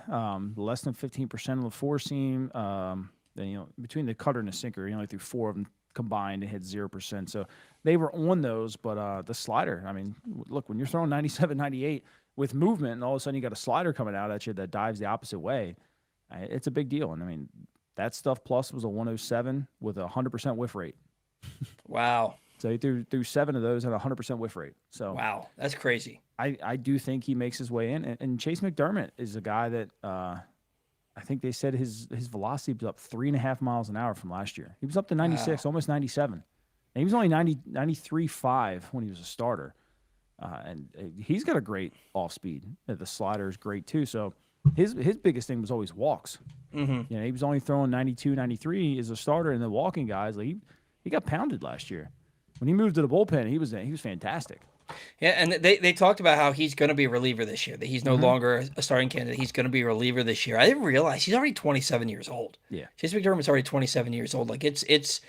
Less than 15% on the four seam. Then, between the cutter and the sinker, he only threw 4 of them combined and hit 0%. So they were on those, but the slider, I mean, look, when you're throwing 97, 98 with movement, and all of a sudden you got a slider coming out at you that dives the opposite way, it's a big deal. And I mean, that stuff plus was a 107 with a 100% whiff rate. Wow. So he threw 7 of those at a 100% whiff rate. So wow, that's crazy. I do think he makes his way in. And Chase McDermott is a guy that I think they said his velocity was up 3.5 miles an hour from last year. He was up to 96, almost 97. And he was only 93.5 when he was a starter. And he's got a great off speed. The slider is great too. So his biggest thing was always walks. Mm-hmm. He was only throwing 92, 93 as a starter, and the walking guys, like he got pounded last year. When he moved to the bullpen, he was fantastic. Yeah, and they talked about how he's going to be a reliever this year, that he's no longer a starting candidate. He's going to be a reliever this year. I didn't realize he's already 27 years old. Yeah. Chase McDermott's already 27 years old. Like, it's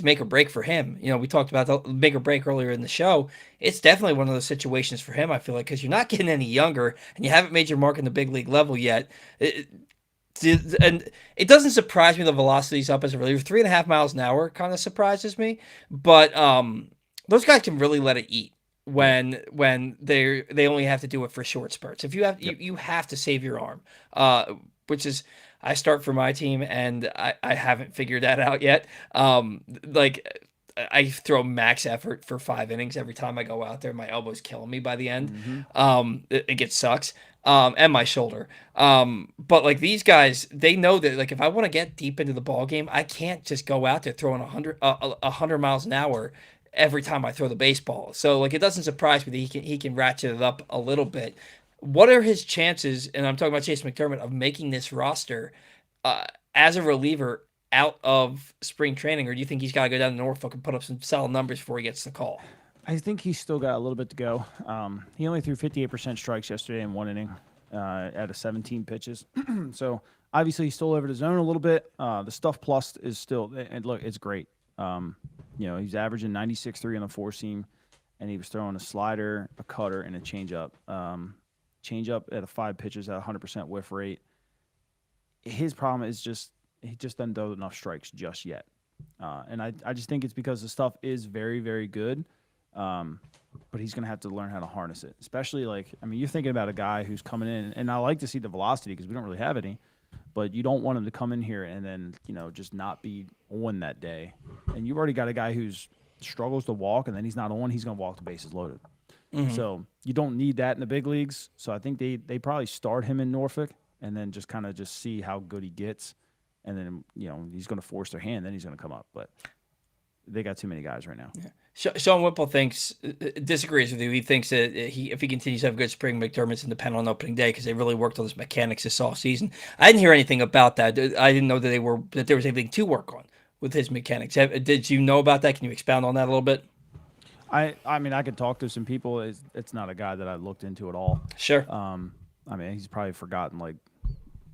make or break for him. We talked about the make or break earlier in the show. It's definitely one of those situations for him, I feel like, because you're not getting any younger, and you haven't made your mark in the big league level yet. And it doesn't surprise me the velocity's up as a reliever. 3.5 miles an hour kind of surprises me. But those guys can really let it eat when they only have to do it for short spurts. If you have you have to save your arm, which is I start for my team and I haven't figured that out yet. Like I throw max effort for 5 innings every time I go out there. My elbow's killing me by the end. It gets sucks. And my shoulder. But like these guys, they know that like if I want to get deep into the ball game, I can't just go out there throwing 100 miles an hour every time I throw the baseball. So like it doesn't surprise me that he can ratchet it up a little bit. What are his chances? And I'm talking about Chase McDermott of making this roster as a reliever out of spring training, or do you think he's got to go down to Norfolk and put up some solid numbers before he gets the call? I think he's still got a little bit to go. He only threw 58% strikes yesterday in 1 inning out of 17 pitches. So obviously he's still over the zone a little bit. The stuff plus is still, and look, it's great. He's averaging 96.3 on the four seam, and he was throwing a slider, a cutter, and a changeup. Changeup at a 5 pitches at 100% whiff rate. His problem is he just doesn't throw enough strikes just yet. And I just think it's because the stuff is very, very good. But he's going to have to learn how to harness it, especially you're thinking about a guy who's coming in, and I like to see the velocity because we don't really have any, but you don't want him to come in here and then, just not be on that day. And you've already got a guy who's struggles to walk, and then he's not on, he's going to walk the bases loaded. Mm-hmm. So you don't need that in the big leagues. So I think they probably start him in Norfolk and then just kind of just see how good he gets. And then, he's going to force their hand, then he's going to come up. But they got too many guys right now. Yeah. Sean Whipple disagrees with you. He thinks that if he continues to have a good spring, McDermott's in the pen on opening day because they really worked on his mechanics this offseason. I didn't hear anything about that. I didn't know that there was anything to work on with his mechanics. Did you know about that? Can you expound on that a little bit? I could talk to some people. It's not a guy that I looked into at all. Sure. He's probably forgotten like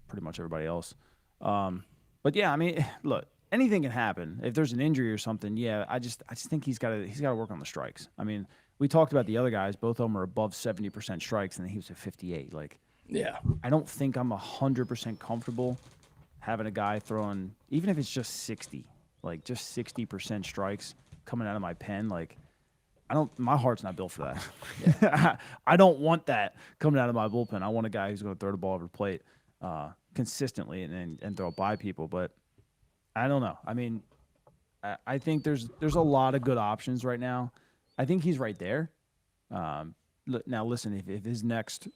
pretty much everybody else. But yeah, look. Anything can happen. If there's an injury or something, yeah, I just think he's got to work on the strikes. We talked about the other guys; both of them are above 70% strikes, and he was at 58. Yeah, I don't think I'm 100% comfortable having a guy throwing, even if it's just 60, just 60% strikes coming out of my pen. My heart's not built for that. Yeah. I don't want that coming out of my bullpen. I want a guy who's going to throw the ball over the plate consistently and throw it by people, but. I don't know. I think there's a lot of good options right now. I think he's right there. Now, listen, if his next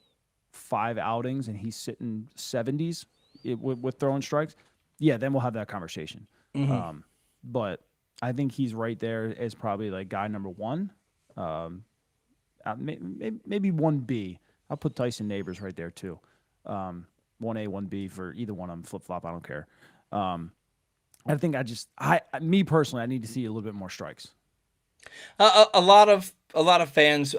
5 outings and he's sitting 70s with throwing strikes, yeah, then we'll have that conversation. Mm-hmm. But I think he's right there as probably guy number 1. Maybe 1B. I'll put Tyson Neighbors right there too. 1A, 1B for either one of them. Flip-flop, I don't care. I think me personally, I need to see a little bit more strikes. A lot of fans,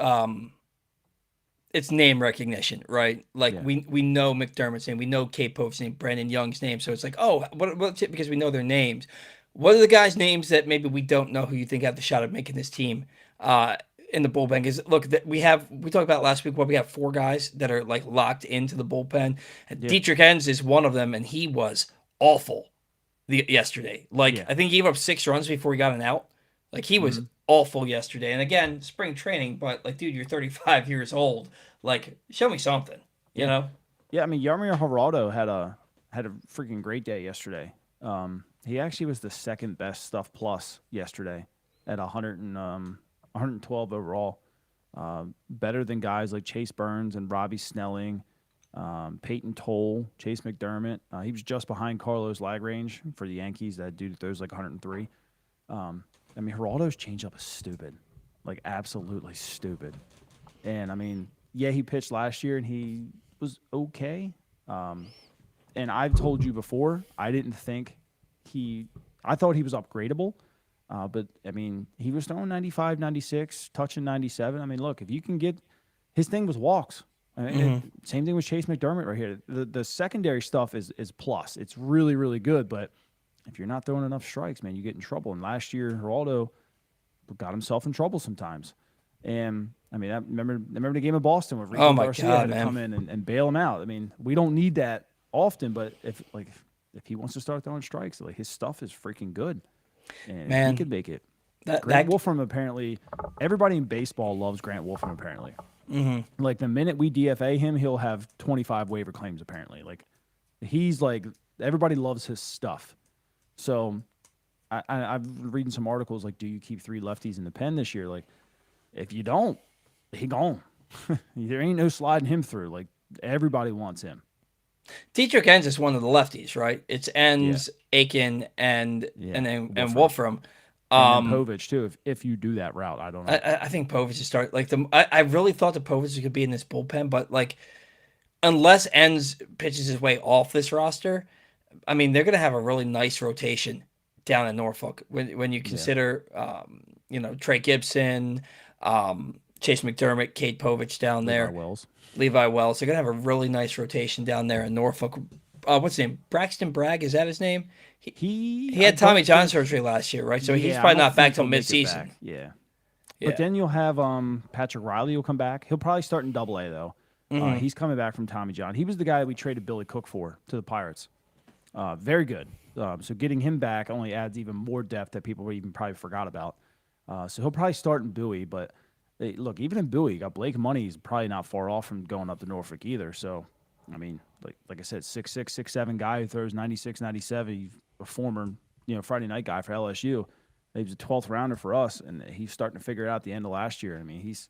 it's name recognition, right? We know McDermott's name, we know Kate Pope's name, Brandon Young's name. So it's what's it because we know their names. What are the guys' names that maybe we don't know who you think have the shot of making this team in the bullpen? Because look, we talked about last week. We have 4 guys that are locked into the bullpen. And Dietrich Enns is one of them, and he was awful. Yesterday. I think he gave up 6 runs before he got an out. He was awful yesterday. And again, spring training, but dude, you're 35 years old. Show me something, you know? Yeah, Yarmir Geraldo had a freaking great day yesterday. He actually was the second best stuff plus yesterday at 112 overall. Better than guys like Chase Burns and Robbie Snelling. Peyton Toll, Chase McDermott. He was just behind Carlos Lagrange for the Yankees. That dude throws 103. Geraldo's changeup is stupid, absolutely stupid. And he pitched last year and he was okay. And I've told you before, I thought he was upgradable. But he was throwing 95, 96, touching 97. Look, if you can get his thing was walks. Same thing with Chase McDermott right here. The secondary stuff is plus. It's really, really good. But if you're not throwing enough strikes, man, you get in trouble. And last year, Geraldo got himself in trouble sometimes. And remember the game of Boston where Rico Garcia had to come in and bail him out. We don't need that often, but if he wants to start throwing strikes, his stuff is freaking good, and he could make it. Grant Wolfram apparently, everybody in baseball loves Grant Wolfram apparently. Like the minute we DFA him, he'll have 25 waiver claims apparently. Like he's like, everybody loves his stuff. So I've reading some articles like, do you keep 3 lefties in the pen this year? Like if you don't, he gone. There ain't no sliding him through. Like everybody wants him. Dietrich Enns is one of the lefties, right? It's Enns, Aiken, and Wolfram. And then Povich too. If you do that route, I don't know. I think Povich is start like I really thought that Povich could be in this bullpen, but like unless Enns pitches his way off this roster, I mean they're gonna have a really nice rotation down in Norfolk when you consider Trey Gibson, Chase McDermott, Cade Povich down there, Levi Wells. They're gonna have a really nice rotation down there in Norfolk. What's his name? Braxton Bragg, is that his name? He had Tommy John surgery last year, right? So he's probably not back till midseason. Yeah. But then you'll have Patrick Riley will come back. He'll probably start in Double-A though. He's coming back from Tommy John. He was the guy that we traded Billy Cook for to the Pirates. Very good. So getting him back only adds even more depth that people even probably forgot about. So he'll probably start in Bowie. But look, even in Bowie, you got Blake Money. He's probably not far off from going up to Norfolk either. So, I mean, like I said, 6'6", 6'7" guy who throws 96, 97. He's a former, Friday night guy for LSU. He was a 12th rounder for us, and he's starting to figure it out at the end of last year. I mean, he's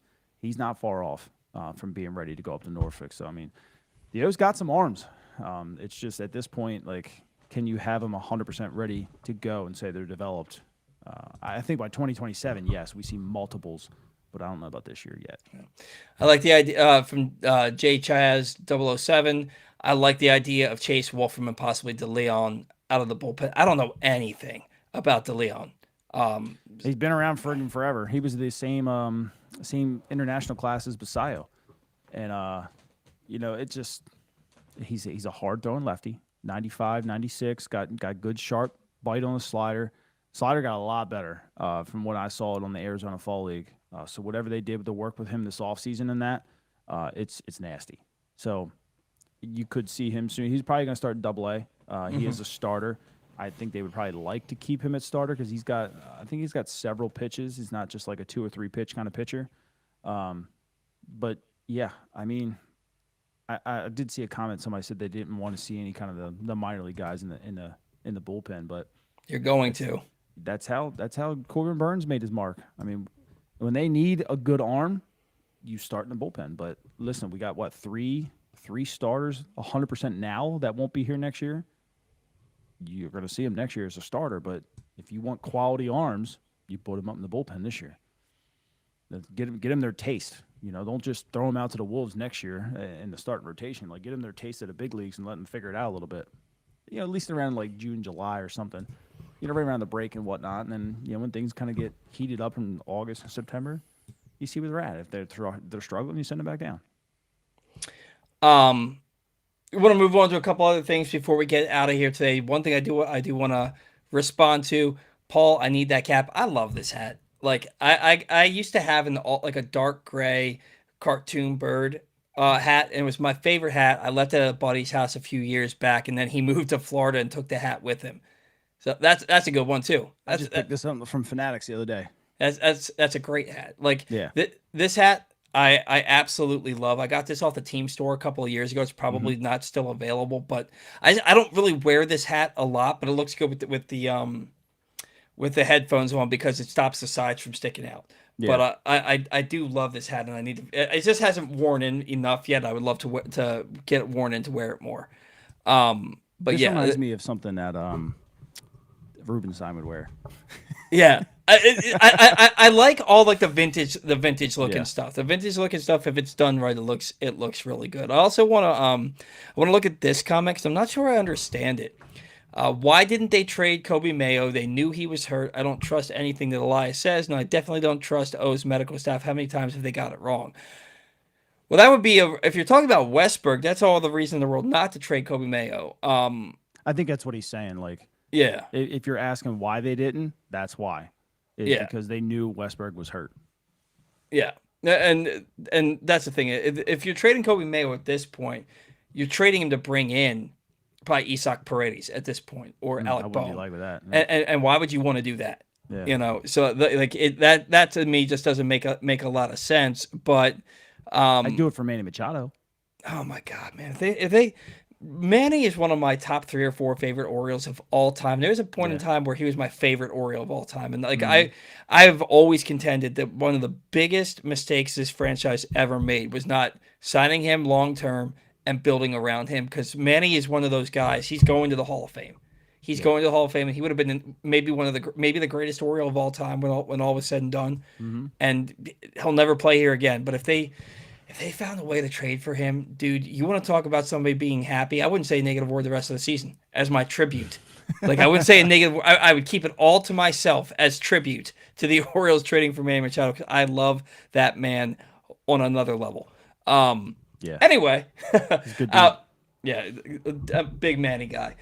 not far off from being ready to go up to Norfolk. So, I mean, the O's got some arms. It's just at this point, like, can you have them 100% ready to go and say they're developed? I think by 2027, yes, we see multiples, but I don't know about this year yet. I like the idea from Jay Chaz 007. I like the idea of Chase Wolfram and possibly DeLeon out of the bullpen. I don't know anything about DeLeon. He's been around forever. He was the same international class as Basayo. And, it just he's a hard-throwing lefty, 95, 96, got good sharp bite on the slider. Slider got a lot better from what I saw it on the Arizona Fall League. So whatever they did to work with him this offseason and that, it's nasty. So you could see him soon. He's probably going to start in Double-A. He is a starter. I think they would probably like to keep him at starter because he's got several pitches. He's not just like a 2 or 3 pitch kind of pitcher. But yeah, I mean, I did see a comment. Somebody said they didn't want to see any kind of the minor league guys in the bullpen, but you're going to. That's how Corbin Burns made his mark. I mean, when they need a good arm, you start in the bullpen. But listen, we got three starters 100% now that won't be here next year. You're going to see him next year as a starter, but if you want quality arms, you put them up in the bullpen this year. Get them their taste. Don't just throw them out to the Wolves next year in the starting rotation. Like, get them their taste of the big leagues and let them figure it out a little bit. At least around like June, July or something. Right around the break and whatnot. And then, when things kind of get heated up in August and September, you see where they're at. If they're struggling, you send them back down. We want to move on to a couple other things before we get out of here today. One thing I do want to respond to, Paul. I need that cap. I love this hat. Like I used to have a dark gray cartoon bird hat, and it was my favorite hat. I left it at a buddy's house a few years back, and then he moved to Florida and took the hat with him. So that's a good one too. I just picked this up from Fanatics the other day. That's a great hat. Like this hat. I absolutely love. I got this off the team store a couple of years ago. It's probably not still available, but I don't really wear this hat a lot, but it looks good with the headphones on because it stops the sides from sticking out. Yeah. But I do love this hat, and I need to. It just hasn't worn in enough yet. I would love to get it worn in to wear it more. But this reminds me of something that Rubenstein would wear. Yeah. I like all like the vintage looking stuff. The vintage looking stuff, if it's done right, it looks really good. I also want to look at this comment because I'm not sure I understand it. Why didn't they trade Coby Mayo? They knew he was hurt. I don't trust anything that Elias says, and I definitely don't trust O's medical staff. How many times have they got it wrong? Well, that would be if you're talking about Westburg, that's all the reason in the world not to trade Coby Mayo. I think that's what he's saying. Like, yeah, if you're asking why they didn't, that's why. Because they knew Westburg was hurt. Yeah, and that's the thing. If you're trading Coby Mayo at this point, you're trading him to bring in probably Isaac Paredes at this point or Alec Bohm. Like with that. Yeah. And why would you want to do that? Yeah. So that to me just doesn't make a lot of sense. But I'd do it for Manny Machado. oh my God, man, if they Manny is one of my top 3 or 4 favorite Orioles of all time. There was a point in Yeah. time where he was my favorite Oriole of all time, and like Mhm. I've always contended that one of the biggest mistakes this franchise ever made was not signing him long term and building around him, because Manny is one of those guys. He's going to the Hall of Fame. He's Yeah. going to the Hall of Fame, and he would have been maybe the greatest Oriole of all time when all was said and done. Mhm. And he'll never play here again. But if they found a way to trade for him, dude, you want to talk about somebody being happy? I wouldn't say a negative word the rest of the season as my tribute. Like, I wouldn't say a negative. I would keep it all to myself as tribute to the Orioles trading for Manny Machado, because I love that man on another level. Yeah. Anyway, He's a good dude. yeah, a big Manny guy.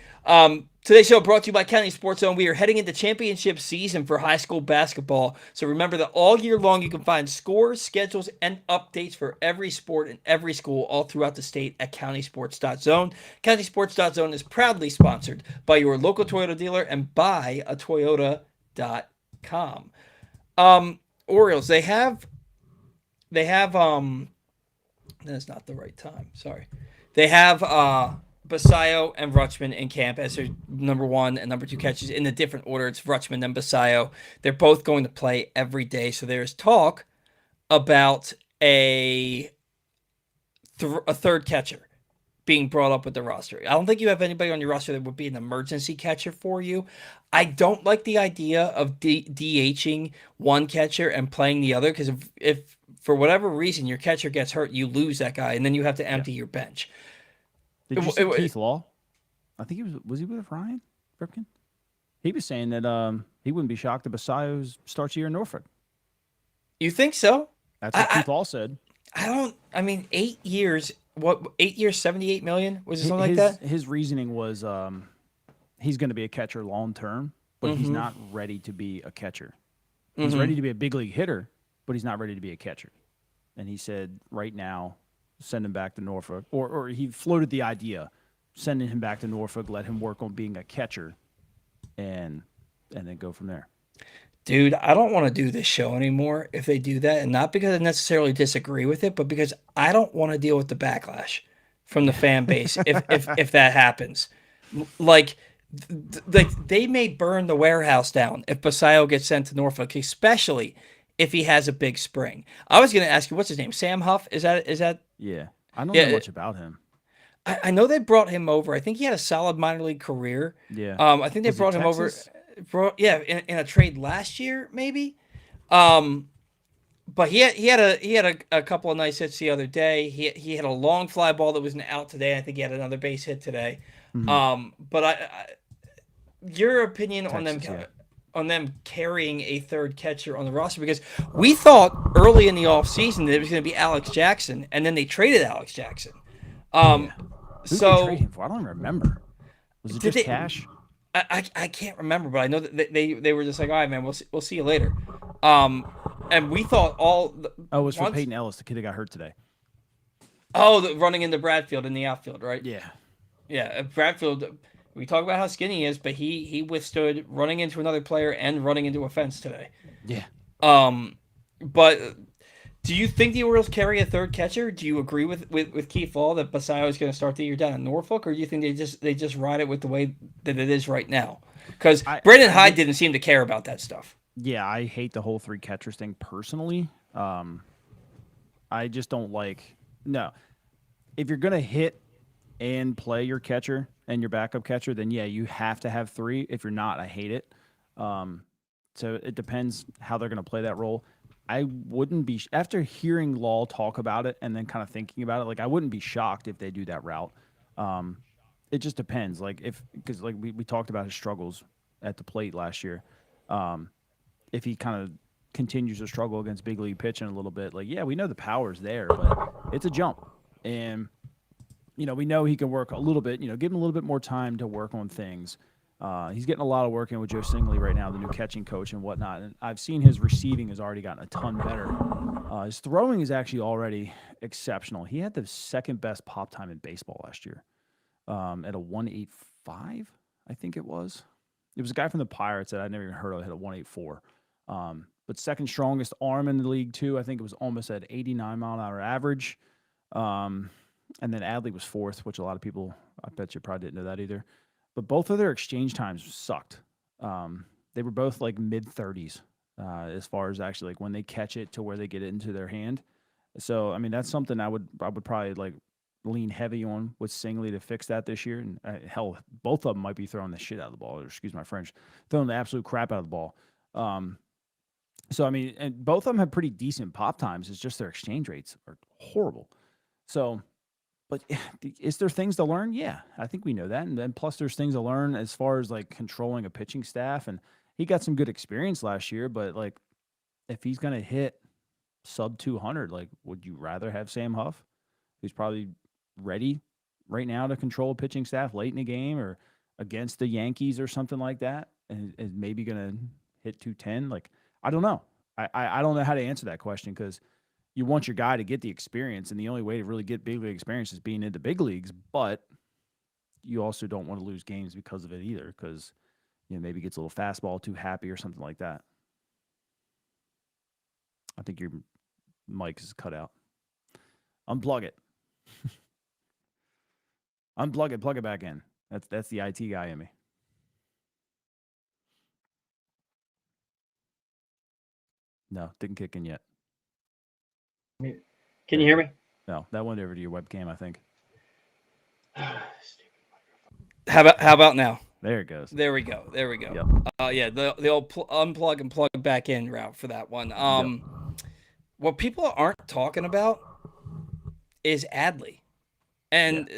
Today's show brought to you by County Sports Zone. We are heading into championship season for high school basketball. So remember that all year long you can find scores, schedules, and updates for every sport and every school all throughout the state at countysports.zone. Countysports.zone is proudly sponsored by your local Toyota dealer and buyatoyota.com. Orioles, they have that's not the right time. Sorry. They have Basayo and Rutschman in camp as their number 1 and number 2 catchers in a different order. It's Rutschman and Basayo. They're both going to play every day. So there's talk about a third catcher being brought up with the roster. I don't think you have anybody on your roster that would be an emergency catcher for you. I don't like the idea of DHing one catcher and playing the other, because if for whatever reason your catcher gets hurt, you lose that guy, and then you have to empty your bench. Did you see Keith Law? I think was he with Ryan Ripken? He was saying that he wouldn't be shocked if Basayo starts a year in Norfolk. You think so? That's what Keith Law said. I mean, 8 years. What, 8 years, 78 million? Was it something like that? His reasoning was he's going to be a catcher long term, but he's not ready to be a catcher. He's ready to be a big league hitter, but he's not ready to be a catcher. And he said right now, send him back to Norfolk. Or he floated the idea, sending him back to Norfolk, let him work on being a catcher, and then go from there. Dude, I don't want to do this show anymore if they do that, and not because I necessarily disagree with it, but because I don't want to deal with the backlash from the fan base if that happens. Like they may burn the warehouse down if Basayo gets sent to Norfolk, especially if he has a big spring. I was going to ask you, what's his name? Sam Huff? Is that? Yeah, I don't know much about him. I know they brought him over. I think he had a solid minor league career. Yeah. I think they brought him over. In a trade last year, maybe. But he had a couple of nice hits the other day. He had a long fly ball that was an out today. I think he had another base hit today. But your opinion on them carrying a third catcher on the roster, because we thought early in the offseason that it was going to be Alex Jackson, and then they traded Alex Jackson. Who did they trade him for? I don't remember. Was it just cash? I can't remember, but I know that they were just like, all right, man, we'll see you later. And we thought it was for Peyton Ellis, the kid that got hurt today. Oh, running into Bradfield in the outfield, right? Yeah. Bradfield. We talk about how skinny he is, but he withstood running into another player and running into a fence today. Yeah. But do you think the Orioles carry a third catcher? Do you agree with Keith Law that Basayo is going to start the year down in Norfolk, or do you think they just ride it with the way that it is right now? Because Brandon Hyde didn't seem to care about that stuff. Yeah, I hate the whole 3 catchers thing personally. I just don't like. No, if you're going to hit and play your catcher and your backup catcher, then yeah, you have to have 3. If you're not, I hate it. So it depends how they're going to play that role. I wouldn't be, after hearing Law talk about it and then kind of thinking about it, like I wouldn't be shocked if they do that route. It just depends. Like because like we talked about his struggles at the plate last year. If he kind of continues to struggle against big league pitching a little bit, like, yeah, we know the power's there, but it's a jump. And, we know he can work a little bit, give him a little bit more time to work on things. He's getting a lot of work in with Joe Singley right now, the new catching coach and whatnot. And I've seen his receiving has already gotten a ton better. His throwing is actually already exceptional. He had the second best pop time in baseball last year at a 1.85, I think it was. It was a guy from the Pirates that I never even heard of. Hit a 184. But second strongest arm in the league too. I think it was almost at 89-mile-an-hour average. And then Adley was fourth, which a lot of people, I bet you probably didn't know that either. But both of their exchange times sucked. They were both like mid-30s as far as actually like when they catch it to where they get it into their hand. So, I mean, that's something I would probably like lean heavy on with Singley to fix that this year. And hell, both of them might be throwing the shit out of the ball, or excuse my French, throwing the absolute crap out of the ball. So, I mean, and both of them have pretty decent pop times. It's just their exchange rates are horrible. So, but is there things to learn? Yeah, I think we know that. And then plus there's things to learn as far as like controlling a pitching staff. And he got some good experience last year, but like if he's going to hit sub 200, like would you rather have Sam Huff, who's probably ready right now to control a pitching staff late in the game or against the Yankees or something like that, and is maybe going to hit 210? Like, I don't know. I don't know how to answer that question because you want your guy to get the experience, and the only way to really get big league experience is being in the big leagues, but you also don't want to lose games because of it either because, you know, maybe gets a little fastball too happy or something like that. I think your mic is cut out. Unplug it. Unplug it, plug it back in. That's the IT guy in me. No, didn't kick in yet. Can you hear me? No, that went over to your webcam, I think. How about now? There it goes. There we go. Yep. Yeah, the old unplug and plug back in route for that one. Yep. What people aren't talking about is Adley. And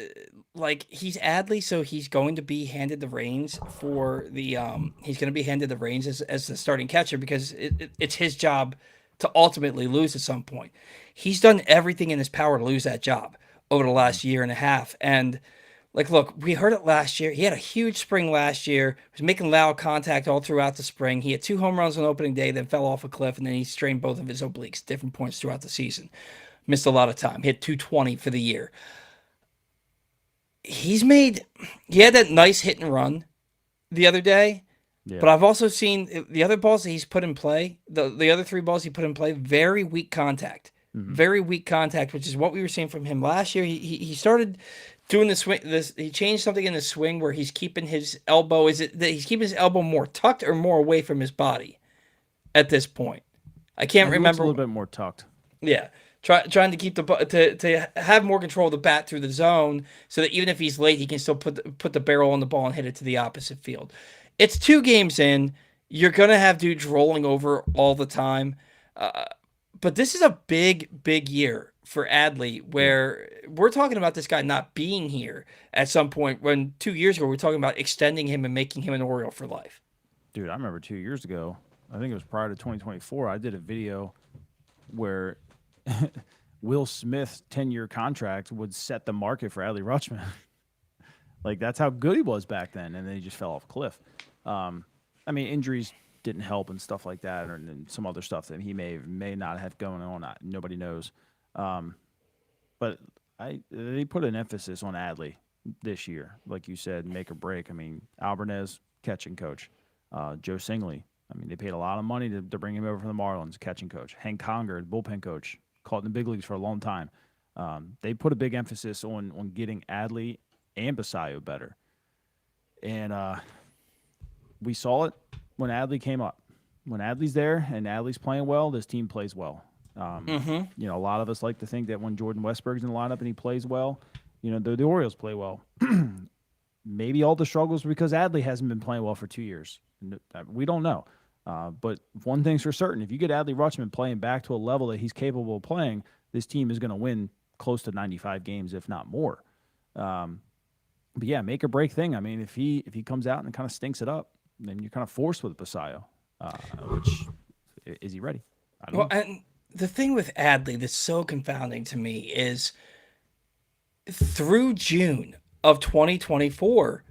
like he's Adley, so he's going to be handed the reins for the he's going to be handed the reins as the starting catcher because it's his job to ultimately lose at some point. He's done everything in his power to lose that job over the last year and a half. And like, look, we heard it last year. He had a huge spring last year. He was making loud contact all throughout the spring. He had 2 home runs on opening day, then fell off a cliff, and then he strained both of his obliques, different points throughout the season. Missed a lot of time. Hit 220 for the year. He had that nice hit and run the other day, but I've also seen the other balls that he's put in play, the other 3 balls he put in play, very weak contact. Very weak contact, which is what we were seeing from him last year. He started doing the swing. He changed something in the swing where he's keeping his elbow. Is it that he's keeping his elbow more tucked or more away from his body at this point? I can't remember. A little bit more tucked. Yeah, trying to keep to have more control of the bat through the zone, so that even if he's late, he can still put the barrel on the ball and hit it to the opposite field. It's 2 games in. You're gonna have dudes rolling over all the time. But this is a big year for Adley where we're talking about this guy not being here at some point when 2 years ago we were talking about extending him and making him an Oriole for life. Dude, I remember 2 years ago, I think it was prior to 2024, I did a video where Will Smith's 10-year contract would set the market for Adley Rutschman. Like, that's how good he was back then, and then he just fell off a cliff. I mean, injuries didn't help and stuff like that, and some other stuff that he may not have going on. Nobody knows. But they put an emphasis on Adley this year, like you said, make or break. I mean, Alvarez, catching coach. Joe Singley, I mean, they paid a lot of money to bring him over from the Marlins, catching coach. Hank Conger, the bullpen coach, caught in the big leagues for a long time. They put a big emphasis on getting Adley and Basayo better. And we saw it when Adley came up. When Adley's there and Adley's playing well, this team plays well. You know, a lot of us like to think that when Jordan Westburg's in the lineup and he plays well, you know, the Orioles play well. Maybe all the struggles because Adley hasn't been playing well for 2 years. We don't know. But one thing's for certain. If you get Adley Rutschman playing back to a level that he's capable of playing, this team is going to win close to 95 games, if not more. But yeah, make or break thing. I mean, if he comes out and kind of stinks it up, then you're kind of forced with Basayo. Which, is he ready? I don't know. And the thing with Adley that's so confounding to me is through June of 2024,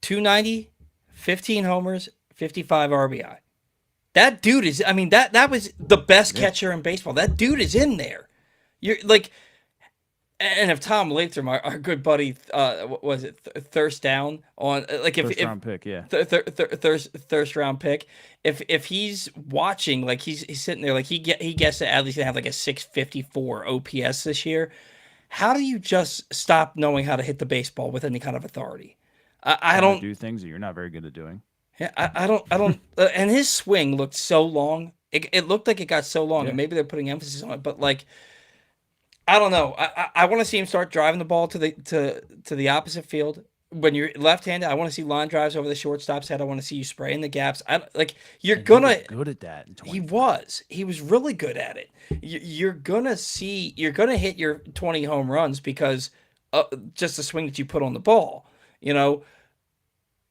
290, 15 homers, 55 RBI. That dude is, I mean, that was the best catcher in baseball. That dude is in there. You're like, And if Tom Latham, our good buddy, what was it thirst down on like First if round pick, yeah. thirst round pick, if he's watching, like he's sitting there, like he guessed that Adley's gonna have like a 654 OPS this year. How do you just stop knowing how to hit the baseball with any kind of authority? I Trying to don't. do things that you're not very good at doing. Yeah, I don't. And his swing looked so long. It looked like it got so long, Yeah. and maybe they're putting emphasis on it. But like, I don't know. I want to see him start driving the ball to the opposite field. When you're left-handed, I want to see line drives over the shortstop's head. I want to see you spray in the gaps. Like you're And gonna. he was good at that in He 24. was. He was really good at it. You're gonna see. You're gonna hit your 20 home runs because just the swing that you put on the ball. You know,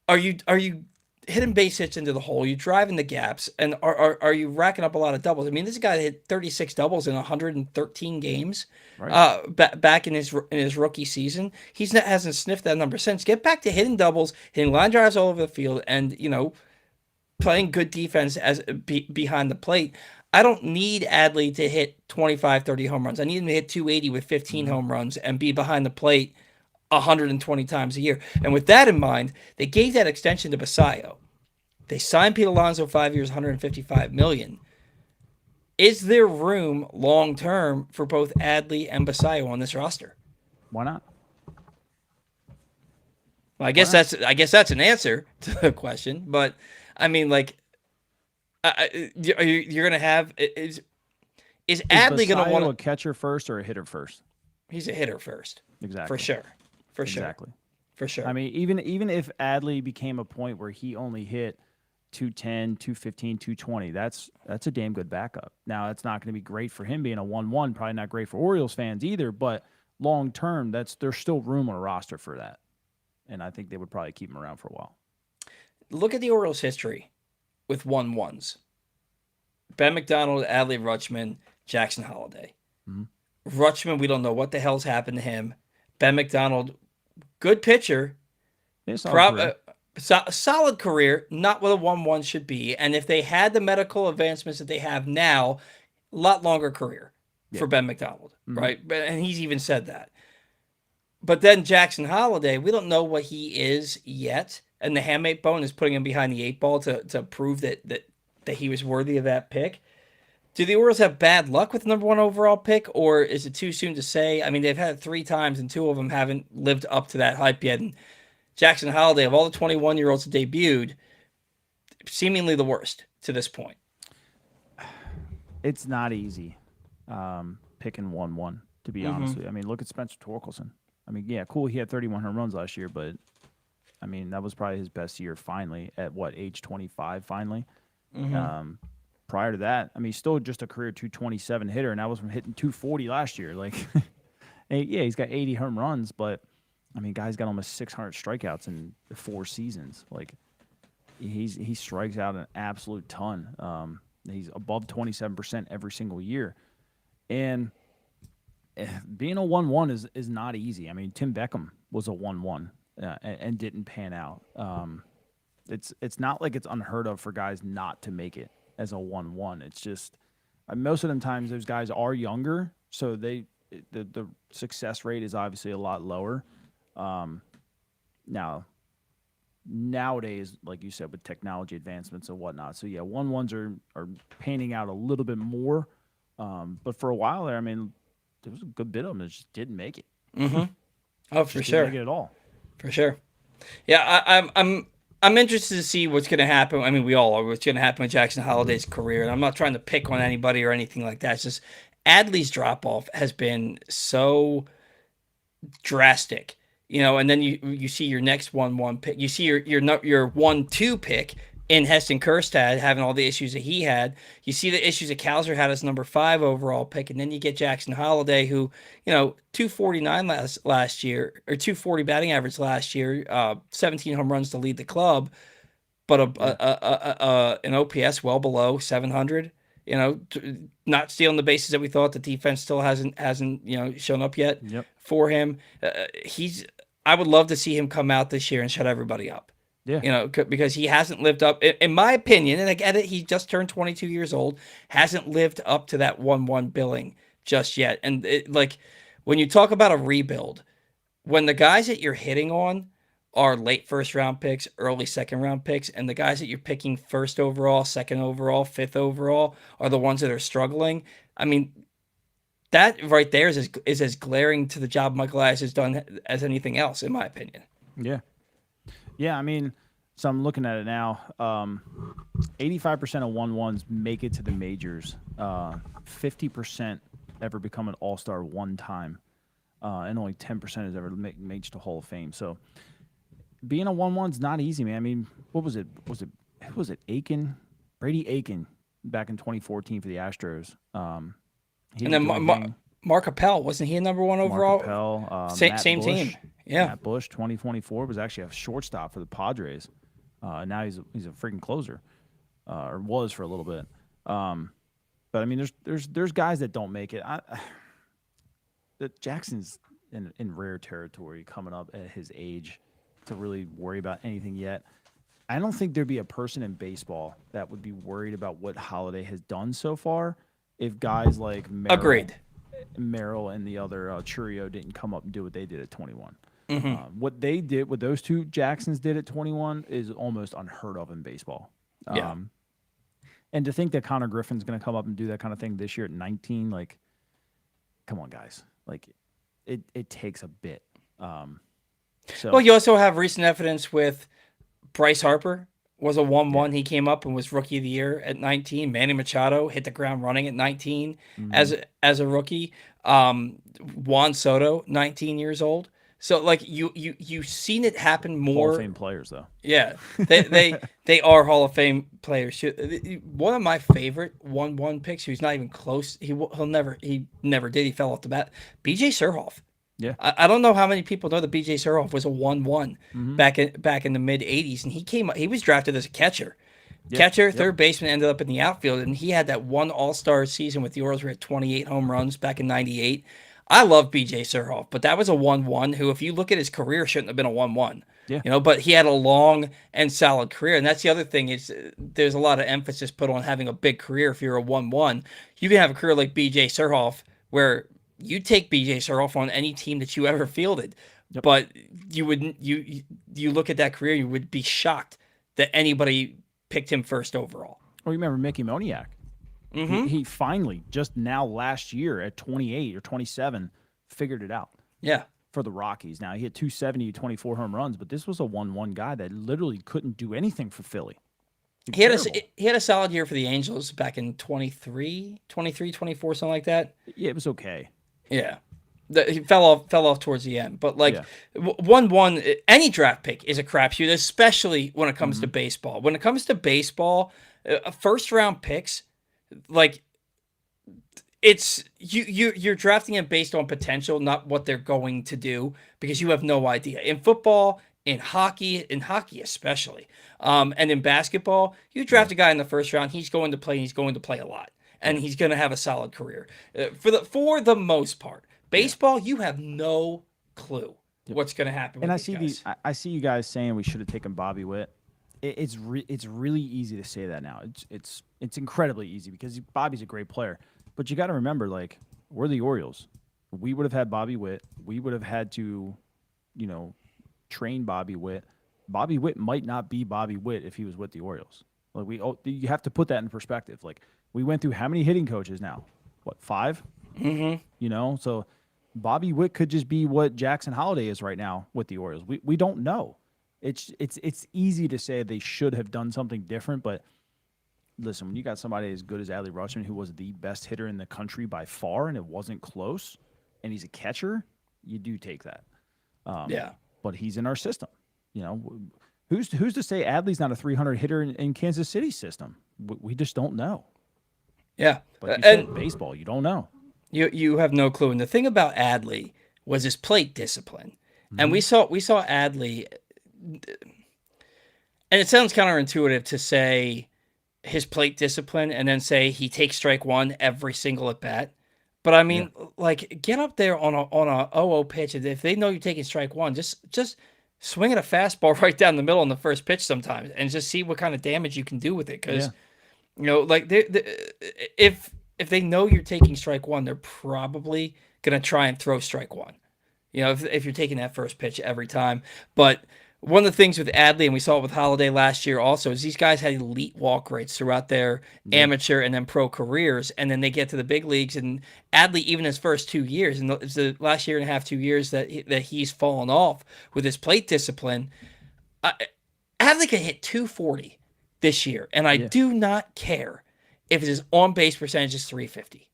are you hitting base hits into the hole? You driving the gaps, and are you racking up a lot of doubles? I mean, this guy hit 36 doubles in 113 games. Right. Back in his rookie season, hasn't sniffed that number since. Get back to hitting doubles, hitting line drives all over the field, and playing good defense behind the plate. I don't need Adley to hit 25, 30 home runs. I need him to hit 280 with 15 home runs and be behind the plate 120 times a year. And with that in mind, they gave that extension to Basayo. They signed Pete Alonso 5 years, 155 million. Is there room long term for both Adley and Basayo on this roster? Why not? Well, I guess that's an answer to the question, but I mean, like, you're gonna have is Adley gonna Basayo want a catcher first or a hitter first? He's a hitter first, Exactly. for sure, Exactly. for sure. I mean, even if Adley became a point where he only hit 210, 215, 220, that's a damn good backup. Now, it's not going to be great for him being a 1-1, probably not great for Orioles fans either, but long term, there's still room on a roster for that. And I think they would probably keep him around for a while. Look at the Orioles' history with 1-1s. Ben McDonald, Adley Rutschman, Jackson Holiday. Mm-hmm. Rutschman, we don't know what the hell's happened to him. Ben McDonald, good pitcher. Solid career, not what a 1-1 should be. And if they had the medical advancements that they have now, a lot longer career for Ben McDonald, right? And he's even said that. But then Jackson Holiday, we don't know what he is yet. And the hamate bone is putting him behind the 8 ball to prove that he was worthy of that pick. Do the Orioles have bad luck with the number 1 overall pick, or is it too soon to say? I mean, they've had it 3 times, and 2 of them haven't lived up to that hype yet. And Jackson Holiday, of all the 21-year-olds that debuted, seemingly the worst to this point. It's not easy picking 1-1, to be honest with you. I mean, look at Spencer Torkelson. I mean, yeah, cool, he had 31 home runs last year, but, I mean, that was probably his best year finally at, age 25 finally. Prior to that, I mean, he's still just a career 227 hitter, and that was from hitting 240 last year. Like, yeah, he's got 80 home runs, but, I mean, guy's got almost 600 strikeouts in 4 seasons. Like, he strikes out an absolute ton. He's above 27% every single year. And being a 1-1 is not easy. I mean, Tim Beckham was a 1-1 and didn't pan out. It's not like it's unheard of for guys not to make it as a 1-1. It's just most of the times those guys are younger, so the success rate is obviously a lot lower. Now, nowadays, like you said, with technology advancements and whatnot, so yeah, 1-1s are panning out a little bit more. But for a while there, I mean, there was a good bit of them that just didn't make it. Oh, for sure. Didn't make it at all. For sure. Yeah, I'm interested to see what's going to happen. I mean, we all are. What's going to happen with Jackson Holiday's career, and I'm not trying to pick on anybody or anything like that. It's just Adley's drop off has been so drastic, And then you see your next 1-1 pick. You see your 1-2 pick in Heston Kjerstad having all the issues that he had. You see the issues that Kalser had as number 5 overall pick, and then you get Jackson Holiday, who 249 last year, or 240 batting average last year, 17 home runs to lead the club, but an OPS well below 700. Not stealing the bases that we thought. The defense still hasn't shown up yet for him. I would love to see him come out this year and shut everybody up. Yeah. Because he hasn't lived up, in my opinion, and I get it, he just turned 22 years old, hasn't lived up to that 1-1 billing just yet. And when you talk about a rebuild, when the guys that you're hitting on are late first round picks, early second round picks, and the guys that you're picking first overall, second overall, fifth overall are the ones that are struggling. I mean, that right there is as glaring to the job Michael Elias has done as anything else, in my opinion. Yeah. Yeah, I mean, so I'm looking at it now. 85% of 1-1s make it to the majors. 50% ever become an all-star one time. And only 10% has ever made it to Hall of Fame. So being a 1-1's not easy, man. I mean, what was it? Was it Aiken? Brady Aiken back in 2014 for the Astros. And then Mark Appel, wasn't he a number one overall? Mark Appel, same team. Yeah. Matt Bush, 2024, was actually a shortstop for the Padres. Now he's a freaking closer, or was for a little bit. But I mean, there's guys that don't make it. Jackson's in rare territory coming up at his age to really worry about anything yet. I don't think there'd be a person in baseball that would be worried about what Holiday has done so far if guys like Merrill and the other Churio didn't come up and do what they did at 21. Mm-hmm. What they did, what those two Jacksons did at 21 is almost unheard of in baseball. Yeah. And to think that Connor Griffin's going to come up and do that kind of thing this year at 19, like, come on, guys. Like, it takes a bit. Well, you also have recent evidence with Bryce Harper was a 1-1. He came up and was rookie of the year at 19. Manny Machado hit the ground running at 19 as a rookie. Juan Soto, 19 years old. So like you've seen it happen more. Hall of Fame players though. Yeah, they are Hall of Fame players. One of my favorite 1-1 picks, who's not even close. He never did. He fell off the bat. B.J. Surhoff. Yeah, I don't know how many people know that B.J. Surhoff was a 1-1 back in the mid '80s, and he was drafted as a catcher. Third baseman, ended up in the outfield, and he had that one All-Star season with the Orioles where he had 28 home runs back in '98. I love B.J. Surhoff, but that was a 1-1 who, if you look at his career, shouldn't have been a 1-1. Yeah. But he had a long and solid career, and that's the other thing is there's a lot of emphasis put on having a big career. If you're a 1-1, you can have a career like B.J. Surhoff where you take B.J. Surhoff on any team that you ever fielded, but you look at that career, you would be shocked that anybody picked him first overall. Well, you remember Mickey Moniak? Mm-hmm. He finally, just now last year at 28 or 27, figured it out. Yeah. For the Rockies. Now, he had 270, 24 home runs, but this was a 1-1 guy that literally couldn't do anything for Philly. He had a solid year for the Angels back in 23, 24, something like that. Yeah, it was okay. Yeah. He fell off towards the end. But, 1-1, any draft pick is a crapshoot, especially when it comes to baseball. When it comes to baseball, first-round picks, like, it's you're drafting them based on potential, not what they're going to do, because you have no idea. In football, in hockey especially, and in basketball, you draft a guy in the first round, he's going to play, and he's going to play a lot, and he's going to have a solid career. For the most part, baseball, you have no clue what's going to happen. And I see you guys saying we should have taken Bobby Witt. It's really easy to say that now. It's incredibly easy because Bobby's a great player. But you got to remember, like, we're the Orioles. We would have had Bobby Witt. We would have had to, train Bobby Witt. Bobby Witt might not be Bobby Witt if he was with the Orioles. Like you have to put that in perspective. Like, we went through how many hitting coaches now? What, 5? Mm-hmm. So Bobby Witt could just be what Jackson Holiday is right now with the Orioles. We don't know. It's easy to say they should have done something different, but listen, when you got somebody as good as Adley Rutschman, who was the best hitter in the country by far, and it wasn't close, and he's a catcher, you do take that. But he's in our system. Who's to say Adley's not a 300 hitter in Kansas City's system? We just don't know. Yeah, but you said baseball, you don't know. You have no clue. And the thing about Adley was his plate discipline, and we saw Adley, and it sounds counterintuitive to say his plate discipline and then say he takes strike one every single at bat. But I mean, like, get up there on a 0-0 pitch, and if they know you're taking strike one, just swing at a fastball right down the middle on the first pitch sometimes, and just see what kind of damage you can do with it. Because if they know you're taking strike one, they're probably going to try and throw strike one. If you're taking that first pitch every time. But one of the things with Adley, and we saw it with Holiday last year also, is these guys had elite walk rates throughout their amateur and then pro careers, and then they get to the big leagues. And Adley, even his first 2 years, and it's the last year and a half, 2 years that he's fallen off with his plate discipline. Adley can hit 240 this year, and I do not care if his on base percentage is 350.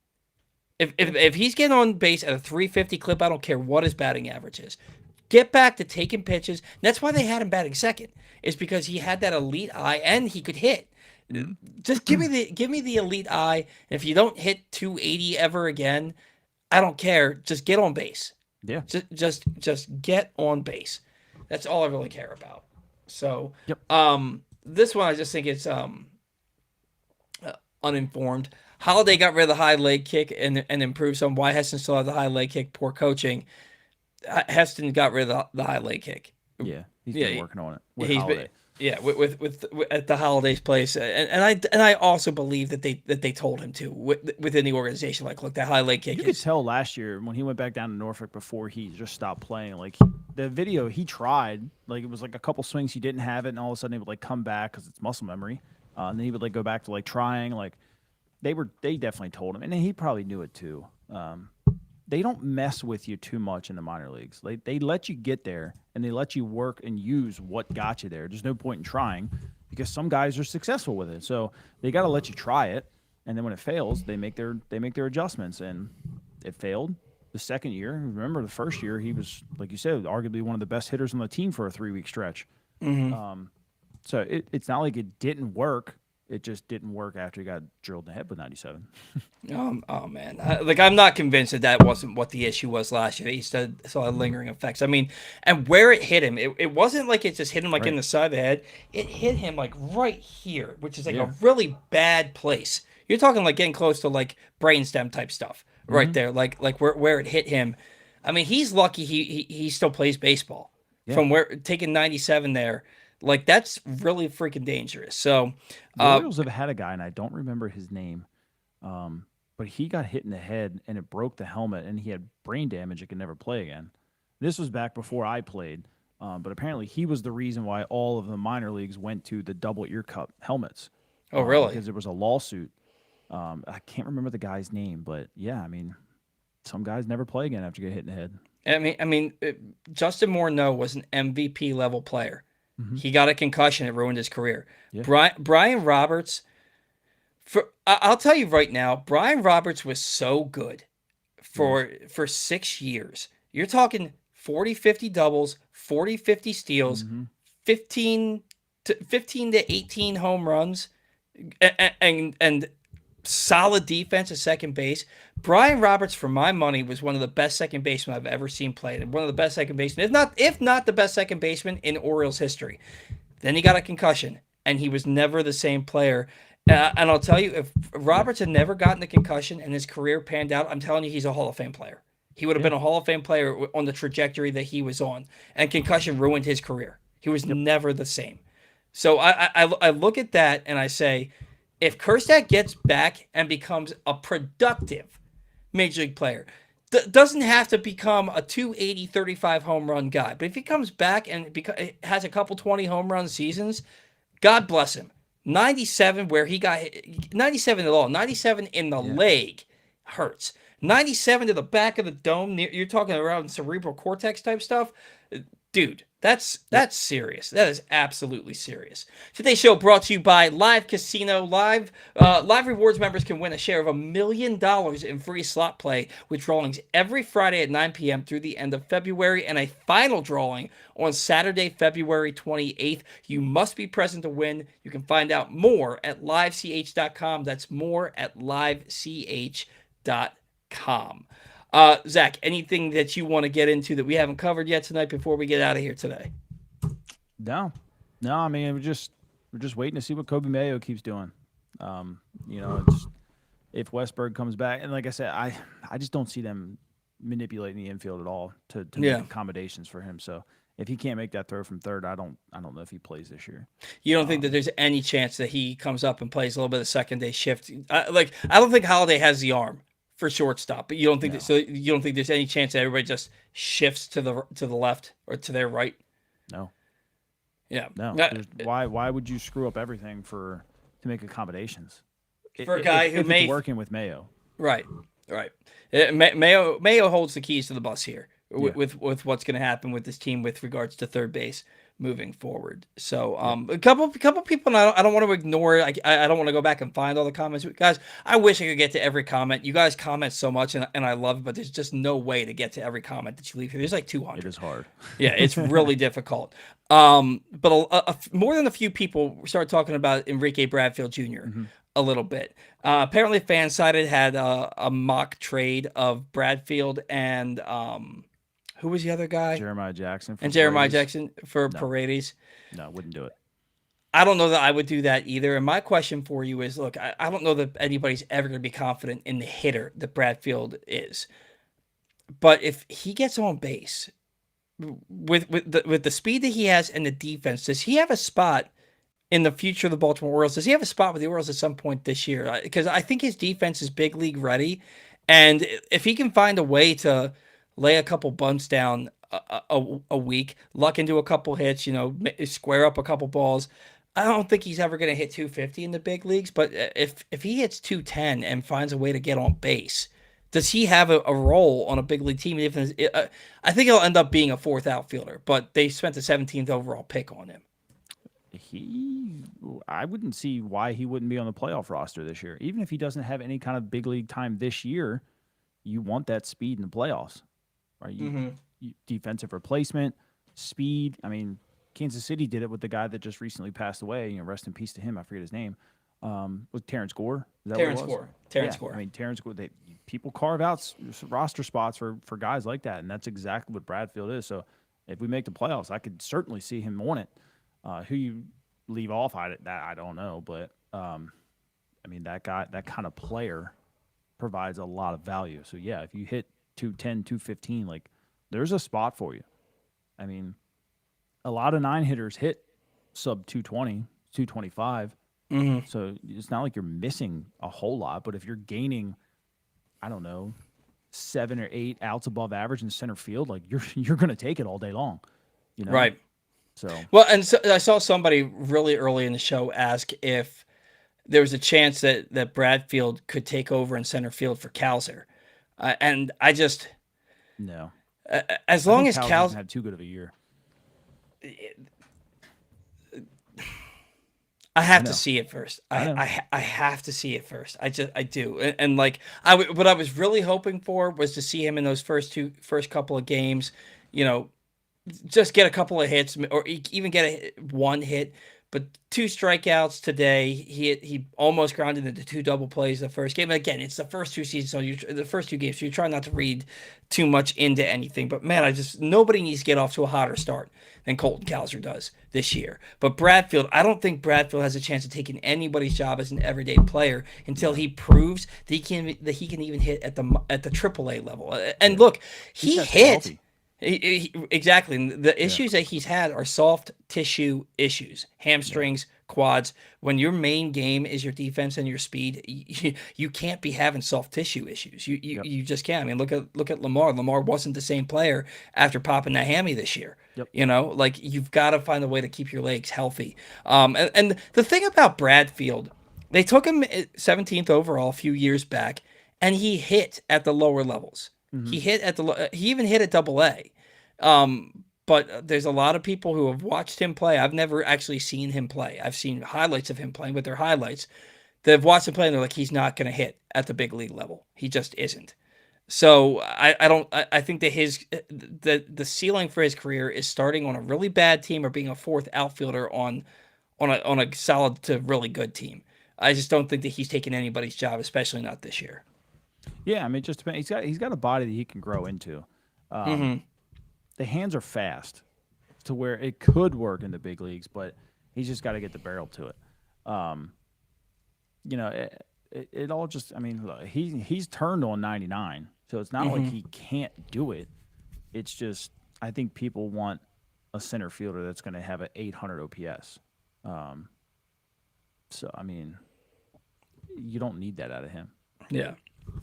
If he's getting on base at a 350 clip, I don't care what his batting average is. Get back to taking pitches. And that's why they had him batting second. Is because he had that elite eye and he could hit. Just give me the elite eye. And if you don't hit 280 ever again, I don't care. Just get on base. Yeah. Just get on base. That's all I really care about. So, this one I just think it's uninformed. Holiday got rid of the high leg kick and improved some. Why Heston still had the high leg kick? Poor coaching. Heston got rid of the high leg kick. Yeah, he's been working on it. With at the Holiday's place, and I also believe that they told him to within the organization. Like, look, that high leg kick. You could tell last year when he went back down to Norfolk before he just stopped playing. Like the video, he tried. Like it was like a couple swings he didn't have it, and all of a sudden he would like come back because it's muscle memory, and then he would like go back to like trying like. They definitely told him, and he probably knew it too. They don't mess with you too much in the minor leagues. They let you get there, and they let you work and use what got you there. There's no point in trying because some guys are successful with it. So they got to let you try it, and then when it fails, they make their adjustments. And it failed the second year. Remember the first year, he was, like you said, arguably one of the best hitters on the team for a 3-week stretch. Mm-hmm. So it's not like it didn't work. It just didn't work after he got drilled in the head with 97. Oh man! I'm not convinced that wasn't what the issue was last year. He still had lingering effects. I mean, and where it hit him, it wasn't like it just hit him like in the side of the head. It hit him like right here, which is like a really bad place. You're talking like getting close to like brainstem type stuff right there, like where it hit him. I mean, he's lucky he still plays baseball from where taking 97 there. Like, that's really freaking dangerous. So, the Orioles have had a guy, and I don't remember his name, but he got hit in the head, and it broke the helmet, and he had brain damage and could never play again. This was back before I played, but apparently he was the reason why all of the minor leagues went to the double ear cup helmets. Oh, really? Because there was a lawsuit. I can't remember the guy's name, but, yeah, I mean, some guys never play again after you get hit in the head. I mean, Justin Morneau was an MVP-level player. Mm-hmm. He got a concussion. It ruined his career. Yeah. Brian Roberts, I'll tell you right now, Brian Roberts was so good for 6 years. You're talking 40, 50 doubles, 40, 50 steals, 15 to 18 home runs, and solid defense at second base. Brian Roberts, for my money, was one of the best second basemen I've ever seen played, and one of the best second basemen, if not the best second baseman in Orioles history. Then he got a concussion, and he was never the same player. And I'll tell you, if Roberts had never gotten a concussion and his career panned out, I'm telling you, he's a Hall of Fame player. He would have been a Hall of Fame player on the trajectory that he was on, and concussion ruined his career. He was never the same. So I look at that and I say, if Kjerstad gets back and becomes a productive major league player, doesn't have to become a 280, 35 home run guy, but if he comes back and has a couple 20 home run seasons, God bless him. 97 where he got 97 at all, 97 in the leg hurts. 97 to the back of the dome, you're talking around cerebral cortex type stuff. Dude, that's serious. That is absolutely serious. Today's show brought to you by Live Casino. Live Rewards members can win a share of $1 million in free slot play with drawings every Friday at 9 p.m. through the end of February, and a final drawing on Saturday, February 28th. You must be present to win. You can find out more at livech.com. That's more at livech.com. Zach, anything that you want to get into that we haven't covered yet tonight before we get out of here today? No. I mean, we're just waiting to see what Coby Mayo keeps doing. If Westburg comes back, and like I said, I just don't see them manipulating the infield at all to make accommodations for him. So if he can't make that throw from third, I don't know if he plays this year. You don't think that there's any chance that he comes up and plays a little bit of second day shift? I don't think Holiday has the arm for shortstop, but you don't think No. that, so you don't think there's any chance that everybody just shifts to the left or to their right? No. Yeah. No. Why would you screw up everything to make accommodations? For a guy who if may it's working with Mayo. Right. Mayo holds the keys to the bus here Yeah. with what's going to happen with this team with regards to third base moving forward. So a couple people, and I don't want to ignore it. I don't want to go back and find all the comments. Guys, I wish I could get to every comment. You guys comment so much, and I love it, but there's just no way to get to every comment that you leave here. There's like 200. It is hard. Yeah, it's really difficult. But more than a few people started talking about Enrique Bradfield Jr. A little bit. Apparently, FanSided had a mock trade of Bradfield and who was the other guy? Jeremiah Jackson. For Paredes. No, wouldn't do it. I don't know that I would do that either. And my question for you is, look, I don't know that anybody's ever going to be confident in the hitter that Bradfield is. But if he gets on base with the speed that he has and the defense, does he have a spot in the future of the Baltimore Orioles? Does he have a spot with the Orioles at some point this year? Because I think his defense is big league ready. And if he can find a way to lay a couple bunts down a week, luck into a couple hits, square up a couple balls, I don't think he's ever going to hit 250 in the big leagues. But if he hits 210 and finds a way to get on base, does he have a role on a big league team? I think he'll end up being a fourth outfielder, but they spent the 17th overall pick on him. I wouldn't see why he wouldn't be on the playoff roster this year. Even if he doesn't have any kind of big league time this year, you want that speed in the playoffs. Right? You defensive replacement, speed. I mean, Kansas City did it with the guy that just recently passed away. Rest in peace to him. I forget his name. Was Terrence Gore? Is that Terrence what it was? Gore. Terrence Gore. I mean, Terrence Gore. People carve out roster spots for guys like that, and that's exactly what Bradfield is. So, if we make the playoffs, I could certainly see him on it. Who you leave off, I don't know, but I mean that kind of player provides a lot of value. So yeah, if you hit 210, 215, like there's a spot for you. I mean, a lot of 9-hitters hit sub 220, 225. So it's not like you're missing a whole lot, but if you're gaining, I don't know, 7 or 8 outs above average in center field, like you're going to take it all day long, Right. So well, and so I saw somebody really early in the show ask if there was a chance that Bradfield could take over in center field for Kowser, and I just no. As long as Kowser Kowser hasn't had too good of a year, I have to see it first. I have to see it first. I do, and like what I was really hoping for was to see him in those first couple of games, just get a couple of hits or even get one hit, but 2 strikeouts today. He almost grounded into 2 double plays the first game. And again, it's the first 2 seasons, so the first 2 games, so you try not to read too much into anything. But man, nobody needs to get off to a hotter start than Colton Kowser does this year. But Bradfield, I don't think Bradfield has a chance of taking anybody's job as an everyday player until he proves that he can even hit at the AAA level. And look, he hit. Exactly. The issues that he's had are soft tissue issues, hamstrings, quads. When your main game is your defense and your speed, you can't be having soft tissue issues. You just can't. I mean, look at Lamar. Lamar wasn't the same player after popping that hammy this year. Yep. Like you've got to find a way to keep your legs healthy. And the thing about Bradfield, they took him 17th overall a few years back, and he hit at the lower levels. He hit at he even hit at AA. But there's a lot of people who have watched him play. I've never actually seen him play. I've seen highlights of him playing, but they're highlights. They've watched him play and they're like, he's not going to hit at the big league level. He just isn't. So I think that the ceiling for his career is starting on a really bad team or being a fourth outfielder on a solid to really good team. I just don't think that he's taking anybody's job, especially not this year. Yeah, I mean, it just depends. He's got a body that he can grow into. The hands are fast to where it could work in the big leagues, but he's just got to get the barrel to it. It all just. I mean, look, he's turned on 99, so it's not like he can't do it. It's just I think people want a center fielder that's going to have an 800 OPS. So I mean, you don't need that out of him. Yeah.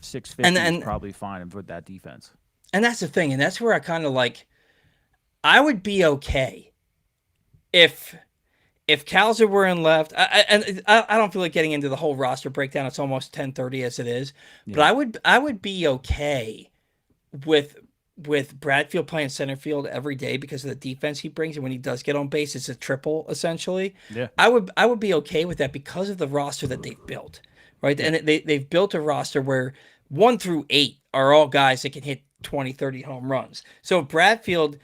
650 and is probably fine with that defense. And that's the thing, and that's where I kind of like. I would be okay if Calzer were in left. I don't feel like getting into the whole roster breakdown. It's almost 10:30 as it is, but I would be okay with Bradfield playing center field every day because of the defense he brings, and when he does get on base, it's a triple essentially. Yeah, I would be okay with that because of the roster that they've built, right? Yeah. And they've built a roster where 1 through 8 are all guys that can hit 20, 30 home runs. So Bradfield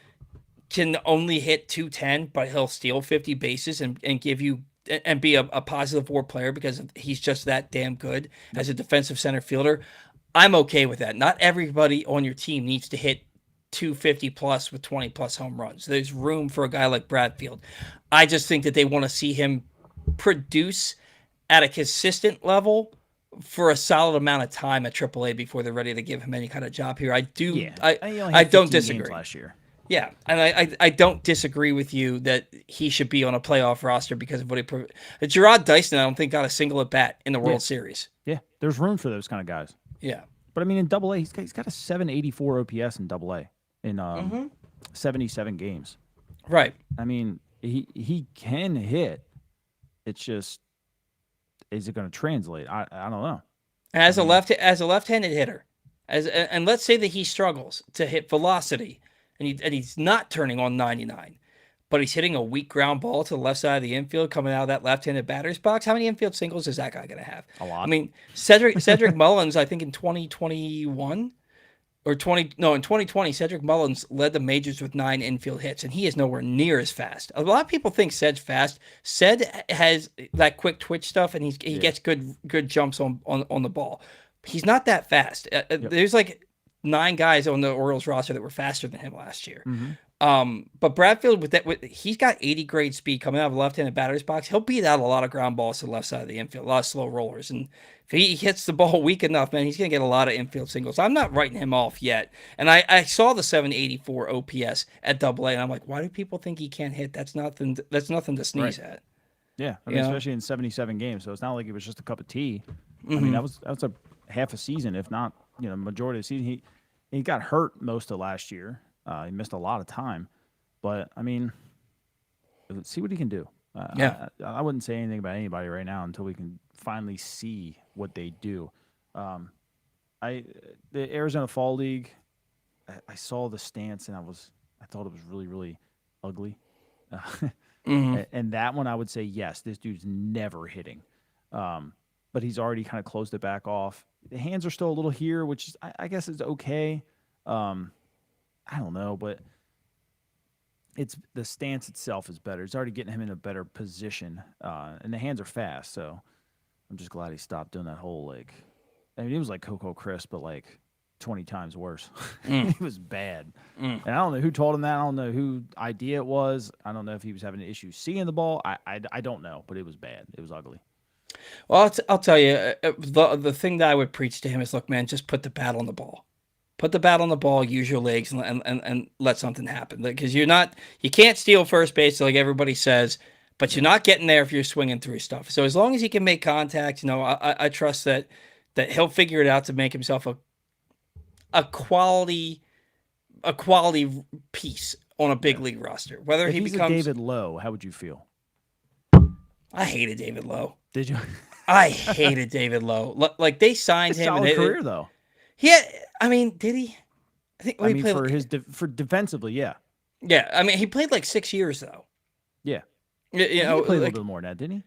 can only hit 210, but he'll steal 50 bases and give you and be a positive WAR player because he's just that damn good as a defensive center fielder. I'm okay with that. Not everybody on your team needs to hit 250 plus with 20 plus home runs. There's room for a guy like Bradfield. I just think that they want to see him produce at a consistent level for a solid amount of time at AAA before they're ready to give him any kind of job here. I don't disagree. Last year. Yeah, and I don't disagree with you that he should be on a playoff roster because of what he. Gerard Dyson, I don't think got a single at bat in the World Series. Yeah, there's room for those kind of guys. Yeah, but I mean, in Double A, he's got a 784 OPS in Double A in 77 games. Right. I mean, he can hit. It's just, is it going to translate? I don't know. As a left-handed hitter, and let's say that he struggles to hit velocity. And he's not turning on 99, but he's hitting a weak ground ball to the left side of the infield coming out of that left-handed batter's box. How many infield singles is that guy going to have? A lot. I mean, Cedric Mullins, I think in 2021 or in 2020, Cedric Mullins led the majors with 9 infield hits, and he is nowhere near as fast. A lot of people think Ced's fast. Ced has that quick twitch stuff, and he gets good jumps on the ball. He's not that fast. There's like 9 guys on the Orioles roster that were faster than him last year. Mm-hmm. But Bradfield, he's got 80 grade speed coming out of a left-handed batter's box. He'll beat out a lot of ground balls to the left side of the infield, a lot of slow rollers. And if he hits the ball weak enough, man, he's going to get a lot of infield singles. I'm not writing him off yet. And I saw the 784 OPS at Double A, and I'm like, why do people think he can't hit? That's nothing to sneeze at. Yeah, I mean, especially in 77 games. So it's not like it was just a cup of tea. Mm-hmm. I mean, that was a half a season, if not, majority of the season. He got hurt most of last year. He missed a lot of time. But, I mean, let's see what he can do. I wouldn't say anything about anybody right now until we can finally see what they do. The Arizona Fall League, I saw the stance, and I thought it was really, really ugly. And that one, I would say, yes, this dude's never hitting. But he's already kind of closed it back off. The hands are still a little here, which is, I guess is okay. I don't know, but it's the stance itself is better. It's already getting him in a better position, and the hands are fast. So I'm just glad he stopped doing that whole I mean, it was like Coco Crisp, but 20 times worse. It was bad. And I don't know who told him that. I don't know who idea it was. I don't know if he was having an issue seeing the ball. I don't know, but it was bad. It was ugly. Well, I'll tell you, the thing that I would preach to him is, look, man, just put the bat on the ball. Put the bat on the ball, use your legs, and let something happen. Because you can't steal first base like everybody says, but you're not getting there if you're swinging through stuff. So as long as he can make contact, I trust that he'll figure it out to make himself a quality piece on a big league roster. Whether if he he's becomes a David Lowe, how would you feel? I hated David Lowe. Did you? I hated David Lowe. Like they signed him. Solid career though. Yeah, I mean, did he? I think. I mean, for defensively, yeah. Yeah, I mean, he played 6 years though. Yeah. He played a little bit more than that, didn't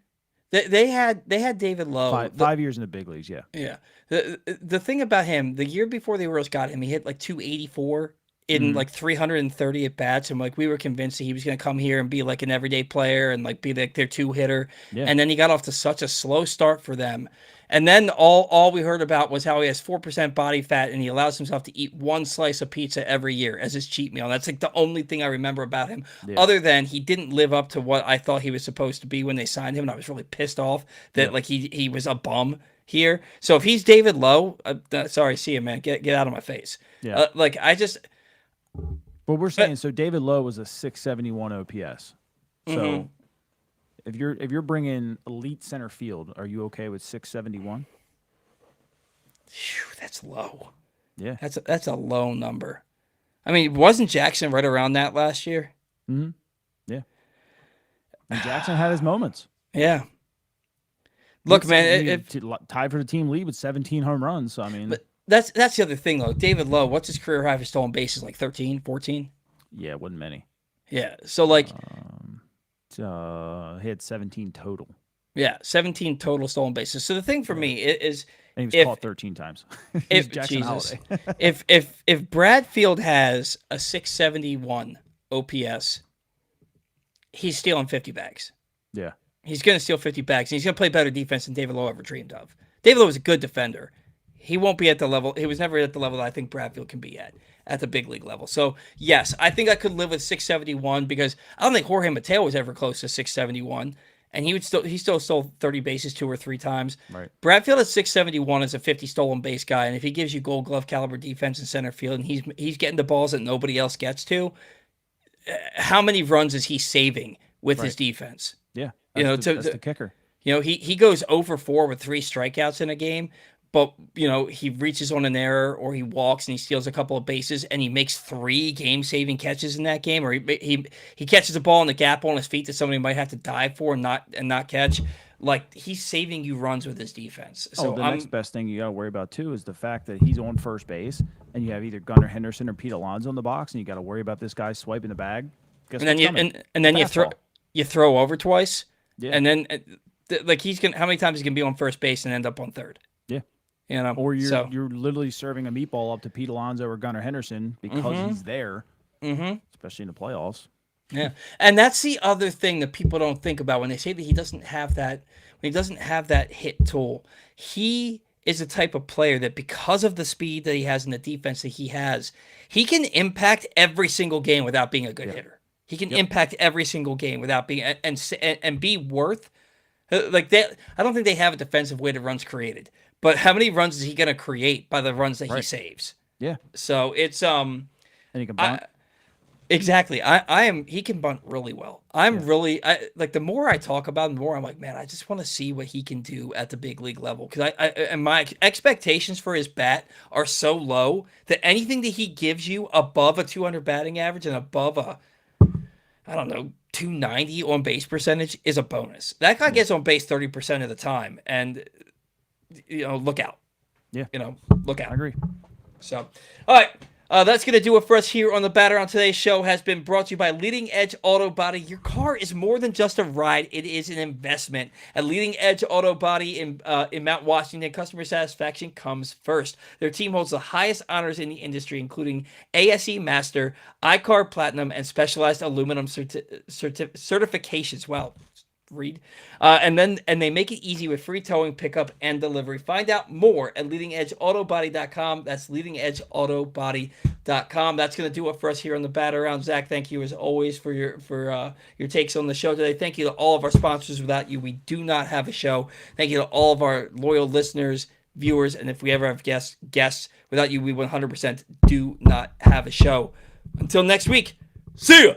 he? They had David Lowe. Five years in the big leagues, yeah. Yeah. The thing about him, the year before the Orioles got him, he hit 284 in 330 at bats, and we were convinced that he was going to come here and be an everyday player and be their 2-hitter. Yeah. And then he got off to such a slow start for them. And then all we heard about was how he has 4% body fat and he allows himself to eat 1 slice of pizza every year as his cheat meal. That's the only thing I remember about him, other than he didn't live up to what I thought he was supposed to be when they signed him, and I was really pissed off that he was a bum here. So if he's David Lowe, sorry, see you, man. Get out of my face. Yeah. But we're saying, so David Lowe was a 671 OPS. So if you're bringing elite center field, are you okay with 671? Phew, that's low. Yeah. That's a low number. I mean, wasn't Jackson right around that last year? Mm-hmm. Yeah. And Jackson had his moments. Yeah. Look, man, tied for the team lead with 17 home runs. So, I mean, but that's the other thing, though. David Lowe, what's his career high for stolen bases? Like 13, 14? Yeah, it wasn't many. Yeah. So, like, he had 17 total. Yeah, 17 total stolen bases. So the thing for me is, and he was caught 13 times. if Jesus, if Bradfield has a 671 OPS, he's stealing 50 bags. Yeah. He's going to steal 50 bags, and he's going to play better defense than David Lowe ever dreamed of. David Lowe was a good defender. He won't be at the level. He was never at the level that I think Bradfield can be at the big league level. So, yes, I think I could live with 671 because I don't think Jorge Mateo was ever close to 671. And he still stole 30 bases 2 or 3 times. Right. Bradfield at 671 is a 50 stolen base guy, and if he gives you Gold Glove caliber defense in center field, and he's getting the balls that nobody else gets to, how many runs is he saving with his defense? Yeah, that's the kicker. He goes over 4 with 3 strikeouts in a game. But, he reaches on an error or he walks and he steals a couple of bases and he makes 3 game-saving catches in that game, or he catches a ball in the gap on his feet that somebody might have to dive for and not catch. Like, he's saving you runs with his defense. So the next best thing you got to worry about, too, is the fact that he's on first base and you have either Gunnar Henderson or Pete Alonso in the box, and you got to worry about this guy swiping the bag. And then you throw over twice. Yeah. And then, like, how many times he's going to be on first base and end up on third? Yeah. Or you're literally serving a meatball up to Pete Alonso or Gunnar Henderson because he's there, especially in the playoffs. Yeah, and that's the other thing that people don't think about when they say that he doesn't have that. When he doesn't have that hit tool, he is the type of player that because of the speed that he has and the defense that he has, he can impact every single game without being a good hitter. He can impact every single game without being and be worth like that. I don't think they have a defensive way to runs created. But how many runs is he going to create by the runs that he saves? Yeah. So it's and he can bunt. Exactly. He can bunt really well. Like the more I talk about him, the more I'm like, man, I just want to see what he can do at the big league level because and my expectations for his bat are so low that anything that he gives you above a 200 batting average and above a 290 on base percentage is a bonus. That guy gets on base 30% of the time and look out. Yeah. Look out. I agree. So, all right. That's going to do it for us here on the Batter on Today's show. Has been brought to you by Leading Edge Auto Body. Your car is more than just a ride. It is an investment. At Leading Edge Auto Body in Mount Washington, customer satisfaction comes first. Their team holds the highest honors in the industry, including ASE Master, iCar Platinum, and specialized aluminum certifications. Wow. Read. And they make it easy with free towing, pickup, and delivery. Find out more at leadingedgeautobody.com. That's leadingedgeautobody.com. That's going to do it for us here on the Batter Round. Zach, thank you as always for your takes on the show today. Thank you to all of our sponsors. Without you, we do not have a show. Thank you to all of our loyal listeners, viewers, and if we ever have guests, without you, we 100% do not have a show. Until next week, see ya!